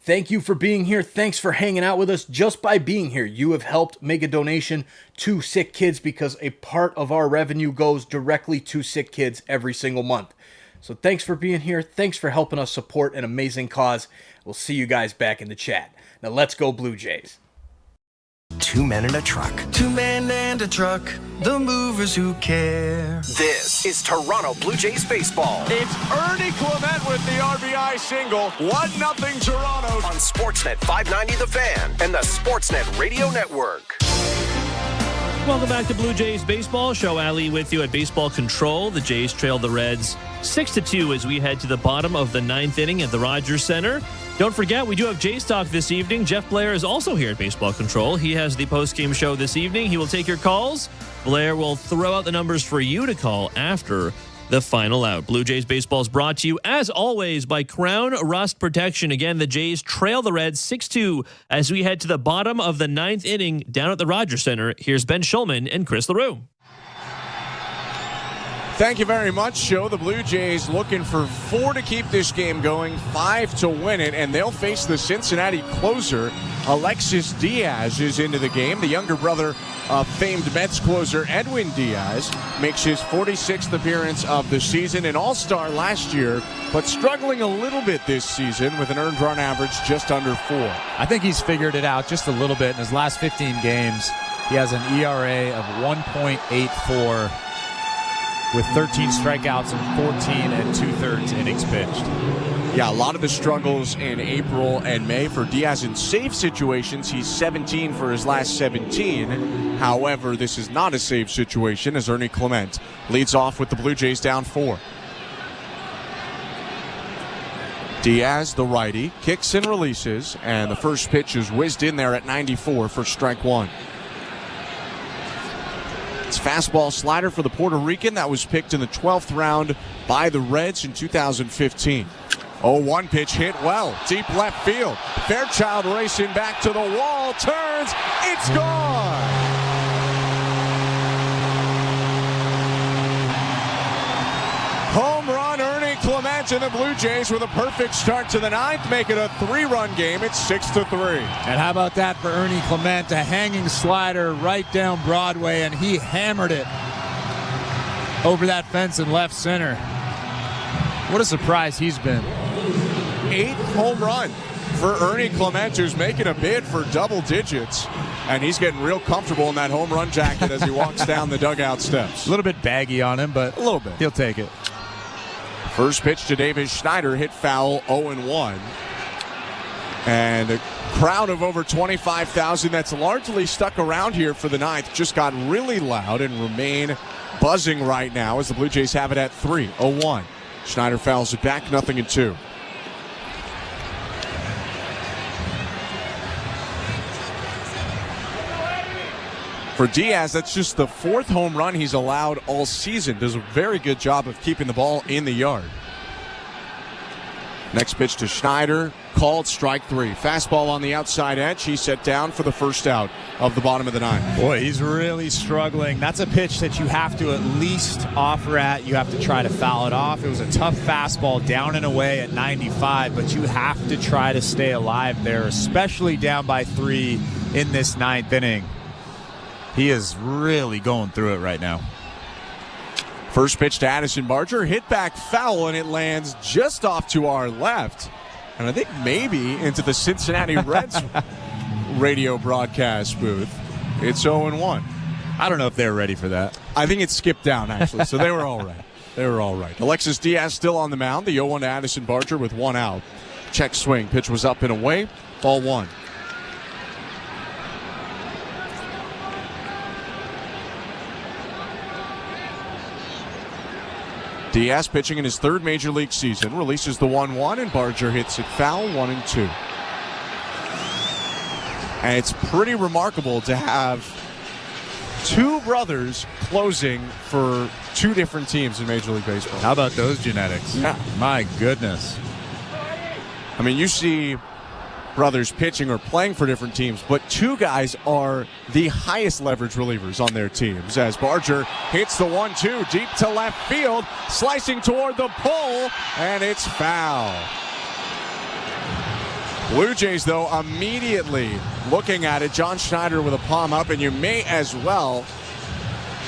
Thank you for being here. Thanks for hanging out with us. Just by being here, you have helped make a donation to SickKids because a part of our revenue goes directly to SickKids every single month. So thanks for being here. Thanks for helping us support an amazing cause. We'll see you guys back in the chat. Now let's go Blue Jays. Two men in a truck. Two men and a truck. The movers who care. This is Toronto Blue Jays baseball. It's Ernie Clement with the RBI single. 1-0 Toronto. On Sportsnet 590 The Fan and the Sportsnet Radio Network. Welcome back to Blue Jays Baseball. Show Ali with you at Baseball Control. The Jays trail the Reds 6-2 as we head to the bottom of the ninth inning at the Rogers Center. Don't forget, we do have Jays Talk this evening. Jeff Blair is also here at Baseball Control. He has the post-game show this evening. He will take your calls. Blair will throw out the numbers for you to call after the final out. Blue Jays Baseball is brought to you, as always, by Crown Rust Protection. Again, the Jays trail the Reds 6-2 as we head to the bottom of the ninth inning down at the Rogers Center. Here's Ben Schulman and Chris LaRue. Thank you very much, Joe. The Blue Jays looking for 4 to keep this game going, 5 to win it, and they'll face the Cincinnati closer. Alexis Diaz is into the game. The younger brother of famed Mets closer Edwin Diaz makes his 46th appearance of the season, an all-star last year, but struggling a little bit this season with an earned run average just under 4. I think he's figured it out just a little bit. In his last 15 games, he has an ERA of 1.84 with 13 strikeouts and 14 2/3 innings pitched. Yeah, a lot of the struggles in April and May for Diaz in save situations. He's 17 for his last 17. However, this is not a save situation as Ernie Clement leads off with the Blue Jays down 4. Diaz, the righty, kicks and releases, and the first pitch is whizzed in there at 94 for strike 1. It's fastball slider for the Puerto Rican that was picked in the 12th round by the Reds in 2015. 0-1 pitch hit well, deep left field. Fairchild racing back to the wall, turns, it's gone! Home run, Ernie Clement, and the Blue Jays with a perfect start to the ninth, make it a 3-run game. It's 6-3. And how about that for Ernie Clement? A hanging slider right down Broadway, and he hammered it over that fence in left center. What a surprise he's been. 8th home run for Ernie Clement, who's making a bid for double digits. And he's getting real comfortable in that home run jacket as he walks down the dugout steps. A little bit baggy on him, but a little bit. He'll take it. First pitch to Davis Schneider, hit foul, 0-1. And a crowd of over 25,000 that's largely stuck around here for the ninth just got really loud and remain buzzing right now as the Blue Jays have it at 3-0-1. Schneider fouls it back, 0-2. For Diaz, that's just the 4th home run he's allowed all season. Does a very good job of keeping the ball in the yard. Next pitch to Schneider, called strike 3. Fastball on the outside edge. He's set down for the first out of the bottom of the ninth. Boy, he's really struggling. That's a pitch that you have to at least offer at. You have to try to foul it off. It was a tough fastball down and away at 95, but you have to try to stay alive there, especially down by 3 in this ninth inning. He is really going through it right now. First pitch to Addison Barger, hit back foul, and it lands just off to our left. And I think maybe into the Cincinnati Reds radio broadcast booth. It's 0-1. I don't know if they were ready for that. I think it skipped down, actually, so they were all right. They were all right. Alexis Diaz still on the mound. The 0-1 to Addison Barger with 1 out. Check swing. Pitch was up and away. Ball 1. Diaz pitching in his 3rd major league season. Releases the 1-1, and Barger hits it foul, 1-2. And it's pretty remarkable to have 2 brothers closing for 2 different teams in Major League Baseball. How about those genetics? Yeah. My goodness. I mean, you see brothers pitching or playing for different teams, but 2 guys are the highest leverage relievers on their teams. As Barger hits the 1-2 deep to left field, slicing toward the pole, and it's foul. Blue Jays, though, immediately looking at it. John Schneider with a palm up, and you may as well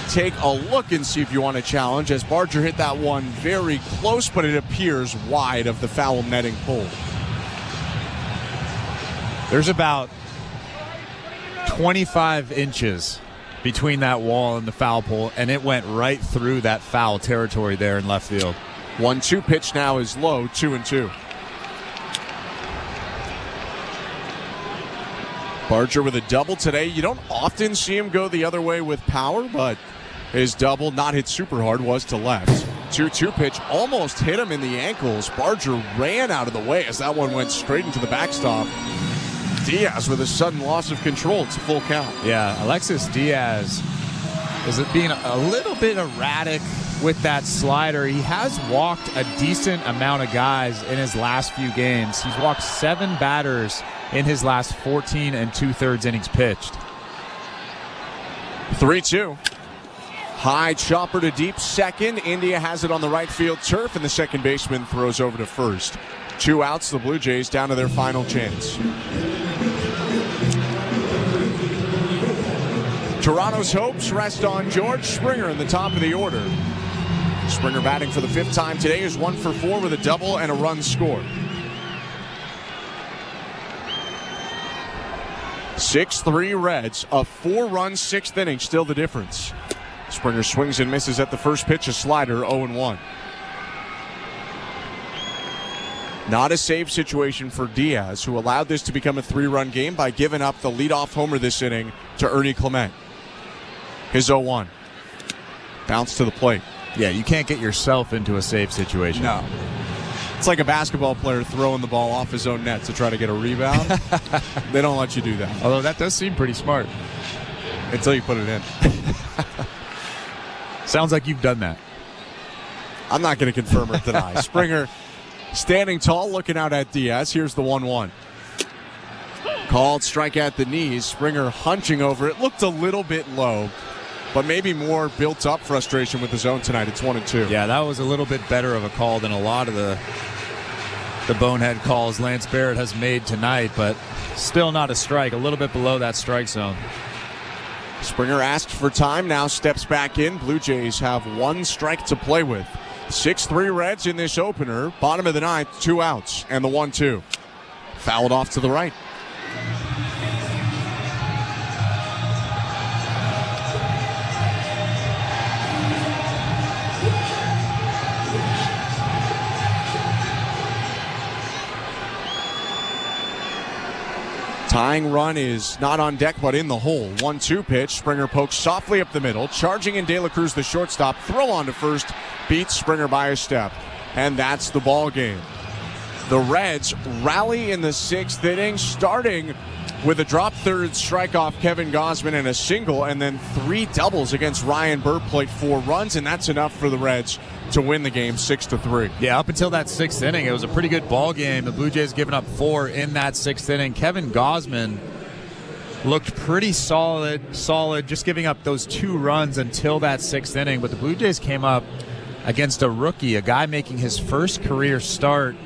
take a look and see if you want to challenge, as Barger hit that one very close, but it appears wide of the foul netting pole. There's about 25 inches between that wall and the foul pole, and it went right through that foul territory there in left field. 1-2 pitch now is low, 2-2. Barger with a double today. You don't often see him go the other way with power, but his double, not hit super hard, was to left. 2-2 pitch almost hit him in the ankles. Barger ran out of the way as that one went straight into the backstop. Diaz with a sudden loss of control. It's a full count. Yeah, Alexis Diaz is being a little bit erratic with that slider. He has walked a decent amount of guys in his last few games. He's walked 7 batters in his last 14 2/3 innings pitched. 3-2. High chopper to deep second. India has it on the right field turf, and the second baseman throws over to first. 2 outs, the Blue Jays down to their final chance. Toronto's hopes rest on George Springer in the top of the order. Springer batting for the 5th time today is 1 for 4 with a double and a run scored. 6-3 Reds, a 4-run 6th inning, still the difference. Springer swings and misses at the first pitch, a slider, 0-1. Not a save situation for Diaz, who allowed this to become a 3-run game by giving up the leadoff homer this inning to Ernie Clement. His 0-1. Bounce to the plate. Yeah, you can't get yourself into a save situation. No. It's like a basketball player throwing the ball off his own net to try to get a rebound. They don't let you do that. Although that does seem pretty smart. Until you put it in. Sounds like you've done that. I'm not going to confirm or deny. Springer standing tall, looking out at Diaz. Here's the 1-1. Called strike at the knees. Springer hunching over it. Looked a little bit low, but maybe more built-up frustration with his own tonight. It's 1-2. Yeah, that was a little bit better of a call than a lot of the bonehead calls Lance Barrett has made tonight, but still not a strike. A little bit below that strike zone. Springer asked for time, now steps back in. Blue Jays have 1 strike to play with. 6-3 Reds in this opener. Bottom of the 9th, 2 outs, and the 1-2. Fouled off to the right. Tying run is not on deck, but in the hole. 1-2 pitch. Springer pokes softly up the middle. Charging in De La Cruz, the shortstop. Throw on to first. Beats Springer by a step. And that's the ball game. The Reds rally in the 6th inning, starting with a drop third strike off Kevin Gausman and a single, and then 3 doubles against Ryan Burr, played 4 runs, and that's enough for the Reds to win the game 6-3. Yeah, up until that 6th inning, it was a pretty good ball game. The Blue Jays giving up 4 in that 6th inning. Kevin Gausman looked pretty solid, just giving up those 2 runs until that 6th inning. But the Blue Jays came up against a rookie, a guy making his first career start,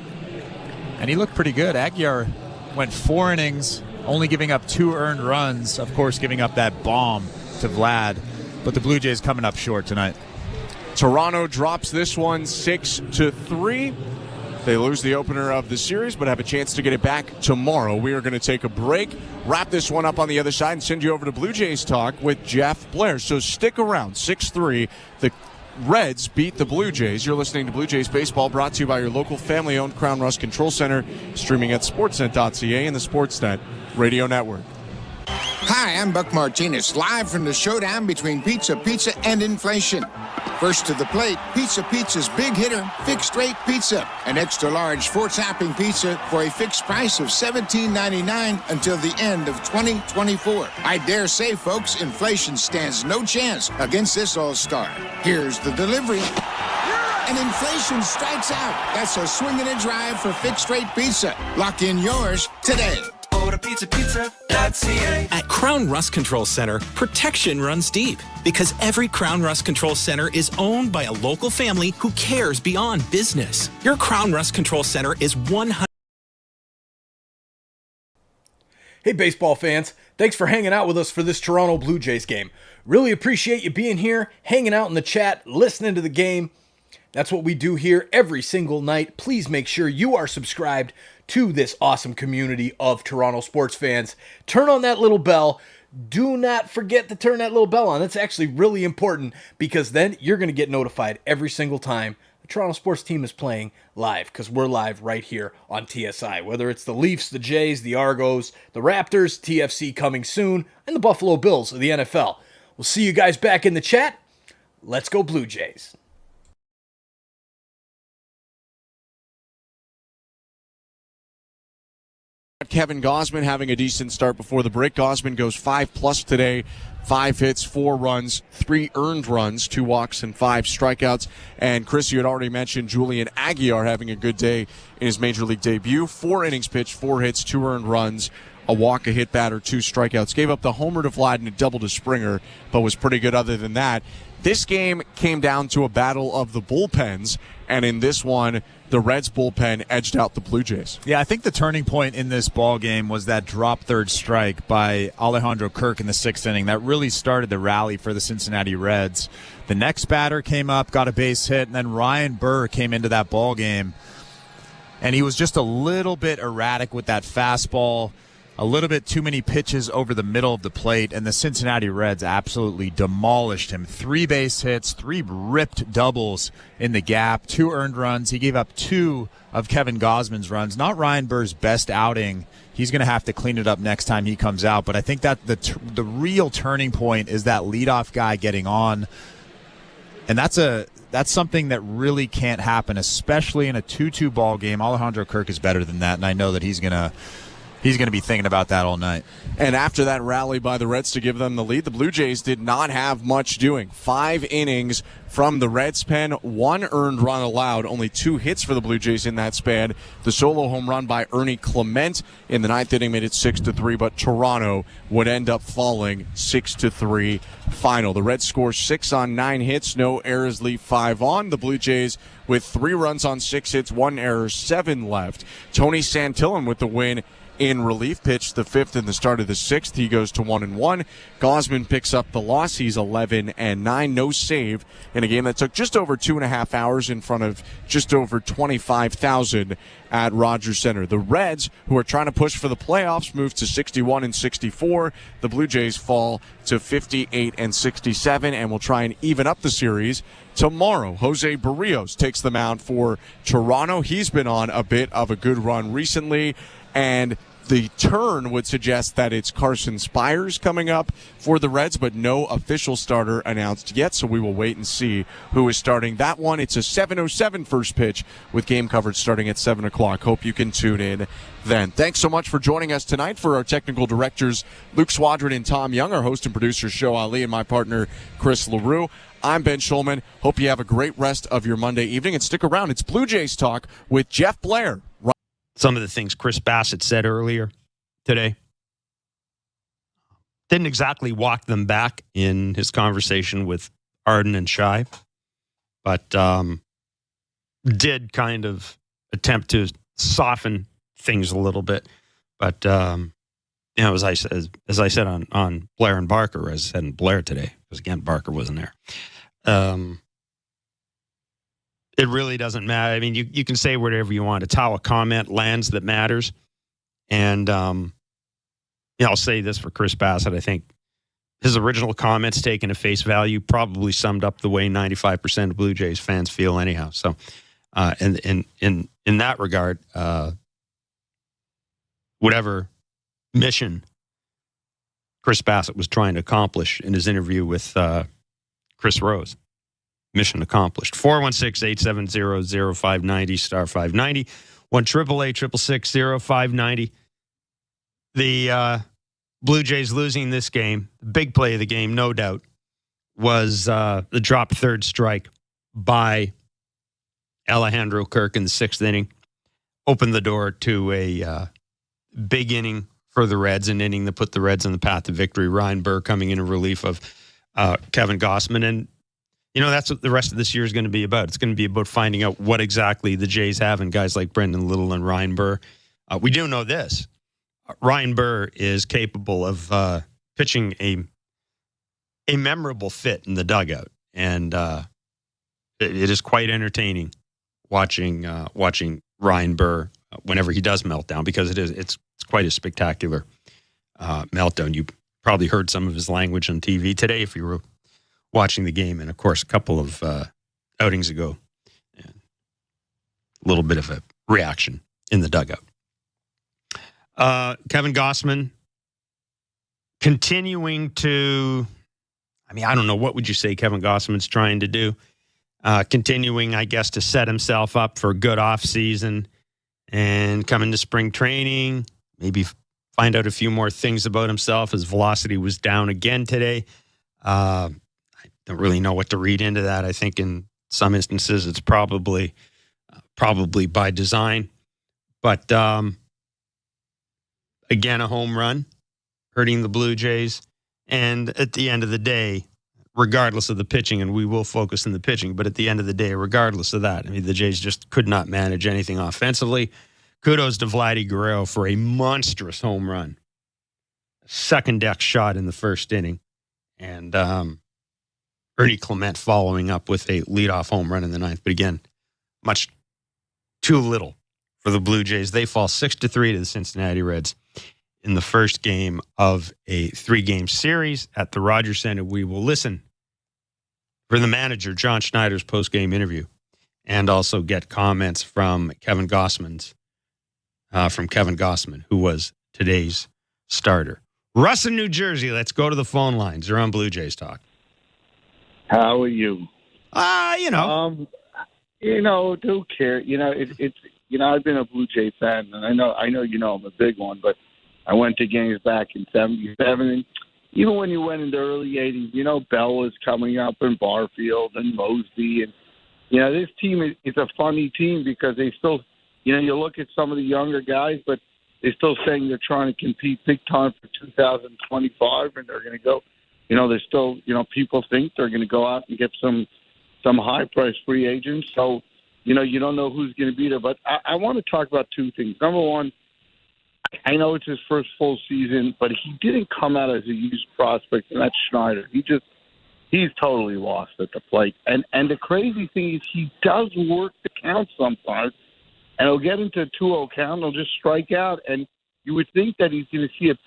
and he looked pretty good. Aguiar went 4 innings, only giving up 2 earned runs, of course giving up that bomb to Vlad. But the Blue Jays coming up short tonight. Toronto drops this one 6-3. They lose the opener of the series, but have a chance to get it back tomorrow. We are going to take a break, wrap this one up on the other side, and send you over to Blue Jays Talk with Jeff Blair. So stick around. 6-3. The Reds beat the Blue Jays. You're listening to Blue Jays Baseball, brought to you by your local family-owned Crown Rust Control Center, streaming at sportsnet.ca and the Sportsnet Radio Network. Hi, I'm Buck Martinez, live from the showdown between Pizza and inflation. First to the plate, Pizza's big hitter, fixed rate pizza. An extra large 4-topping pizza for a fixed price of $17.99 until the end of 2024. I dare say, folks, inflation stands no chance against this all-star. Here's the delivery. And inflation strikes out. That's a swing and a drive for fixed rate pizza. Lock in yours today. Order pizza.ca. At Crown Rust Control Center, protection runs deep because every Crown Rust Control Center is owned by a local family who cares beyond business. Your Crown Rust Control Center is 100. Hey, baseball fans. Thanks for hanging out with us for this Toronto Blue Jays game. Really appreciate you being here, hanging out in the chat, listening to the game. That's what we do here every single night. Please make sure you are subscribed to this awesome community of Toronto sports fans. Turn on that little bell. Do not forget to turn that little bell on. That's actually really important because then you're going to get notified every single time the Toronto sports team is playing live, because we're live right here on TSI. Whether it's the Leafs, the Jays, the Argos, the Raptors, TFC coming soon, and the Buffalo Bills of the NFL. We'll see you guys back in the chat. Let's go Blue Jays. Kevin Gausman having a decent start before the break. Gausman goes 5+ today. 5 hits, 4 runs, 3 earned runs, 2 walks, and 5 strikeouts. And Chris, you had already mentioned Julian Aguilar having a good day in his major league debut. 4 innings pitched, 4 hits, 2 earned runs, a walk, a hit batter, 2 strikeouts. Gave up the homer to Vlad and a double to Springer, but was pretty good other than that. This game came down to a battle of the bullpens, and in this one, the Reds bullpen edged out the Blue Jays. Yeah, I think the turning point in this ball game was that drop third strike by Alejandro Kirk in the 6th inning. That really started the rally for the Cincinnati Reds. The next batter came up, got a base hit, and then Ryan Burr came into that ball game, and he was just a little bit erratic with that fastball. A little bit too many pitches over the middle of the plate, and the Cincinnati Reds absolutely demolished him. 3 base hits, 3 ripped doubles in the gap, 2 earned runs. He gave up 2 of Kevin Gausman's runs. Not Ryan Burr's best outing. He's going to have to clean it up next time he comes out. But I think that the real turning point is that leadoff guy getting on, and that's something that really can't happen, especially in a 2-2 ball game. Alejandro Kirk is better than that, and I know that he's going to be thinking about that all night. And after that rally by the Reds to give them the lead, the Blue Jays did not have much doing. 5 innings from the Reds pen, 1 earned run allowed, only 2 hits for the Blue Jays in that span. The solo home run by Ernie Clement in the 9th inning made it 6-3, but Toronto would end up falling 6-3 final. The Reds score 6 on 9 hits, no errors, leave 5 on. The Blue Jays with 3 runs on 6 hits, 1 error, 7 left. Tony Santillan with the win in relief, pitched the 5th in the start of the 6th. He goes to 1-1. Gausman picks up the loss. He's 11-9. No save in a game that took just over 2.5 hours in front of just over 25,000 at Rogers Center. The Reds, who are trying to push for the playoffs, move to 61-64. The Blue Jays fall to 58-67 and will try and even up the series tomorrow. Jose Barrios takes the mound for Toronto. He's been on a bit of a good run recently, and the turn would suggest that it's Carson Spires coming up for the Reds, but no official starter announced yet, so we will wait and see who is starting that one. It's a 7:07 first pitch with game coverage starting at 7 o'clock. Hope you can tune in then. Thanks so much for joining us tonight. For our technical directors, Luke Swadron and Tom Young, our host and producer, Show Ali, and my partner, Chris LaRue. I'm Ben Schulman. Hope you have a great rest of your Monday evening, and stick around. It's Blue Jays Talk with Jeff Blair. Some of the things Chris Bassett said earlier today didn't exactly walk them back in his conversation with Arden and Shai, but did kind of attempt to soften things a little bit. But as I said on Blair and Barker, as I said in Blair today, because again Barker wasn't there. it really doesn't matter. I mean, you can say whatever you want. It's how a comment lands that matters. And I'll say this for Chris Bassett. I think his original comments taken at face value probably summed up the way 95% of Blue Jays fans feel anyhow. So, in that regard, whatever mission Chris Bassett was trying to accomplish in his interview with Chris Rose, mission accomplished. 416-870-0590, star 590, 1-888-666-0590. The Blue Jays losing this game, the big play of the game, no doubt, was the dropped third strike by Alejandro Kirk in the sixth inning. Opened the door to a big inning for the Reds, an inning that put the Reds on the path to victory. Ryan Burr coming in relief of Kevin Gausman. And, that's what the rest of this year is going to be about. It's going to be about finding out what exactly the Jays have in guys like Brendan Little and Ryan Burr. We do know this. Ryan Burr is capable of pitching a memorable fit in the dugout. And it is quite entertaining watching Ryan Burr whenever he does melt down, because it's quite a spectacular meltdown. You probably heard some of his language on TV today if you were watching the game, and of course a couple of outings ago, a little bit of a reaction in the dugout. Kevin Gausman continuing to, I don't know, what would you say Kevin Gausman's trying to do? Continuing, I guess, to set himself up for a good offseason and come into spring training, maybe find out a few more things about himself. His velocity was down again today. I don't really know what to read into that. I think in some instances it's probably by design. But again, a home run hurting the Blue Jays. And at the end of the day, regardless of the pitching, and we will focus on the pitching, but at the end of the day, regardless of that, the Jays just could not manage anything offensively. Kudos to Vladdy Guerrero for a monstrous home run. Second deck shot in the first inning. And Ernie Clement following up with a leadoff home run in the ninth. But again, much too little for the Blue Jays. They fall 6-3 to the Cincinnati Reds in the first game of a 3-game series at the Rogers Center. We will listen for the manager, John Schneider's post-game interview, and also get comments from Kevin Gausman, who was today's starter. Russ in New Jersey, let's go to the phone lines. You're on Blue Jays Talk. How are you? Don't care. It's I've been a Blue Jay fan, and I know I'm a big one, but I went to games back in '77, and even when you went in the early '80s, Bell was coming up, and Barfield and Mosby, and this team is a funny team because they still, you look at some of the younger guys, but they're still saying they're trying to compete big time for 2025, and they're going to go. They're still, people think they're going to go out and get some high-priced free agents. So, you don't know who's going to be there. But I want to talk about two things. Number one, I know it's his first full season, but he didn't come out as a used prospect, and that's Schneider. He's totally lost at the plate. And the crazy thing is he does work the count sometimes, and he'll get into a 2-0 count, and he'll just strike out. And you would think that he's going to see a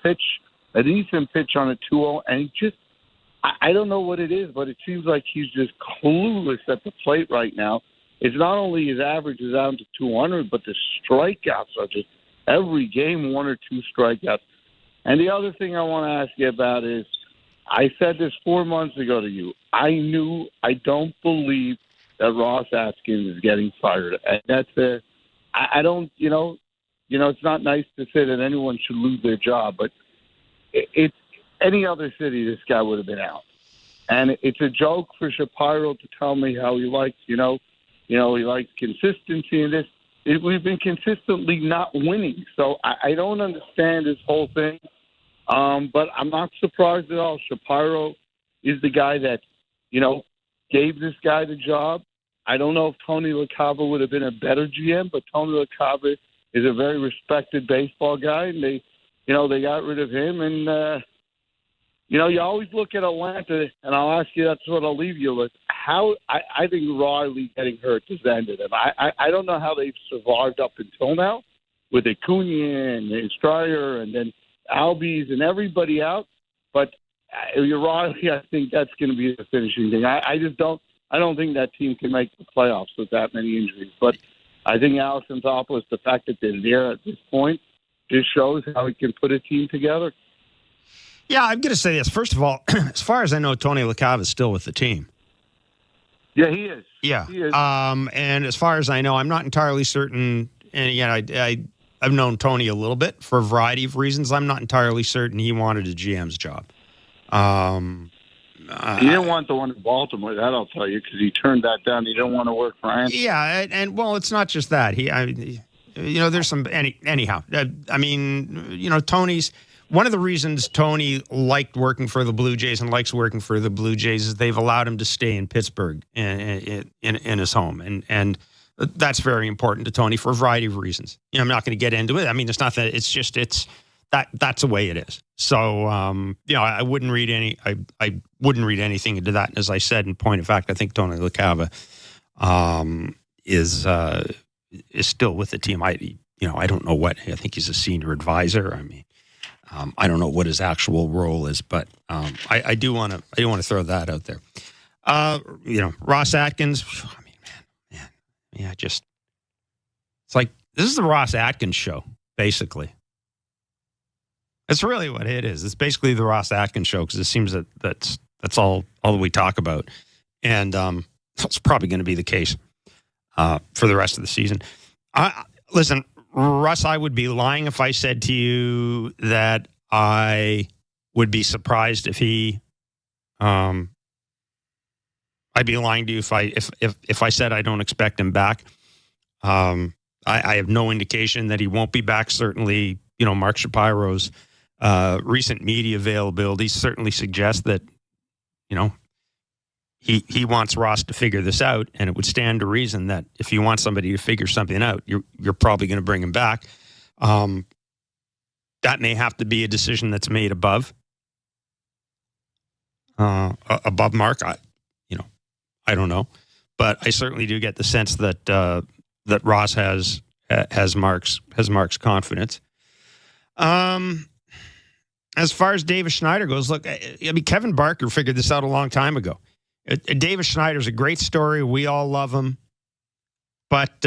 decent pitch on a 2-0, and he just, I don't know what it is, but it seems like he's just clueless at the plate right now. It's not only his average is down to 200, but the strikeouts are just every game 1 or 2 strikeouts. And the other thing I want to ask you about is, I said this 4 months ago to you. I don't believe that Ross Atkins is getting fired. And that's I don't, it's not nice to say that anyone should lose their job, but it's any other city, this guy would have been out. And it's a joke for Shapiro to tell me how he likes, he likes consistency in this. We've been consistently not winning. So I don't understand this whole thing. But I'm not surprised at all. Shapiro is the guy that, gave this guy the job. I don't know if Tony LaCava would have been a better GM, but Tony LaCava is a very respected baseball guy, and they got rid of him, and you always look at Atlanta, and I'll ask you, that's what I'll leave you with. How I think Riley getting hurt has ended them. I don't know how they've survived up until now with Acuna and Strider and then Albies and everybody out. But Riley, I think that's going to be the finishing thing. I don't think that team can make the playoffs with that many injuries. But I think Alex Anthopoulos, the fact that they're there at this point, just shows how he can put a team together. Yeah, I'm going to say this. First of all, as far as I know, Tony LaCava is still with the team. Yeah, he is. Yeah. He is. And as far as I know, I'm not entirely certain. And again, I've known Tony a little bit for a variety of reasons. I'm not entirely certain he wanted a GM's job. He didn't want the one in Baltimore, that I'll tell you, because he turned that down. He didn't want to work for Anthony. Yeah, and well, it's not just that. There's some anyhow. Tony's one of the reasons Tony liked working for the Blue Jays and likes working for the Blue Jays is they've allowed him to stay in Pittsburgh in his home, and that's very important to Tony for a variety of reasons. I'm not going to get into it. I mean, it's not that. It's just that's the way it is. So I wouldn't read I wouldn't read anything into that. As I said, in point of fact, I think Tony LaCava is still with the team. I don't know what. I think he's a senior advisor. I mean, I don't know what his actual role is, but I do want to throw that out there. Ross Atkins. I mean, man, yeah, it's like this is the Ross Atkins show, basically. That's really what it is. It's basically the Ross Atkins show because it seems that's all that we talk about, and that's probably going to be the case for the rest of the season. Listen, Russ, I would be lying if I said to you that I would be surprised if he. I'd be lying to you if I said I don't expect him back. I have no indication that he won't be back. Certainly, Mark Shapiro's recent media availability certainly suggests that, he wants Ross to figure this out, and it would stand to reason that if you want somebody to figure something out, you're probably going to bring him back. That may have to be a decision that's made above Mark. I don't know, but I certainly do get the sense that that Ross has Mark's confidence. As far as Davis Schneider goes, look, Kevin Barker figured this out a long time ago. Davis Schneider's a great story. We all love him. But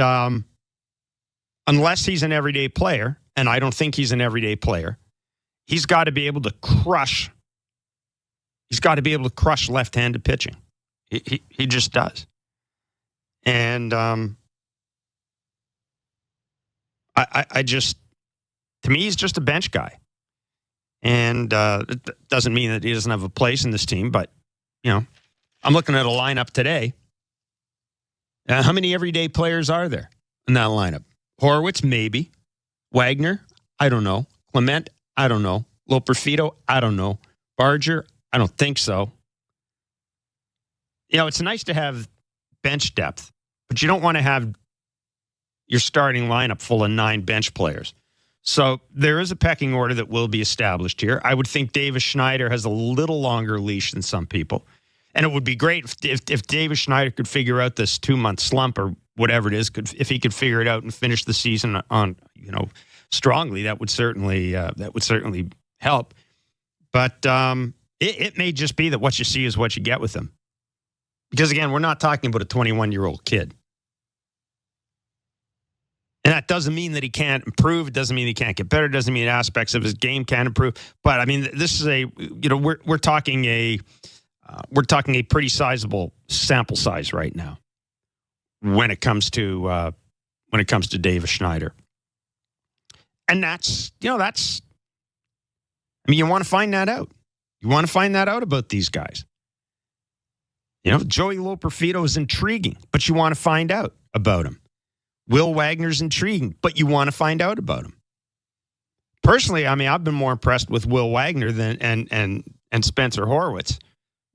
unless he's an everyday player, and I don't think he's an everyday player, he's got to be able to crush. He's got to be able to crush left-handed pitching. He just does. And I just, to me, he's just a bench guy. And it doesn't mean that he doesn't have a place in this team, but, I'm looking at a lineup today. How many everyday players are there in that lineup? Horwitz, maybe. Wagner, I don't know. Clement, I don't know. Loperfido, I don't know. Barger, I don't think so. It's nice to have bench depth, but you don't want to have your starting lineup full of 9 bench players. So there is a pecking order that will be established here. I would think Davis Schneider has a little longer leash than some people. And it would be great if Davis Schneider could figure out this 2-month slump or whatever it is, if he could figure it out and finish the season on, strongly, that would certainly help. But it may just be that what you see is what you get with him. Because again, we're not talking about a 21-year-old kid. And that doesn't mean that he can't improve. It doesn't mean he can't get better. It doesn't mean aspects of his game can't improve. But I mean, this is we're talking a pretty sizable sample size right now when it comes to Davis Schneider. And that's you want to find that out. You want to find that out about these guys. Joey Loperfido is intriguing, but you want to find out about him. Will Wagner's intriguing, but you want to find out about him. Personally, I mean, I've been more impressed with Will Wagner than and Spencer Horwitz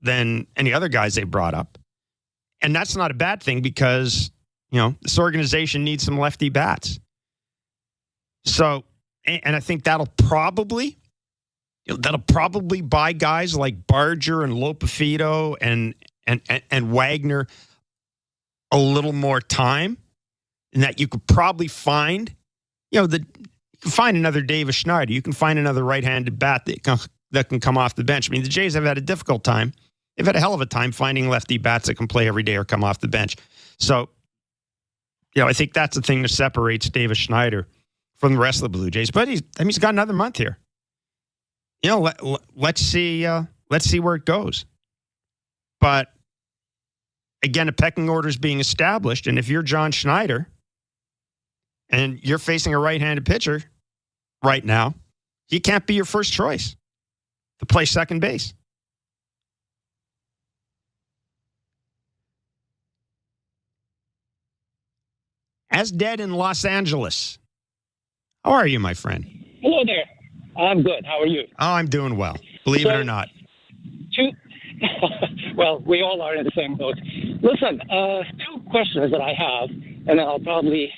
than any other guys they brought up. And that's not a bad thing because, this organization needs some lefty bats. So, and I think that'll probably that'll probably buy guys like Barger and Lopefito and Wagner a little more time, and that you could probably find, you can find another Davis Schneider. You can find another right-handed bat that can come off the bench. I mean, the Jays have had a difficult time. They've had a hell of a time finding lefty bats that can play every day or come off the bench. So, I think that's the thing that separates Davis Schneider from the rest of the Blue Jays. But he's got another month here. Let's see where it goes. But again, a pecking order is being established, and if you're John Schneider and you're facing a right-handed pitcher right now, he can't be your first choice to play second base. As dead in Los Angeles. How are you, my friend? Hello there. I'm good. How are you? Oh, I'm doing well. Believe it or not. Well, we all are in the same boat. Listen, 2 questions that I have, and then I'll probably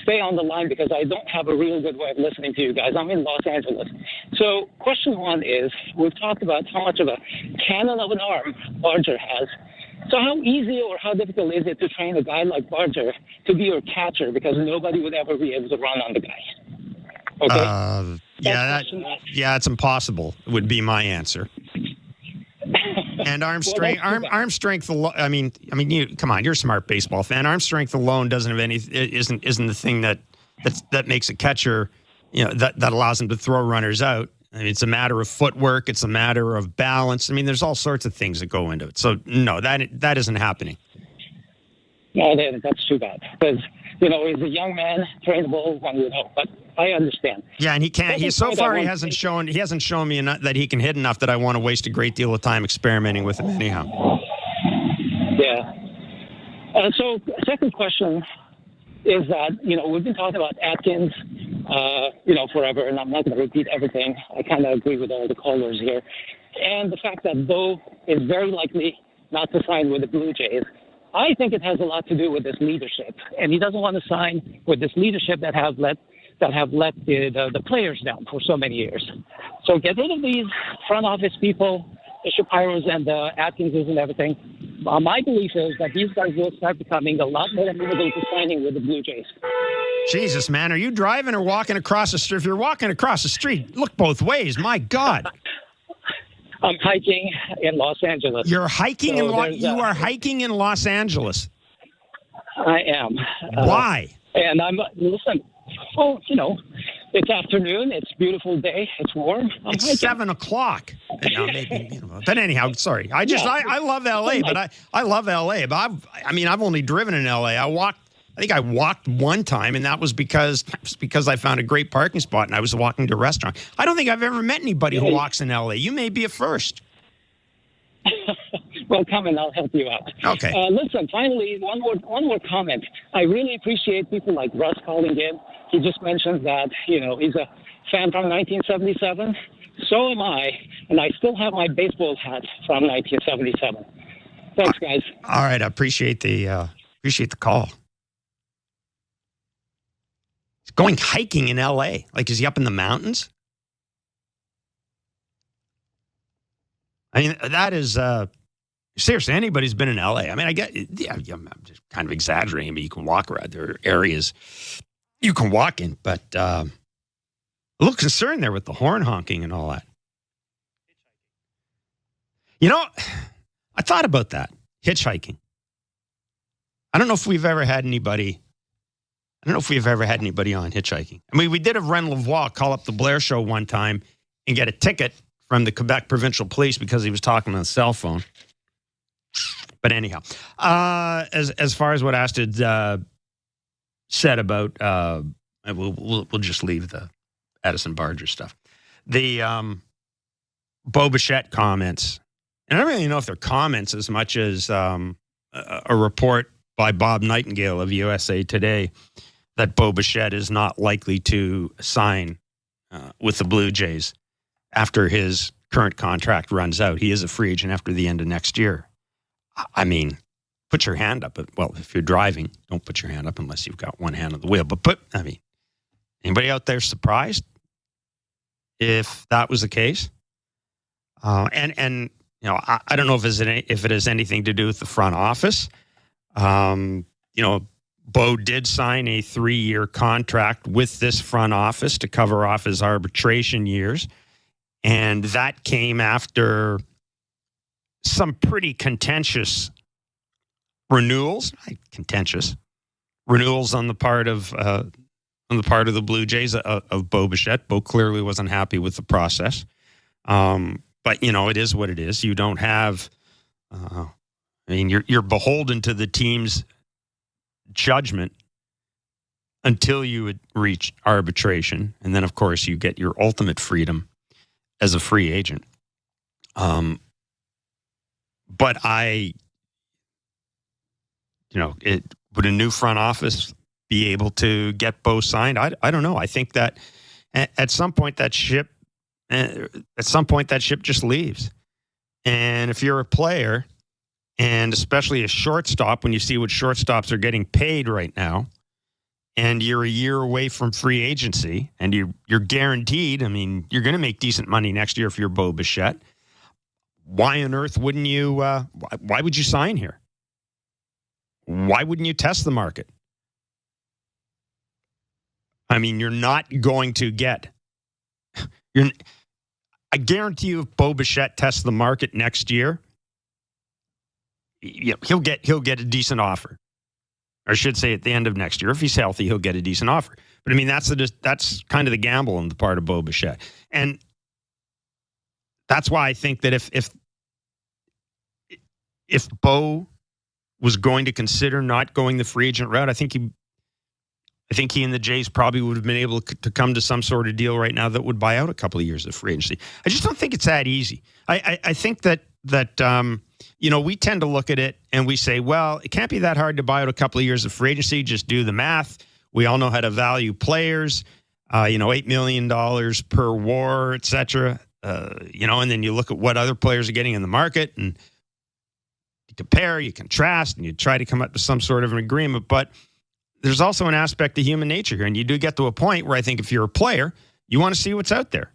stay on the line because I don't have a real good way of listening to you guys. I'm in Los Angeles. So question 1 is, we've talked about how much of a cannon of an arm Barger has. So how easy or how difficult is it to train a guy like Barger to be your catcher, because nobody would ever be able to run on the guy? Okay. It's impossible would be my answer. And arm strength. I mean, come on, you're a smart baseball fan. Arm strength alone doesn't have isn't the thing that makes a catcher, that allows him to throw runners out. I mean, it's a matter of footwork. It's a matter of balance. I mean, there's all sorts of things that go into it. So no, that isn't happening. No, that's too bad, because he's a young man, trainable, one would hope. But I understand. Yeah, and he can't. He hasn't shown me enough that he can hit enough that I want to waste a great deal of time experimenting with him anyhow. Yeah. So, second question is that we've been talking about Atkins, forever, and I'm not going to repeat everything. I kind of agree with all the callers here, and the fact that Bo is very likely not to sign with the Blue Jays. I think it has a lot to do with this leadership, and he doesn't want to sign with this leadership that have let the players down for so many years. So get rid of these front office people, the Shapiros and the Atkinses and everything. My belief is that these guys will start becoming a lot more amenable to signing with the Blue Jays. Jesus, man, are you driving or walking across the street? If you're walking across the street, look both ways. My God. I'm hiking in Los Angeles. You're hiking you are hiking in Los Angeles. I am. Why? And listen, it's afternoon. It's a beautiful day. It's warm. It's hiking. 7:00. But anyhow, sorry. I love LA, but I love LA. But I've only driven in LA. I think I walked one time, and that was because I found a great parking spot, and I was walking to a restaurant. I don't think I've ever met anybody who walks in LA. You may be a first. Well, come and I'll help you out. Okay. Listen, finally, one more comment. I really appreciate people like Russ calling in. He just mentioned that, he's a fan from 1977. So am I, and I still have my baseball hat from 1977. Thanks, guys. All right, I appreciate the call. He's going hiking in L.A. Like, is he up in the mountains? I mean, that is seriously. Anybody's been in L.A. I mean, I get, I'm just kind of exaggerating, but you can walk around. There are areas you can walk in, but a little concerned there with the horn honking and all that. I thought about that hitchhiking. I don't know if we've ever had anybody on hitchhiking. I mean, we did have Ren Lavoie call up the Blair Show one time and get a ticket from the Quebec Provincial Police because he was talking on a cell phone. But anyhow, as far as what Astrid said about, we'll just leave the Edison Barger stuff. The Bo Bichette comments, and I don't really know if they're comments as much as a report by Bob Nightingale of USA Today that Bo Bichette is not likely to sign with the Blue Jays after his current contract runs out. He is a free agent after the end of next year. I mean, put your hand up. Well, if you're driving, don't put your hand up unless you've got one hand on the wheel. But anybody out there surprised? if that was the case. And you know, I don't know if it has anything to do with the front office. You know, Bo did sign a 3-year contract with this front office to cover off his arbitration years. And that came after some pretty contentious renewals on the part of the Blue Jays of Bo Bichette. Bo clearly wasn't happy with the process. But, you know, it is what it is. You don't have, I mean, you're beholden to the team's judgment until you would reach arbitration. And then, of course, you get your ultimate freedom as a free agent. But would a new front office be able to get Bo signed? I don't know. I think that at some point that ship just leaves. And if you're a player, and especially a shortstop, when you see what shortstops are getting paid right now, and you're a year away from free agency, and you're guaranteed, I mean, you're going to make decent money next year if you're Bo Bichette. Why on earth wouldn't you, why would you sign here? Why wouldn't you test the market? I mean, you're not going to get, I guarantee you if Bo Bichette tests the market next year, he'll get a decent offer. Or I should say at the end of next year, if he's healthy, he'll get a decent offer. But I mean, that's kind of the gamble on the part of Bo Bichette. And that's why I think that if Bo was going to consider not going the free agent route, I think he and the Jays probably would have been able to come to some sort of deal right now that would buy out a couple of years of free agency. I just don't think it's that easy. I think that you know, we tend to look at it and we say, well, it can't be that hard to buy out a couple of years of free agency. Just do the math. We all know how to value players, you know, $8 million per WAR, et cetera. You know, and then you look at what other players are getting in the market and you compare, you contrast, and you try to come up with some sort of an agreement. But there's also an aspect of human nature here. And you do get to a point where I think if you're a player, you want to see what's out there.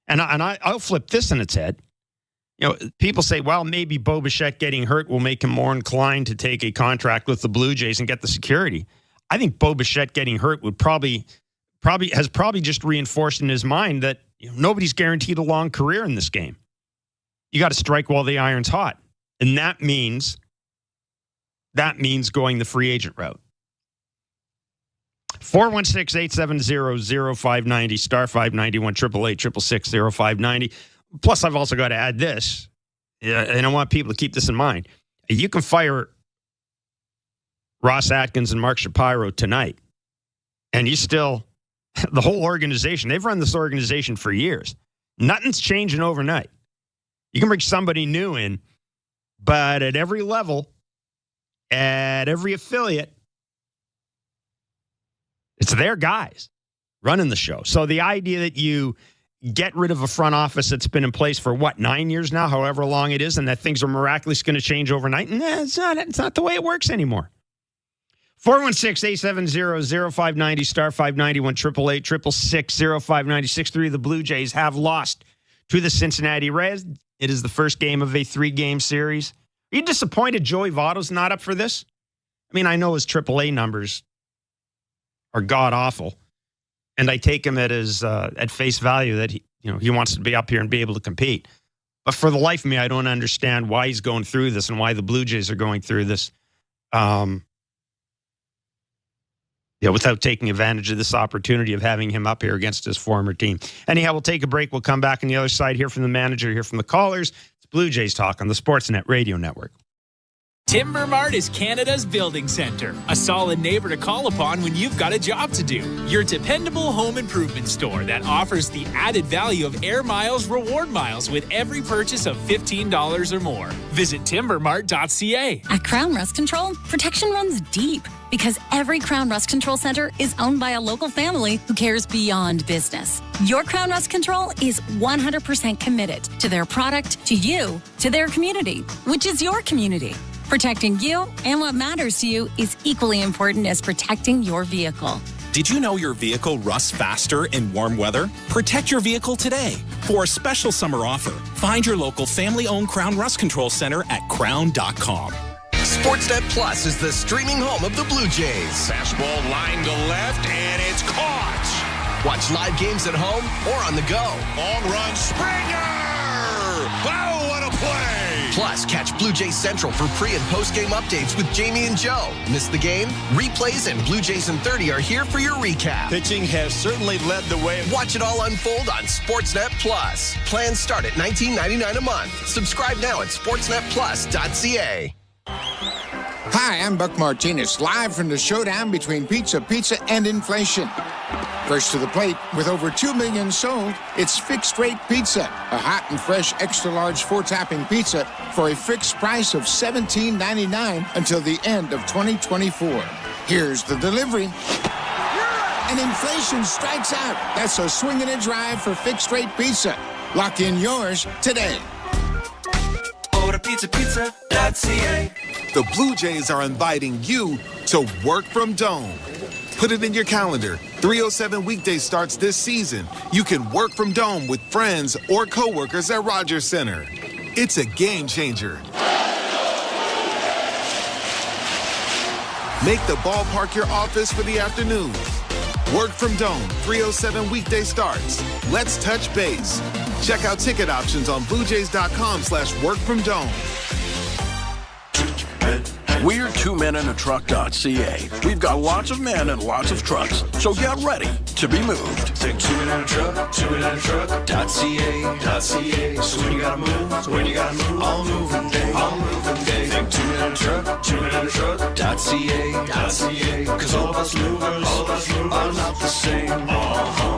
And I'll flip this in its head. You know, people say, well, maybe Bo Bichette getting hurt will make him more inclined to take a contract with the Blue Jays and get the security. I think Bo Bichette getting hurt would probably just reinforced in his mind that, you know, nobody's guaranteed a long career in this game. You got to strike while the iron's hot. And that means going the free agent route. 416-870-0590, star 591, 888-666-0590. Plus, I've also got to add this, and I want people to keep this in mind. You can fire Ross Atkins and Mark Shapiro tonight, and you still, the whole organization, they've run this organization for years. Nothing's changing overnight. You can bring somebody new in, but at every level, at every affiliate, it's their guys running the show. So the idea that you get rid of a front office that's been in place for, 9 years now, however long it is, and that things are miraculously going to change overnight, it's not the way it works anymore. 416-870-0590, star 591, 888-666-0590. The Blue Jays have lost to the Cincinnati Reds. It is the first game of a 3-game series. Are you disappointed Joey Votto's not up for this? I mean, I know his AAA numbers are god-awful, and I take him at face value that he wants to be up here and be able to compete. But for the life of me, I don't understand why he's going through this and why the Blue Jays are going through this. Without taking advantage of this opportunity of having him up here against his former team. Anyhow, we'll take a break. We'll come back on the other side, hear from the manager, hear from the callers. It's Blue Jays Talk on the Sportsnet Radio Network. Timber Mart is Canada's building center, a solid neighbor to call upon when you've got a job to do. Your dependable home improvement store that offers the added value of Air Miles reward miles with every purchase of $15 or more. Visit timbermart.ca. At Crown Rust Control, protection runs deep because every Crown Rust Control Center is owned by a local family who cares beyond business. Your Crown Rust Control is 100% committed to their product, to you, to their community, which is your community. Protecting you and what matters to you is equally important as protecting your vehicle. Did you know your vehicle rusts faster in warm weather? Protect your vehicle today. For a special summer offer, find your local family-owned Crown Rust Control Center at crown.com. Sportsnet Plus is the streaming home of the Blue Jays. Fastball line to left, and it's caught. Watch live games at home or on the go. Long run, Springer! Oh, what a play! Plus, catch Blue Jays Central for pre- and post-game updates with Jamie and Joe. Miss the game? Replays and Blue Jays in 30 are here for your recap. Pitching has certainly led the way. Watch it all unfold on Sportsnet Plus. Plans start at $19.99 a month. Subscribe now at sportsnetplus.ca. Hi, I'm Buck Martinez, live from the showdown between pizza and inflation. First to the plate, with over 2 million sold, it's Fixed Rate Pizza, a hot and fresh extra-large 4-topping pizza for a fixed price of $17.99 until the end of 2024. Here's the delivery. And inflation strikes out. That's a swing and a drive for Fixed Rate Pizza. Lock in yours today. Order pizza.ca. The Blue Jays are inviting you to work from Dome. Put it in your calendar. 307 weekday starts this season. You can work from Dome with friends or coworkers at Rogers Center. It's a game changer. Make the ballpark your office for the afternoon. Work from Dome, 307 weekday starts. Let's touch base. Check out ticket options on bluejays.com/workfromdome. We're twomeninatruck.ca. We've got lots of men and lots of trucks, so get ready to be moved. Think 2 men in a truck, 2 men in a truck.ca. So when you gotta move, all moving day. Think 2 men in a truck, 2 men in a truck.ca. Cause all of us movers are not the same.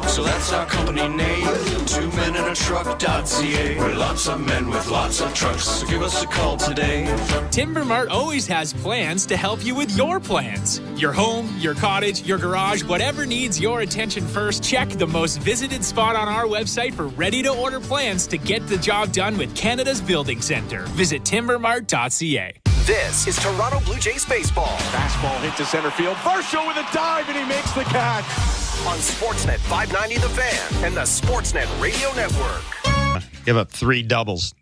So that's our company name, 2 men in a truck.ca. We're lots of men with lots of trucks, so give us a call today. Timber Mart always has plans to help you with your plans. Your home, your cottage, your garage, whatever needs your attention first, check the most visited spot on our website for ready-to-order plans to get the job done with Canada's Building Centre. Visit timbermart.ca. This is Toronto Blue Jays baseball. Fastball hit to center field. Varsho with a dive, and he makes the catch. On Sportsnet 590 The Fan and the Sportsnet Radio Network. Give up 3 doubles.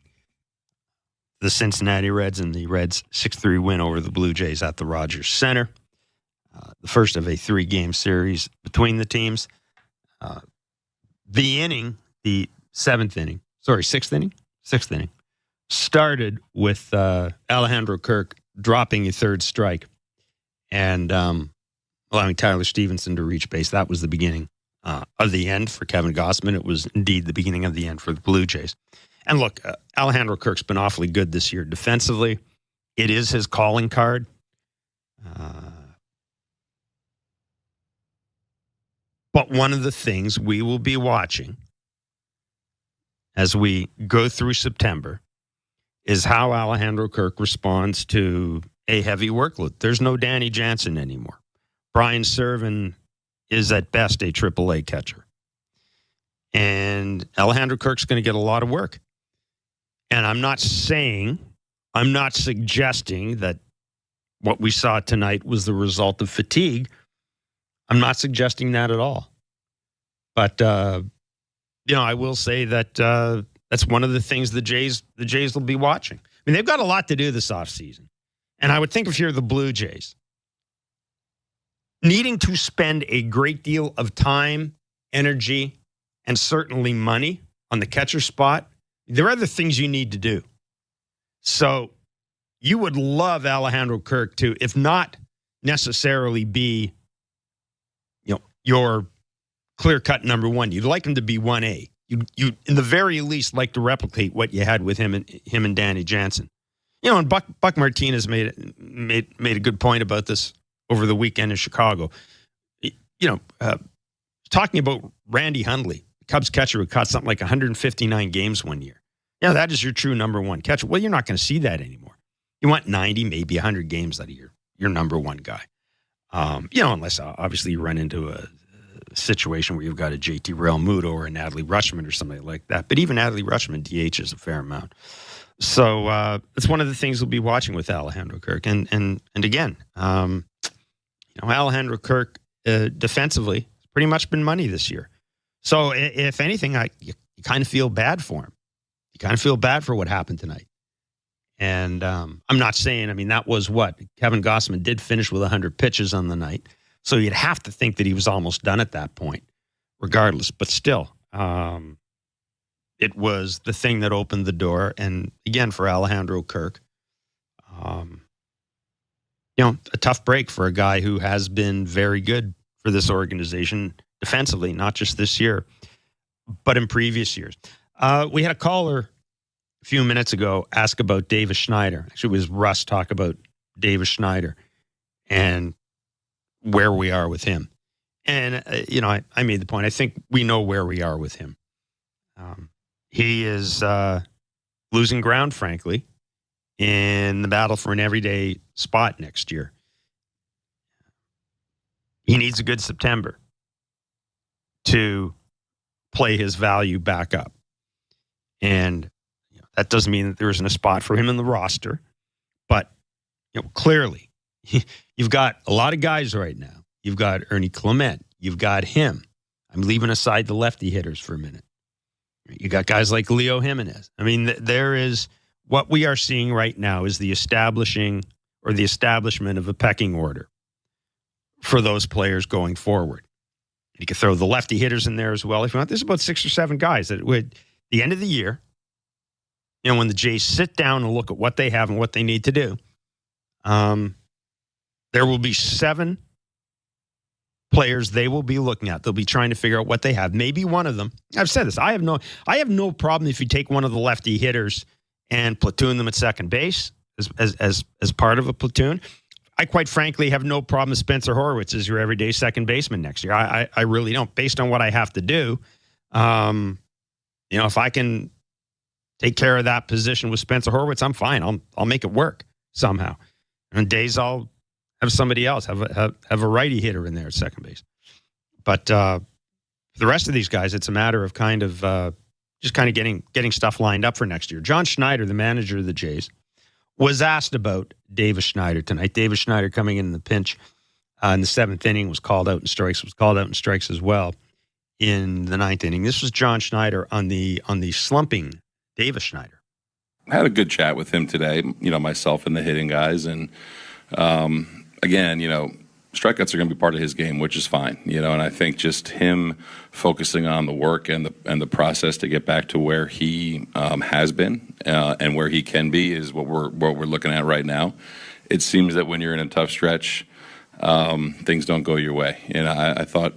The Cincinnati Reds and the Reds' 6-3 win over the Blue Jays at the Rogers Center. The first of a 3-game series between the teams. The inning, the 6th inning, started with Alejandro Kirk dropping a 3rd strike and allowing Tyler Stevenson to reach base. That was the beginning of the end for Kevin Gausman. It was indeed the beginning of the end for the Blue Jays. And look, Alejandro Kirk's been awfully good this year defensively. It is his calling card. But one of the things we will be watching as we go through September is how Alejandro Kirk responds to a heavy workload. There's no Danny Jansen anymore. Brian Serven is at best a AAA catcher. And Alejandro Kirk's going to get a lot of work. And I'm not suggesting that what we saw tonight was the result of fatigue. I'm not suggesting that at all. But, I will say that that's one of the things the Jays will be watching. I mean, they've got a lot to do this offseason. And I would think if you're the Blue Jays, needing to spend a great deal of time, energy, and certainly money on the catcher spot, there are other things you need to do. So you would love Alejandro Kirk to, if not necessarily be, your clear-cut number one. You'd like him to be 1A. You in the very least, like to replicate what you had with him and Danny Jansen. And Buck Martinez made a good point about this over the weekend in Chicago. Talking about Randy Hundley, Cubs catcher who caught something like 159 games one year. Yeah, that is your true number one catcher. Well, you're not going to see that anymore. You want 90, maybe 100 games out of your number one guy. Unless obviously you run into a situation where you've got a JT Realmuto or a Natalie Rutschman or somebody like that. But even Natalie Rutschman DHs a fair amount. So it's one of the things we'll be watching with Alejandro Kirk. And again, Alejandro Kirk defensively, it's pretty much been money this year. So if anything, you kind of feel bad for him. You kind of feel bad for what happened tonight. And I'm not saying, that was what Kevin Gausman did finish with 100 pitches on the night. So you'd have to think that he was almost done at that point, regardless. But still, it was the thing that opened the door. And again, for Alejandro Kirk, a tough break for a guy who has been very good for this organization defensively, not just this year, but in previous years. We had a caller a few minutes ago ask about Davis Schneider. Actually, it was Russ talk about Davis Schneider and where we are with him. And, I made the point. I think we know where we are with him. He is losing ground, frankly, in the battle for an everyday spot next year. He needs a good September to play his value back up. And that doesn't mean that there isn't a spot for him in the roster. But, clearly, you've got a lot of guys right now. You've got Ernie Clement. You've got him. I'm leaving aside the lefty hitters for a minute. You got guys like Leo Jimenez. There is what we are seeing right now is the establishment of a pecking order for those players going forward. You could throw the lefty hitters in there as well if you want. There's about 6 or 7 guys that would, the end of the year, when the Jays sit down and look at what they have and what they need to do, there will be 7 players they will be looking at. They'll be trying to figure out what they have. Maybe one of them. I've said this. I have no problem if you take one of the lefty hitters and platoon them at second base as part of a platoon. I quite frankly have no problem with Spencer Horwitz as your everyday second baseman next year. I really don't. Based on what I have to do, if I can take care of that position with Spencer Horwitz, I'm fine. I'll make it work somehow. And on days I'll have somebody else, have a righty hitter in there at second base. But for the rest of these guys, it's a matter of just getting stuff lined up for next year. John Schneider, the manager of the Jays, was asked about Davis Schneider tonight. Davis Schneider coming in the pinch in the 7th inning was called out in strikes as well in the 9th inning. This was John Schneider on the slumping Davis Schneider. I had a good chat with him today, myself and the hitting guys. And again, strikeouts are going to be part of his game, which is fine, and I think just him focusing on the work and the process to get back to where he has been and where he can be is what we're looking at right now. It seems that when you're in a tough stretch, things don't go your way. And I thought,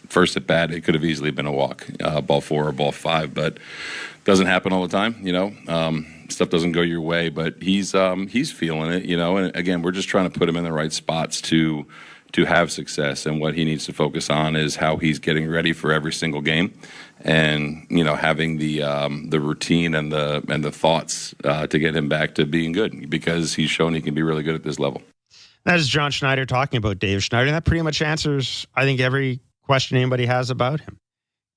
first at bat, it could have easily been a walk, ball 4 or ball 5, but doesn't happen all the time, Stuff doesn't go your way, but he's feeling it, And again, we're just trying to put him in the right spots to have success. And what he needs to focus on is how he's getting ready for every single game, and having the routine and the thoughts to get him back to being good, because he's shown he can be really good at this level. That is John Schneider talking about Dave Schneider. And that pretty much answers, I think, every question anybody has about him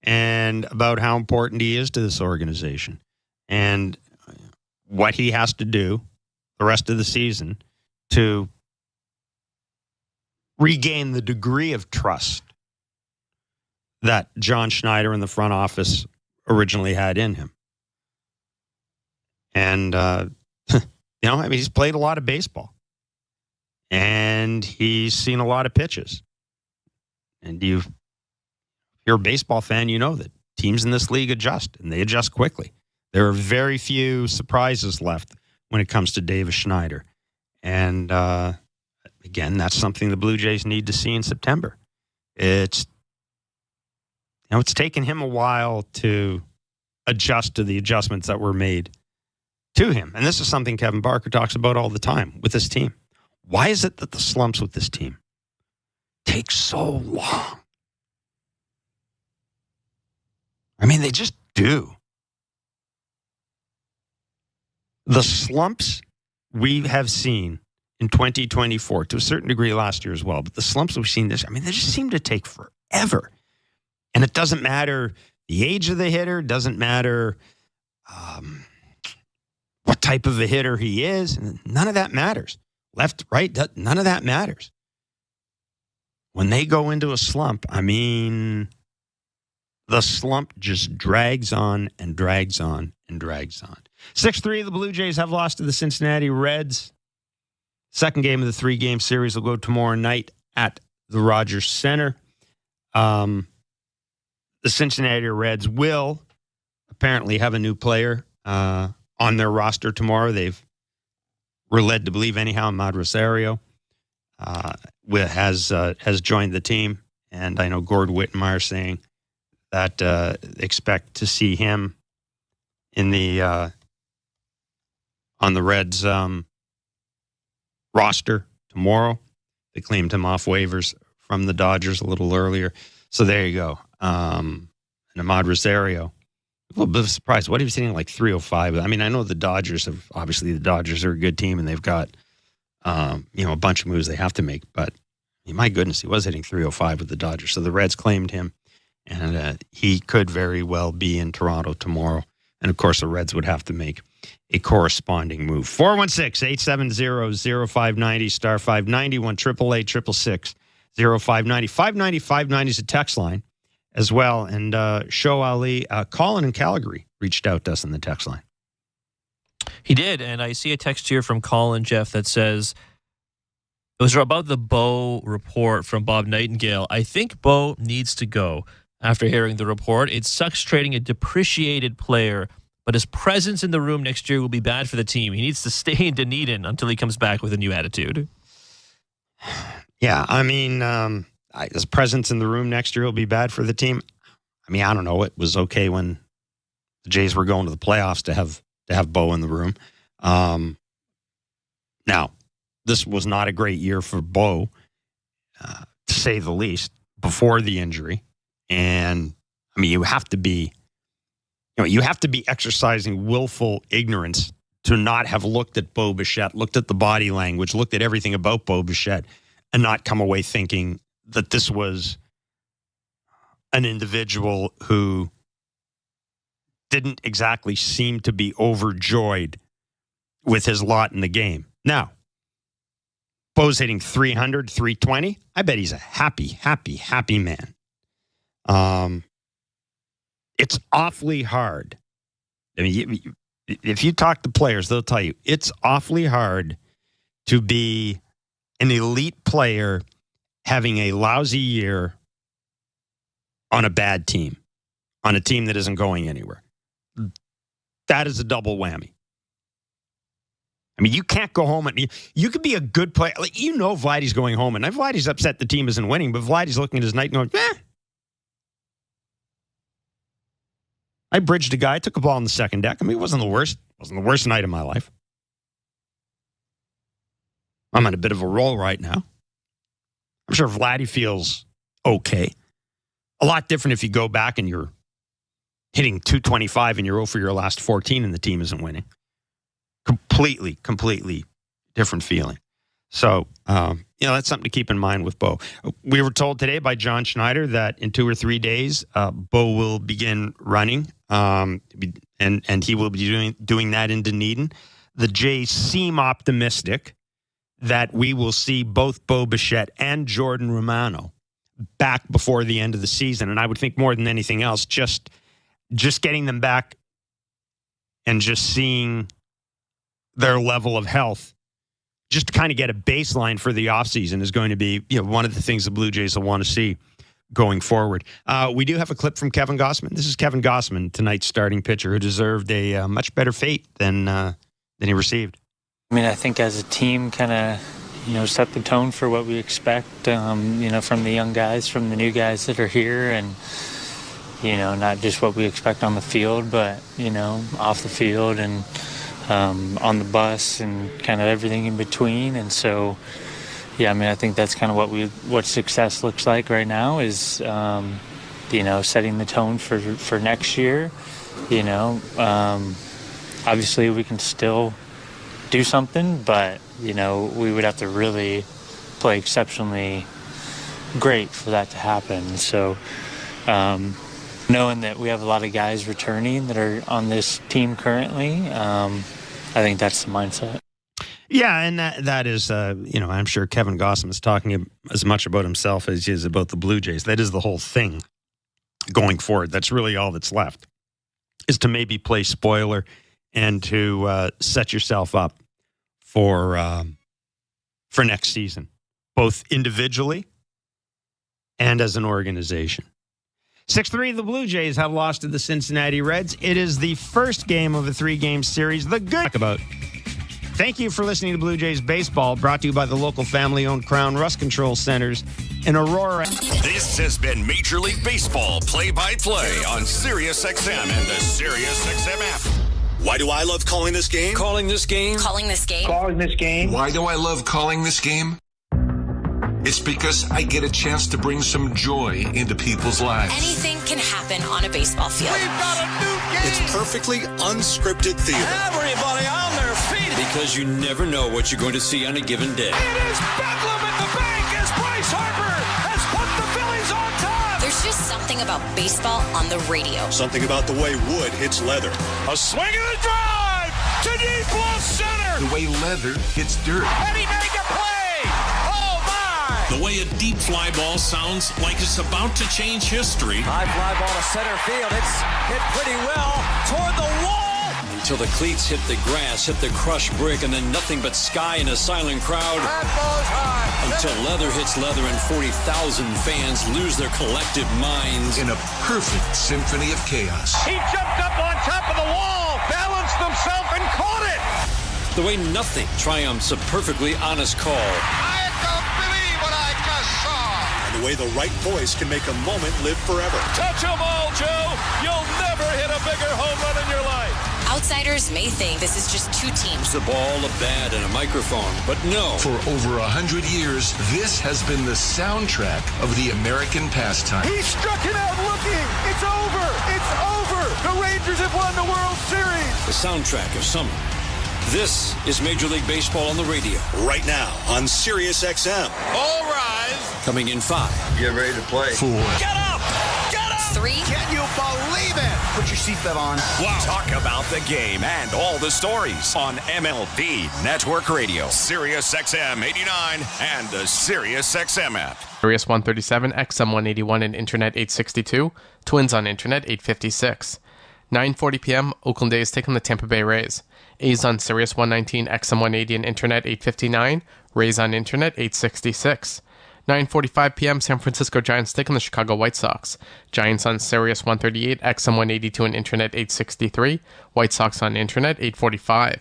and about how important he is to this organization and what he has to do the rest of the season to regain the degree of trust that John Schneider in the front office originally had in him. And, he's played a lot of baseball. And he's seen a lot of pitches. And you're a baseball fan, you know that teams in this league adjust, and they adjust quickly. There are very few surprises left when it comes to Davis Schneider. And, again, that's something the Blue Jays need to see in September. It's taken him a while to adjust to the adjustments that were made to him. And this is something Kevin Barker talks about all the time with his team. Why is it that the slumps with this team take so long? They just do. The slumps we have seen in 2024, to a certain degree last year as well, but the slumps we've seen this, they just seem to take forever. And it doesn't matter the age of the hitter, doesn't matter what type of a hitter he is. None of that matters. Left, right, none of that matters. when they go into a slump, I mean, the slump just drags on and drags on and drags on. 6-3, the Blue Jays have lost to the Cincinnati Reds. Second game of the 3-game series will go tomorrow night at the Rogers Center. The Cincinnati Reds will apparently have a new player on their roster tomorrow. We're led to believe anyhow, Ahmad Rosario has joined the team, and I know Gord Whitmire saying that expect to see him in the on the Reds roster tomorrow. They claimed him off waivers from the Dodgers a little earlier, so there you go. And Ahmad Rosario, a little bit of a surprise. What, he was hitting like 305? I mean, I know the Dodgers are a good team, and they've got a bunch of moves they have to make. But my goodness, he was hitting 305 with the Dodgers. So the Reds claimed him, and he could very well be in Toronto tomorrow. And of course, the Reds would have to make a corresponding move. 416-870-0590 star 590 1-888-666-0590. 590 is a text line as well. And Show Ali, Colin in Calgary reached out to us in the text line. He did, and I see a text here from Colin, Jeff, that says, it was about the Bo report from Bob Nightingale. I think Bo needs to go after hearing the report. It sucks trading a depreciated player, but his presence in the room next year will be bad for the team. He needs to stay in Dunedin until he comes back with a new attitude. Yeah, I mean, his presence in the room next year will be bad for the team. I mean, I don't know. It was okay when the Jays were going to the playoffs to have Bo in the room. Now, this was not a great year for Bo, to say the least, before the injury. And I mean, you have to be exercising willful ignorance to not have looked at Bo Bichette, looked at the body language, looked at everything about Bo Bichette, and not come away thinking that this was an individual who didn't exactly seem to be overjoyed with his lot in the game. Now, Bo's hitting 300, 320. I bet he's a happy man. It's awfully hard. I mean, if you talk to players, they'll tell you it's awfully hard to be an elite player having a lousy year on a bad team, on a team that isn't going anywhere. That is a double whammy. I mean, you can't go home and you could be a good player. Like, Vladdy's going home, and Vladdy's upset the team isn't winning, but Vladdy's looking at his night and going, I bridged a guy, took a ball in the second deck. I mean, it wasn't the worst night of my life. I'm on a bit of a roll right now. I'm sure Vladdy feels okay. A lot different if you go back and you're hitting 225 and you're 0 for your last 14 and the team isn't winning. Completely different feeling. So, that's something to keep in mind with Bo. We were told today by John Schneider that in 2 or 3 days, Bo will begin running, and he will be doing that in Dunedin. The Jays seem optimistic that we will see both Bo Bichette and Jordan Romano back before the end of the season. And I would think more than anything else, just getting them back and just seeing their level of health, just to kind of get a baseline for the offseason, is going to be one of the things the Blue Jays will want to see going forward. We do have a clip from Kevin Gausman. This is Kevin Gausman, tonight's starting pitcher, who deserved a much better fate than he received. I mean, I think as a team, kind of, set the tone for what we expect, from the young guys, from the new guys that are here, and, not just what we expect on the field, but, off the field and on the bus and kind of everything in between. And so, I think that's kind of what success looks like right now is, setting the tone for next year. Obviously we can still do something, but, we would have to really play exceptionally great for that to happen. So, knowing that we have a lot of guys returning that are on this team currently, I think that's the mindset. Yeah, and that is, I'm sure Kevin Gausman is talking as much about himself as he is about the Blue Jays. That is the whole thing going forward. That's really all that's left, is to maybe play spoiler and to set yourself up for next season, both individually and as an organization. 6-3, the Blue Jays have lost to the Cincinnati Reds. It is the first game of a 3-game series. Thank you for listening to Blue Jays Baseball, brought to you by the local family-owned Crown Rust Control Centers in Aurora. This has been Major League Baseball play-by-play on SiriusXM and the SiriusXM app. Why do I love calling this game? Calling this game. Calling this game. Calling this game. Why do I love calling this game? It's because I get a chance to bring some joy into people's lives. Anything can happen on a baseball field. We've got a new game. It's perfectly unscripted theater. Everybody on their feet. Because you never know what you're going to see on a given day. It is bedlam at the bank as Bryce Harper has put the Phillies on top. There's just something about baseball on the radio. Something about the way wood hits leather. A swing and a drive to deep left center. The way leather hits dirt. And he made the play. The way a deep fly ball sounds like it's about to change history. High fly ball to center field. It's hit pretty well toward the wall. Until the cleats hit the grass, hit the crushed brick, and then nothing but sky and a silent crowd. That ball's high. Until leather hits leather and 40,000 fans lose their collective minds. In a perfect symphony of chaos. He jumped up on top of the wall, balanced himself, and caught it. The way nothing triumphs a perfectly honest call. The way the right voice can make a moment live forever. Touch 'em all, Joe. You'll never hit a bigger home run in your life. Outsiders may think this is just two teams. A ball, a bat, and a microphone, but no. For over 100 years, this has been the soundtrack of the American pastime. He struck it out looking. It's over. It's over. The Rangers have won the World Series. The soundtrack of summer. This is Major League Baseball on the radio. Right now on SiriusXM. All rise. Coming in 5. Get ready to play. 4. Get up. Get up. 3. Can you believe it? Put your seatbelt on. Wow. Talk about the game and all the stories on MLB Network Radio, SiriusXM 89, and the SiriusXM app. Sirius 137, XM 181, and Internet 862. Twins on Internet 856. 9:40 p.m. Oakland A's take on the Tampa Bay Rays. A's on Sirius 119, XM 180, and Internet 859. Rays on Internet 866. 9:45 p.m. San Francisco Giants take on the Chicago White Sox. Giants on Sirius 138, XM 182, and Internet 863. White Sox on Internet 845.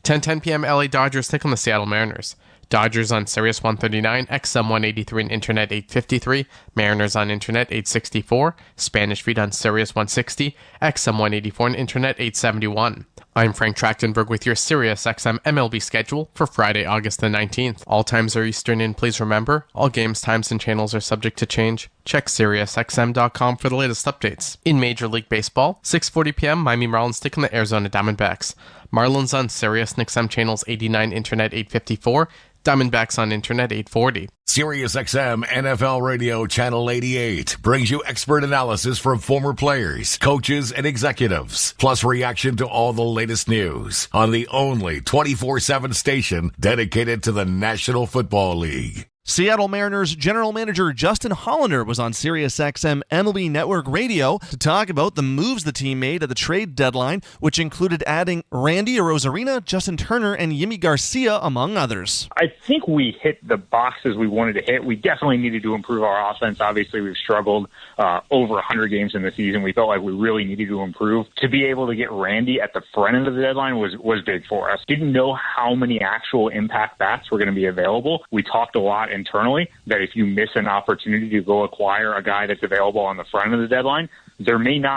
10:10 p.m. LA Dodgers take on the Seattle Mariners. Dodgers on Sirius 139, XM 183, and Internet 853. Mariners on Internet 864. Spanish Feed on Sirius 160, XM 184, and Internet 871. I'm Frank Trachtenberg with your SiriusXM MLB schedule for Friday, August the 19th. All times are Eastern, and please remember, all games, times, and channels are subject to change. Check SiriusXM.com for the latest updates. In Major League Baseball, 6:40 p.m., Miami Marlins take on the Arizona Diamondbacks. Marlins on Sirius and XM channels 89, Internet 854. Diamondbacks on Internet 840. SiriusXM NFL Radio Channel 88 brings you expert analysis from former players, coaches, and executives, plus reaction to all the latest news on the only 24/7 station dedicated to the National Football League. Seattle Mariners general manager Justin Hollander was on SiriusXM MLB Network Radio to talk about the moves the team made at the trade deadline, which included adding Randy Arozarena, Justin Turner, and Yimi Garcia, among others. I think we hit the boxes we wanted to hit. We definitely needed to improve our offense. Obviously, we've struggled over 100 games in the season. We felt like we really needed to improve. To be able to get Randy at the front end of the deadline was big for us. Didn't know how many actual impact bats were going to be available. We talked a lot internally that if you miss an opportunity to go acquire a guy that's available on the front of the deadline, there may not